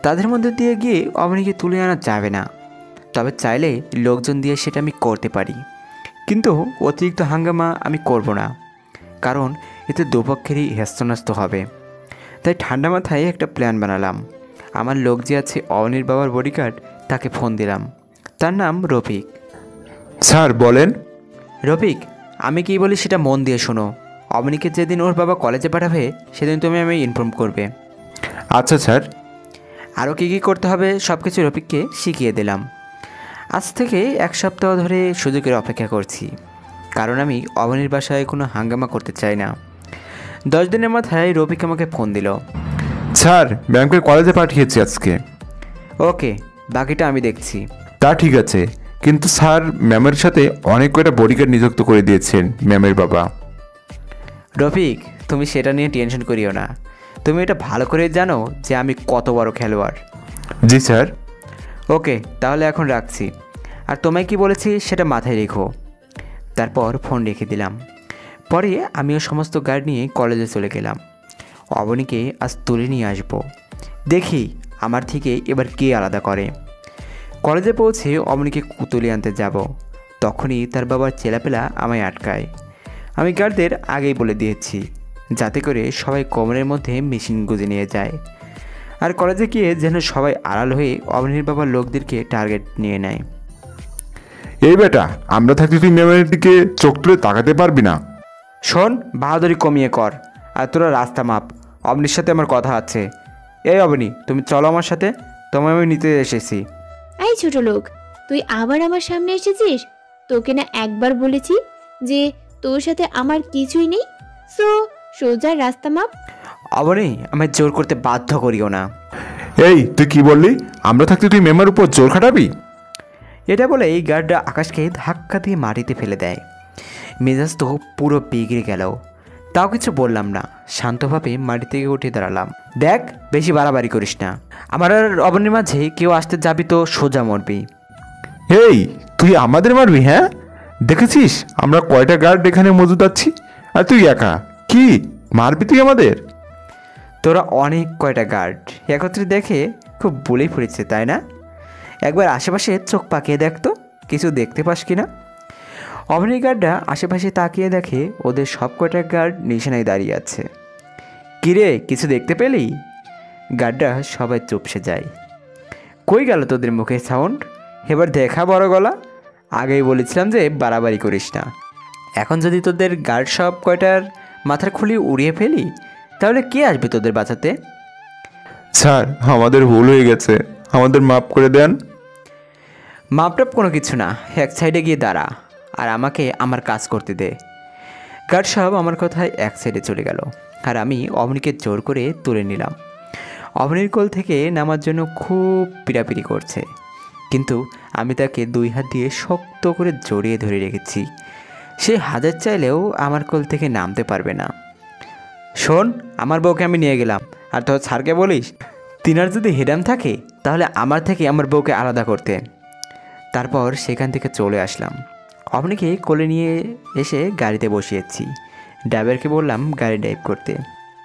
তাদের মধ্যে দিয়ে গিয়ে অবনীকে তুলে আনা যাবে না, তবে চাইলে লোকজন দিয়ে সেটা আমি করতে পারি। কিন্তু অতিরিক্ত হাঙ্গামা আমি করব না, কারণ এতে দুপক্ষেরই হেস্তন্যস্ত হবে। তাই ঠান্ডা মাথায় একটা প্ল্যান বানালাম। আমার লোক যে আছে অবনীর বাবার বডিগার্ড, তাকে ফোন দিলাম। তার নাম রফিক। স্যার বলেন। রফিক, আমি কী বলি সেটা মন দিয়ে শোনো। অবনীকে যেদিন ওর বাবা কলেজে পাঠাবে সেদিন তুমি আমি ইনফর্ম করবে। আচ্ছা স্যার। আরও কী কী করতে হবে সব কিছু রফিককে শিখিয়ে দিলাম। আজ থেকে 1 সপ্তাহ ধরে সুযোগের অপেক্ষা করছি, কারণ আমি অবনীর বাসায় কোনো হাঙ্গামা করতে চাই না। 10 দিনের মাথায় রফিক আমাকে ফোন দিল। স্যার ম্যামকে কলেজে পাঠিয়েছি আজকে। ওকে, বাকিটা আমি দেখছি। তা ঠিক আছে, কিন্তু স্যার ম্যামের সাথে অনেক কয়টা বডিগার্ড নিযুক্ত করে দিয়েছেন ম্যামের বাবা। রফিক, তুমি সেটা নিয়ে টেনশন করিও না। তুমি এটা ভালো করে জানো যে আমি কত বড় খেলোয়াড়। জি স্যার। ওকে, তাহলে এখন রাখছি। আর তোমায় কি বলেছি সেটা মাথায় রেখো। তারপর ফোন রেখে দিলাম। পরে আমিও সমস্ত গার্ড নিয়ে কলেজে চলে গেলাম। অবনীকে আজ তুলে নিয়ে আসবো, দেখি আমার থেকে এবার কে আলাদা করে। কলেজে পৌঁছে অবনীকে তুলে আনতে যাব, তখনই তার বাবার ছেলেপেলা আমায় আটকায়। আমি গার্ডদের আগেই বলে দিয়েছি, যাতে করে সবাই কোমরের মধ্যে মেশিন গুঁজে নিয়ে যায়। আর কলেজে গিয়ে যেন সবাই আড়াল হয়ে অবনীর বাবার লোকদেরকে টার্গেট নিয়ে নেয়। এই বেটা, আমরা থাকতে তুই ম্যামের দিকে চোখ তুলে তাকাতে পারবি না। শোন, বাহাদুরি কমিয়ে কর, আর তোরা রাস্তা মাপ। অবনীর সাথে আমার কথা আছে। এই অবনী, তুমি চলো আমার সাথে, তোমায় আমি নিতে এসেছি। এই ছোট লোক, তুই আবার আমার সামনে এসেছিস? তোকে না একবার বলেছি যে তোর সাথে আমার কিছুই নেই। সো সোজা রাস্তা মাপ। অবনী, আমায় জোর করতে বাধ্য করিও না। এই তুই কি বললি? আমরা থাকতে তুই ম্যামের উপর জোর খাটাবি? এটা বলে এই গার্ডটা আকাশকে ধাক্কা দিয়ে মাটিতে ফেলে দেয়। মেজাজ তো পুরো বিগড়ে গেল। তাও কিছু বললাম না, শান্তভাবে মাটি থেকে উঠে দাঁড়ালাম। দেখ, বেশি বাড়াবাড়ি করিস না। আমার আর অবনীর মাঝে কেউ আসতে যাবি তো সোজা মরবি। এই তুই আমাদের মারবি? হ্যাঁ, দেখেছিস আমরা কয়টা গার্ড এখানে মজুদ আছি, আর তুই একা। কি মারবি তুই আমাদের? তোরা অনেক কয়টা গার্ড একত্রে দেখে খুব বলেই পড়েছে, তাই না? একবার আশেপাশে চোখ পাকিয়ে দেখ তো, কিছু দেখতে পাস কি না। অবনী গার্ডরা আশেপাশে তাকিয়ে দেখে ওদের সব কয়টা গার্ড নিশানায় দাঁড়িয়ে আছে। কিরে, কিছু দেখতে পেলি? গার্ডরা সবাই চুপসে যায়। কই গেল তোদের মুখে সাউন্ড? এবার দেখা বড় গলা। আগেই বলেছিলাম যে বাড়াবাড়ি করিস না। এখন যদি তোদের গার্ড সব কয়টার মাথার খুলি উড়িয়ে ফেলি, তাহলে কে আসবে তোদের বাঁচাতে? স্যার আমাদের ভুল হয়ে গেছে, আমাদের মাফ করে দেন। মাপটাপ কোনো কিছু না, এক সাইডে গিয়ে দাঁড়া আর আমাকে আমার কাজ করতে দে। গার্ড সাহেব আমার কথায় এক সাইডে চলে গেল, আর আমি অবনীকে জোর করে তুলে নিলাম। অবনীর কোল থেকে নামার জন্য খুব পিড়াপিড়ি করছে, কিন্তু আমি তাকে 2 হাত দিয়ে শক্ত করে জড়িয়ে ধরে রেখেছি। সে হাজার চাইলেও আমার কোল থেকে নামতে পারবে না। শোন, আমার বউকে আমি নিয়ে গেলাম, আর তোর স্যারকে বলিস তিনার যদি হেডাম থাকে তাহলে আমার থেকে আমার বউকে আলাদা করতে। তারপর সেখান থেকে চলে আসলাম। অবনীকে কোলে নিয়ে এসে গাড়িতে বসিয়েছি। ড্রাইভারকে বললাম গাড়ি ড্রাইভ করতে।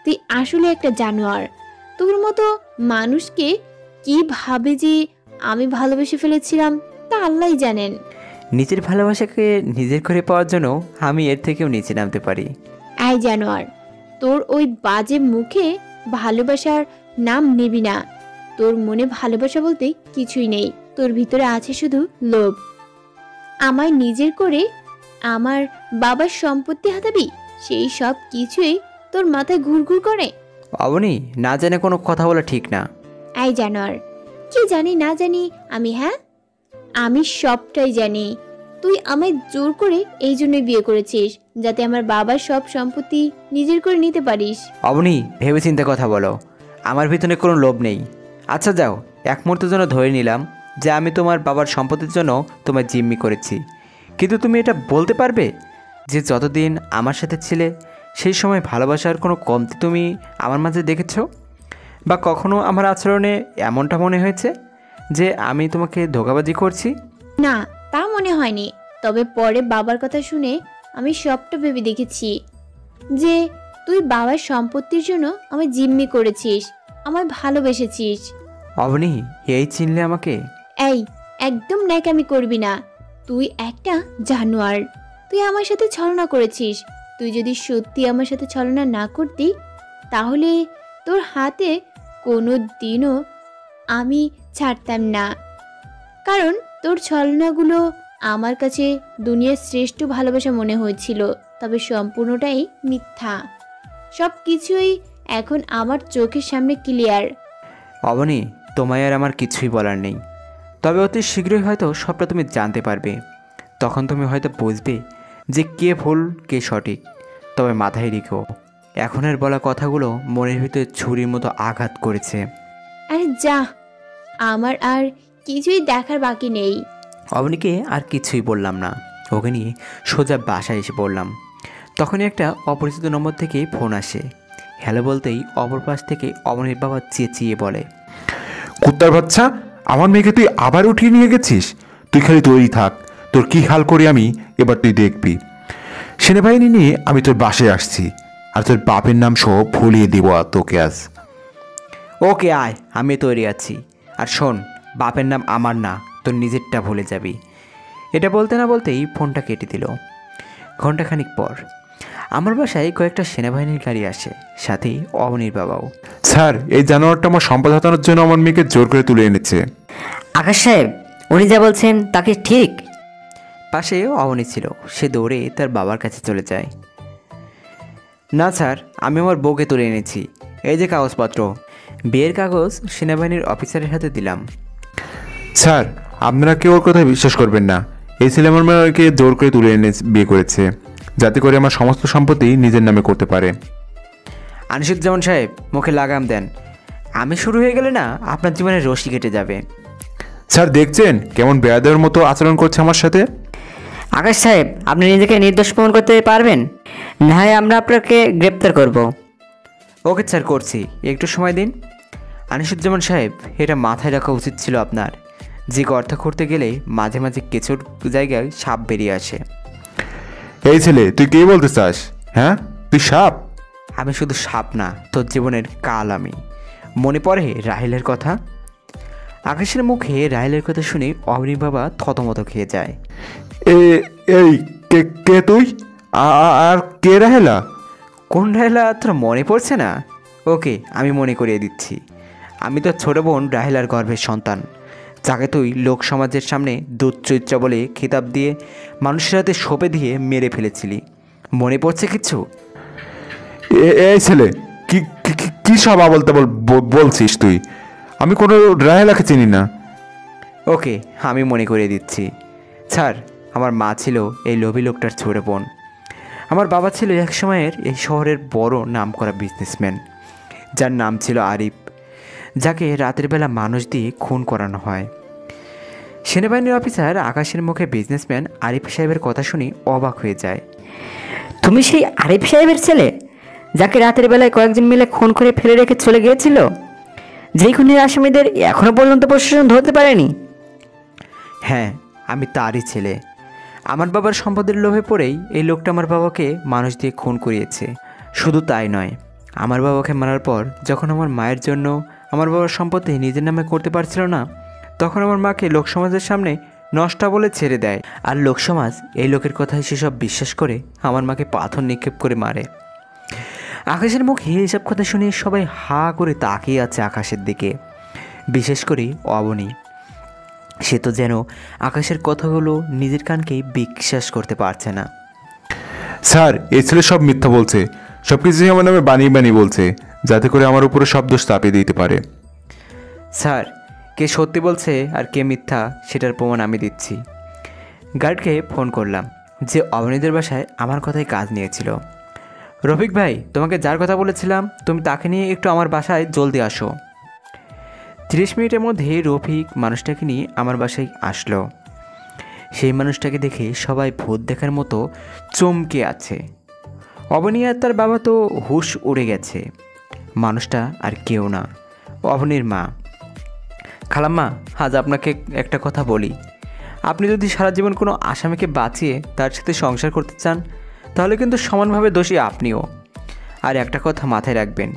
তুই আসলে একটা জানোয়ার। তোর মতো মানুষকে কি ভাবে যে আমি ভালোবেসে ফেলেছিলাম তা আল্লাহই জানেন। নিজের ভালোবাসাকে নিজের করে পাওয়ার জন্য আমি এর থেকেও নিচে নামতে পারি। এই জানোয়ার, তোর ওই বাজে মুখে ভালোবাসার নাম নিবি না। তোর মনে ভালোবাসা বলতে কিছুই নেই, তোর ভিতরে আছে শুধু লোভ। আমায় নিজের করে আমার বাবার সম্পত্তি হাতাবি, সেই সব কিছুই তোর মাথায় ঘুরঘুর করে। অবনী, না জেনে কোনো কথা বলা ঠিক না। এই জানোয়ার, কি জানি না জানি আমি, হ্যাঁ আমি সবটাই জানি। তুই আমায় জোর করে এই জন্যই বিয়ে করেছিস, যাতে আমার বাবার সব সম্পত্তি নিজের করে নিতে পারিস। অবনী, ভেবে চিন্তে কথা বলো। আমার ভিতরে কোনো লোভ নেই। আচ্ছা যাও, এক মুহূর্তের জন্য ধরে নিলাম যে আমি তোমার বাবার সম্পত্তির জন্য তোমার জিম্মি করেছি, কিন্তু তুমি এটা বলতে পারবে যে যতদিন আমার সাথে ছিলে সেই সময় ভালোবাসার কোনো কমতি তুমি আমার মাঝে দেখেছো? বা কখনো আমার আচরণে এমনটা মনে হয়েছে যে আমি তোমাকে ধোঁকাবাজি করছি? না, তা মনে হয়নি। তবে পরে বাবার কথা শুনে আমি সবটা ভেবে দেখেছি যে তুই বাবার সম্পত্তির জন্য আমায় জিম্মি করেছিস, আমায় ভালোবেসেছিস। অবনী, এই চিনলে আমাকে? এই, একদম ন্যাকামি করবি না। তুই একটা জানোয়ার। তুই আমার সাথে ছলনা করেছিস। তুই যদি সত্যি আমার সাথে ছলনা না করতি তাহলে তোর হাতে কোনো দিনও আমি ছাড়তাম না। কারণ তোর ছলনাগুলো আমার কাছে দুনিয়ার শ্রেষ্ঠ ভালোবাসা মনে হয়েছিল, তবে সম্পূর্ণটাই মিথ্যা। সব কিছুই এখন আমার চোখের সামনে ক্লিয়ার। অবনী, তোমায় আর আমার কিছুই বলার নেই। তবে অতি শীঘ্রই হয়তো সবটা তুমি জানতে পারবে। তখন তুমি হয়তো বুঝবে যে কে ভুল কে সঠিক। তবে মাথায় রেখো, এখনের বলা কথাগুলো মনের ভিতরে ছুরির মতো আঘাত করেছে। আরে যা, আমার আর কিছুই দেখার বাকি নেই। অবনীকে আর কিছুই বললাম না। ওকে নিয়ে সোজা বাসায় এসে পড়লাম। তখনই একটা অপরিচিত নম্বর থেকে ফোন আসে। হ্যালো বলতেই অপর পাশ থেকে অবনীর বাবা চেঁচিয়ে বলে, কুত্তার বাচ্চা, আমার মেয়েকে তুই আবার উঠিয়ে নিয়ে গেছিস? তুই খালি তৈরি থাক, তোর কি হাল করি আমি এবার তুই দেখবি। সেনাবাহিনী নিয়ে আমি তোর বাসায় আসছি, আর তোর বাপের নাম সহ ভুলিয়ে দিব তোকে আজ। ওকে আয়, আমি তৈরি আছি। আর শোন, বাপের নাম আমার না, তোর নিজেরটা ভুলে যাবি। এটা বলতে না বলতেই ফোনটা কেটে দিল। ঘণ্টাখানিক পর আমার বাসায় কয়েকটা সেনাবাহিনীর গাড়ি আসে, সাথেই অবনীর বাবাও। স্যার, এই জানোয়ারটা আমার সম্পদ হাতানোর জন্য আমার মেয়েকে জোর করে তুলে এনেছে। আকাশ সাহেব, উনি যা বলছেন তা কি ঠিক? পাশে অবনী ছিল। সে দৌড়ে তার বাবার কাছে চলে যায়। না স্যার, আমি আমার বউকে তুলে এনেছি। এই যে কাগজপত্র। বিয়ের কাগজ সেনাবাহিনীর অফিসারের হাতে দিলাম। স্যার, আপনারা কেউ ওর কথা বিশ্বাস করবেন না। এই ছেলে আমার মেয়েকে জোর করে তুলে এনে বিয়ে করেছে, যাতে করে আমার সমস্ত সম্পত্তি নিজের নামে করতে পারে। আনিসুজ্জামান সাহেব, মুখে লাগাম দেন। আমি শুরু হয়ে গেলে না আপনার জীবনে রশি কেটে যাবে। স্যার, দেখছেন কেমন বেয়াদবের মতো আচরণ করছে আমার সাথে? আকাশ সাহেব, আপনি নিজেকে নির্দোষ প্রমাণ করতে পারবেন? না হয় আমরা আপনাকে গ্রেপ্তার করব। ওকে স্যার, করছি, একটু সময় দিন। আনিসুজ্জামান সাহেব, এটা মাথায় রাখা উচিত ছিল আপনার যে গর্ত করতে গেলে মাঝে মাঝে কেঁচোর জায়গায় সাপ বেরিয়ে আসে। এই ছেলে, তুই কে বলতে চাস? হ্যাঁ, তুই সাপ? আমি শুধু সাপ না, তোর জীবনের কাল আমি। মনে পড়ে রাহেলের কথা? আকাশের মুখে রাহেলের কথা শুনে অবনীর বাবা থতমত খেয়ে যায়। এই কে কে তুই? আর কে রাহেলা? কোন রাহেলা তোর মনে পড়ছে না? ওকে, আমি মনে করিয়ে দিচ্ছি। আমি তোর ছোট বোন রাহেলার গর্ভের সন্তান, যাকে তুই লোক সমাজের সামনে দুচ্চরিত্রা বলে খিতাব দিয়ে মানুষের হাতে সঁপে দিয়ে মেরে ফেলেছিলি। মনে পড়ছে কিচ্ছু? এই ছেলে, কি কি- কি সব আবলতে বলছিস তুই? আমি কোনো রাহেলাকে চিনি না। ওকে, আমি মনে করিয়ে দিচ্ছি। স্যার, আমার মা ছিল এই লোভী লোকটার ছোট বোন। আমার বাবা ছিল এক সময়ের এই শহরের বড় নামকরা বিজনেসম্যান, যার নাম ছিল আরিফ, যাকে রাতের বেলা মানুষ দিয়ে খুন করানো হয়। সেনাবাহিনীর অফিসার আকাশের মুখে বিজনেসম্যান আরিফ সাহেবের কথা শুনে অবাক হয়ে যায়। তুমি সেই আরিফ সাহেবের ছেলে, যাকে রাতের বেলায় কয়েকজন মিলে খুন করে ফেলে রেখে চলে গিয়েছিল, যেই খুনের আসামিদের এখনো পর্যন্ত প্রশাসন ধরতে পারেনি? হ্যাঁ, আমি তারই ছেলে। আমার বাবার সম্পদের লোভে পড়েই এই লোকটা আমার বাবাকে মানুষ দিয়ে খুন করিয়েছে। শুধু তাই নয়, আমার বাবাকে মারার পর যখন আমার মায়ের জন্য আমার বাবার সম্পত্তি নিজের নামে করতে পারছিল না, তখন আমার মাকে লোকসমাজের সামনে নষ্টা বলে ছেড়ে দেয়। আর লোকসমাজ এই লোকের কথায় সেসব বিশ্বাস করে আমার মাকে পাথর নিক্ষেপ করে মারে। আকাশের মুখে এসব কথা শুনে সবাই হা করে তাকিয়ে আছে আকাশের দিকে, বিশেষ করে অবনী। সে তো যেন আকাশের কথাগুলো নিজের কানকে বিশ্বাস করতে পারছে না। স্যার, এই ছেলে সব মিথ্যা বলছে, সব কিছুই আমার নামে বানিয়ে বানিয়ে বলছে, যাতে করে আমার উপরে সব দোষ চাপিয়ে দিতে পারে। স্যার, কে সত্যি বলছে আর কে মিথ্যা সেটার প্রমাণ আমি দিচ্ছি। গার্ডকে ফোন করলাম, যে অবনীদের বাসায় আমার কথায় কাজ নিয়েছিল। রফিক ভাই, তোমাকে যার কথা বলেছিলাম তুমি তাকে নিয়ে একটু আমার বাসায় জলদি আসো। 30 মিনিটের মধ্যে রফিক মানুষটাকে নিয়ে আমার বাসায় আসলো। সেই মানুষটাকে দেখে সবাই ভূত দেখার মতো চমকে আছে। অবনী আর তার বাবা তো হুঁশ উড়ে গেছে। মানুষটা আর কেউ না, অবনীর মা। খালাম্মা, আজ আপনাকে একটা কথা বলি। আপনি যদি সারা জীবন কোনো আসামিকে বাঁচিয়ে তার সাথে সংসার করতে চান, তাহলে কিন্তু সমানভাবে দোষী আপনিও। আর একটা কথা মাথায় রাখবেন,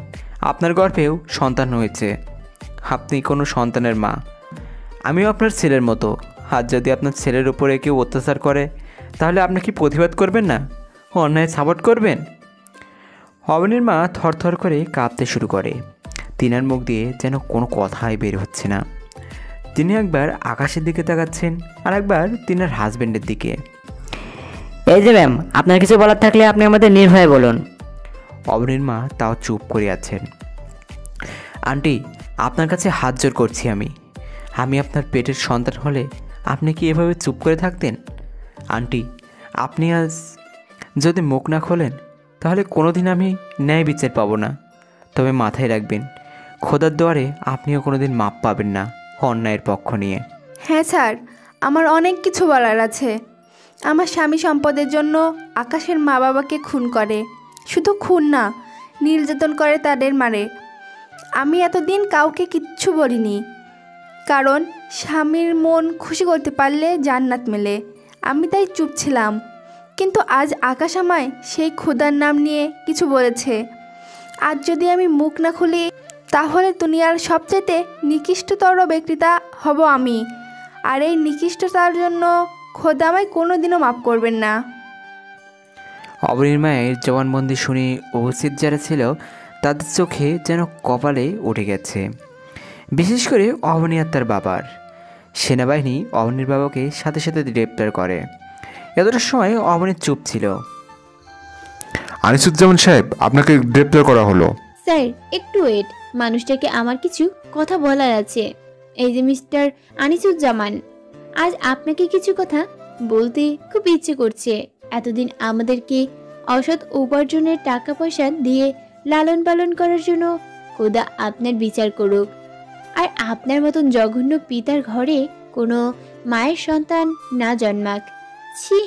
আপনার গর্ভেও সন্তান হয়েছে, আপনি কোনো সন্তানের মা। আমিও আপনার ছেলের মতো। আজ যদি আপনার ছেলের উপরে কেউ অত্যাচার করে, তাহলে আপনি কি প্রতিবাদ করবেন না, অন্যায় সাপোর্ট করবেন? অবনীর মা থরথর করে কাঁপতে শুরু করে। তিনার মুখ দিয়ে যেন কোনো কথাই বের হচ্ছে না। তিনি একবার আকাশের দিকে তাকাচ্ছেন, আর একবার তিনার হাজব্যান্ডের দিকে। এই যে ম্যাম, আপনার কিছু বলার থাকলে আপনি আমাদের নির্ভয়ে বলুন। অবনীর মা তাও চুপ করে আছেন। আন্টি, আপনার কাছে হাত জোর করছি আমি আপনার পেটের সন্তান হলে আপনি কি এভাবে চুপ করে থাকতেন? আন্টি, আপনি আজ যদি মুখ না খোলেন, তাহলে কোনোদিন আমি ন্যায় বিচার পাবো না। তবে মাথায় রাখবেন, খোদার দুয়ারে আপনিও কোনোদিন মাপ পাবেন না অন্যায়ের পক্ষ নিয়ে। হ্যাঁ স্যার, আমার অনেক কিছু বলার আছে। আমার স্বামী সম্পদের জন্য আকাশের মা বাবাকে খুন করে, শুধু খুন না, নির্যাতন করে, তাদের মারে। আমি এতদিন কাউকে কিচ্ছু বলিনি, কারণ স্বামীর মন খুশি করতে পারলে জান্নাত মেলে। আমি তাই চুপ ছিলাম। কিন্তু আজ আকাশ আমায় সেই খোদার নাম নিয়ে কিছু বলেছে। আজ যদি আমি মুখ না খুলি, তাহলে দুনিয়ার সবচেয়ে নিকৃষ্টতর ব্যক্তিটা হব আমি। আর এই নিকৃষ্টতার জন্য খোদা আমায় কোনোদিনও মাফ করবেন না। অবনীর মায়ের জবানবন্দি শুনে উপস্থিত যারা ছিল তাদের চোখে যেন কপালে উঠে গেছে। বিশেষ করে অবনী আর তার বাবার। সেনাবাহিনী অবনীর বাবাকে সাথে সাথে গ্রেপ্তার করে। এতটা সময় অবনী চুপ ছিল। আনিসুজ্জামান সাহেব, আপনাকে গ্রেপ্তার করা হলো। স্যার, একটু ওয়েট, মানুষটাকে আমার কিছু কথা বলার আছে। এই যে মিস্টার আনিসুজ্জামান, আজ আপনাকে কিছু কথা বলতে খুব ইচ্ছে করছে। এতদিন আমাদেরকে অসৎ উপার্জনের টাকা পয়সা দিয়ে লালন পালন করার জন্য খোদা আপনার বিচার করুক। আর আপনার মতন জঘন্য পিতার ঘরে কোনো মায়ের সন্তান না জন্মাক। ছি,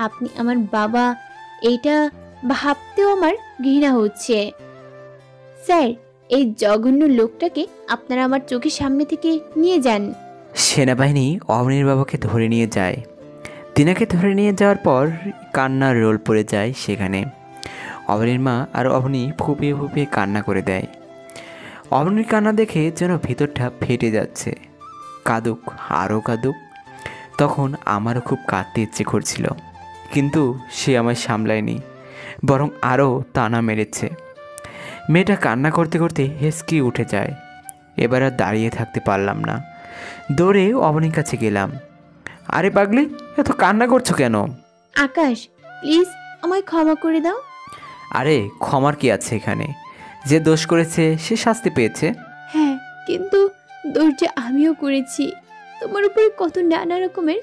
আপনি আমার বাবা, এটা ভাবতেও আমার ঘৃণা হচ্ছে। স্যার, এই জঘন্য লোকটাকে আপনারা আমার চোখের সামনে থেকে নিয়ে যান। সেনাবাহিনী অবনীর বাবাকে ধরে নিয়ে যায়। তিনাকে ধরে নিয়ে যাওয়ার পর কান্নার রোল পড়ে যায় সেখানে। অবনীর মা আর অবনী ফুপিয়ে ফুপিয়ে কান্না করে দেয়। অবনীর কান্না দেখে যেন ভিতরটা ফেটে যাচ্ছে। কাঁদুক, আরও কাঁদুক। তখন আমারও খুব কাঁদতে ইচ্ছে করছিল, কিন্তু সে আমায় সামলায়নি, বরং আরও টানা মেরেছে। মেয়েটা কান্না করতে করতে হেসকি উঠে যায়। এবার আর দাঁড়িয়ে থাকতে পারলাম না, দৌড়ে অবনীর কাছে গেলাম। আরে পাগলি, এত কান্না করছো কেন? আকাশ, প্লিজ আমায় ক্ষমা করে দাও। আরে ক্ষমার কি আছে এখানে? যে দোষ করেছে সে শাস্তি পেয়েছে। হ্যাঁ, কিন্তু দোষ যে আমিও করেছি। তোমার উপরে কত নানা রকমের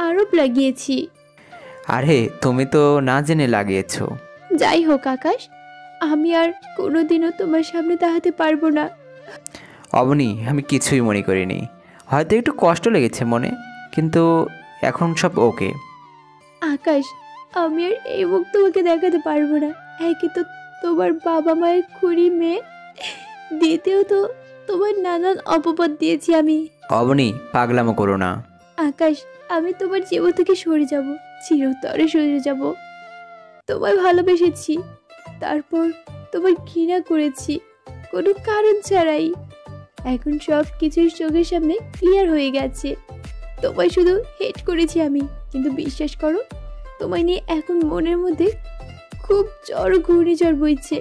আরোপ লাগিয়েছি। আরে তুমি তো না জেনে লাগিয়েছো। যাই হোক আকাশ, আমি আর কোনোদিনও তোমার সামনে দাঁড়াতে পারবো না। অবনী, আমি কিছুই মনে করিনি। হয়তো একটু কষ্ট লেগেছে মনে, কিন্তু এখন সব ওকে। আকাশ, আমি আর এই মুখ তোমাকে দেখাতে পারবো না। একে তো তোমার বাবা মায়ের খুঁড়ি মেয়ে, দ্বিতীয়ত তোমার নানান অপবাদ দিয়েছি আমি। অবনী, পাগলামো করো না। আকাশ, আমি তোমার জীবন থেকে সরে যাব, চিরতরে সরে যাব। তোমায় ভালোবেসেছি, তারপর তোমার ঘৃণা করেছি কোনো কারণ ছাড়াই। এখন সব কিছুই চোখের সামনে ক্লিয়ার হয়ে গেছে। তোমায় শুধু হেট করেছি আমি, কিন্তু বিশ্বাস করো, তোমায় নিয়ে এখন মনের মধ্যে খুব ঘূর্ণিঝড় বইছে।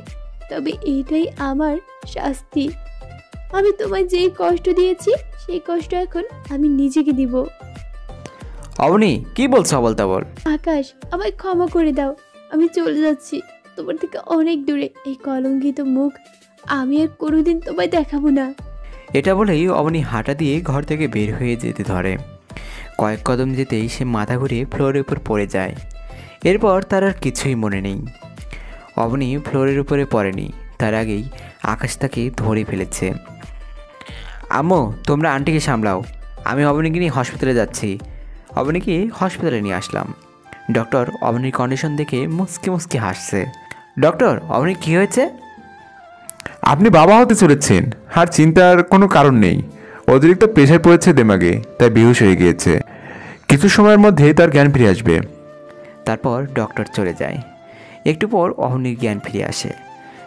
তবে এইটাই আমার শাস্তি। আমি তোমায় যেই কষ্ট দিয়েছি, সেই কষ্ট এখন আমি নিজেকে দিব। অবনী, কি বলছো বল? আকাশ, আমায় ক্ষমা করে দাও, আমি চলে যাচ্ছি তোমার থেকে অনেক দূরে। এই কলঙ্কিত মুখ আমি আর কোনোদিন তোমায় দেখাবো না। এটা বলেই অবনী হাঁটা দিয়ে ঘর থেকে বের হয়ে যেতে ধরে। কয়েক কদম যেতেই সে মাথা ঘুরে ফ্লোরের উপর পড়ে যায়। এরপর তার আর কিছুই মনে নেই। অবনী ফ্লোরের উপরে পড়েনি, তার আগেই আকাশ তাকে ধরে ফেলেছে। আম্মু, তোমরা আন্টিকে সামলাও, আমি অবনীকে নিয়ে হসপিটালে যাচ্ছি। অবনীকে হসপিটালে নিয়ে আসলাম। ডক্টর অবনীর কন্ডিশন দেখে মুচকি মুচকি হাসছে। ডক্টর, অবনীর কী হয়েছে? আপনি বাবা হতে চলেছেন, আর চিন্তার কোনো কারণ নেই। অতিরিক্ত প্রেশার পড়েছে দেমাগে, তাই বেহুশ হয়ে গিয়েছে। কিছু সময়ের মধ্যেই তার জ্ঞান ফিরে আসবে। তারপর ডক্টর চলে যায়। একটু পর অবনীর জ্ঞান ফিরে আসে।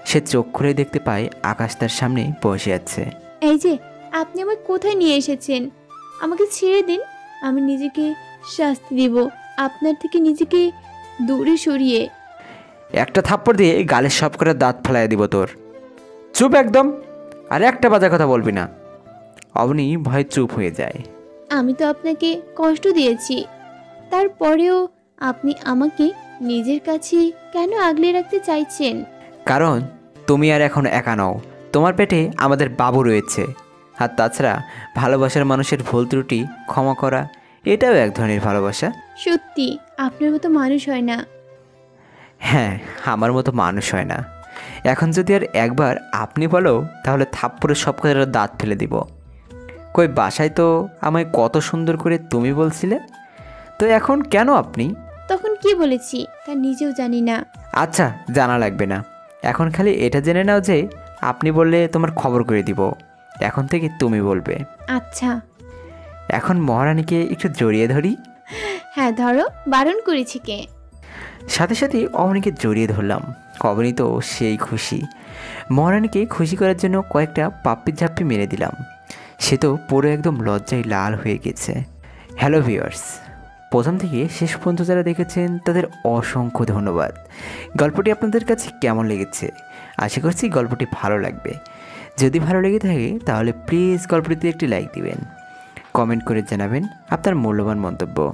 সে চোখ খুলে দেখতে পায় আকাশ তার সামনে বসে আছে। এই যে, আপনি আমায় কোথায় নিয়ে এসেছেন? আমাকে ছেড়ে দিন, আমি নিজেকে শাস্তি দিব আপনার থেকে নিজেকে দূরে সরিয়ে। একটা থাপ্পড় দিয়ে গালের সব করে দাঁত ফেলাইয়া দিব তোর। চুপ একদম, আর একটা বাজে কথা বলবি না। অবনী ভয়ে চুপ হয়ে যায়। আমি তো আপনাকে কষ্ট দিয়েছি, তারপরেও আপনি আমাকে নিজের কাছে কেন আগলে রাখতে চাইছেন? কারণ তুমি আর এখন একা নও, তোমার পেটে আমাদের বাবু রয়েছে। আর তাছাড়া ভালোবাসার মানুষের ভুল ত্রুটি ক্ষমা করা, এটাও এক ধরনের ভালোবাসা। সত্যি আপনার মতো মানুষ হয় না। হ্যাঁ, আমার মতো মানুষ হয় না। এখন যদি আর একবার আপনি বলো, তাহলে থাপ্পড়ে সব কটার দাঁত ফেলে দিব। কই বাসায় তো আমায় কত সুন্দর করে তুমি বলছিলে, তো এখন কেন আপনি? তখন কি বলেছি তা নিজেও জানি না। আচ্ছা, জানা লাগবে না। এখন খালি এটা জেনে নাও যে আপনি বললে তোমার খবর করে দিব। এখন থেকে তুমি বলবে। আচ্ছা। এখন মহারানীকে একটু জড়িয়ে ধরি। হ্যাঁ ধরো, বারণ করেছি কে? সাথে সাথে অবনীকে জড়িয়ে ধরলাম। অবনী তো সেই খুশি। মহারানীকে খুশি করার জন্য কয়েকটা পাপ্পি ঝাপ্পি মেরে দিলাম। সে তো পুরো একদম লজ্জায় লাল হয়ে গেছে। হ্যালো ভিউয়ার্স, প্রথম থেকে শেষ পর্যন্ত যারা দেখেছেন তাদের অসংখ্য ধন্যবাদ। গল্পটি আপনাদের কাছে কেমন লেগেছে? আশা করছি গল্পটি ভালো লাগবে। যদি ভালো লেগে থাকে তাহলে প্লিজ গল্পটিতে একটি লাইক দিবেন, কমেন্ট করে জানাবেন আপনার মূল্যবান মন্তব্য।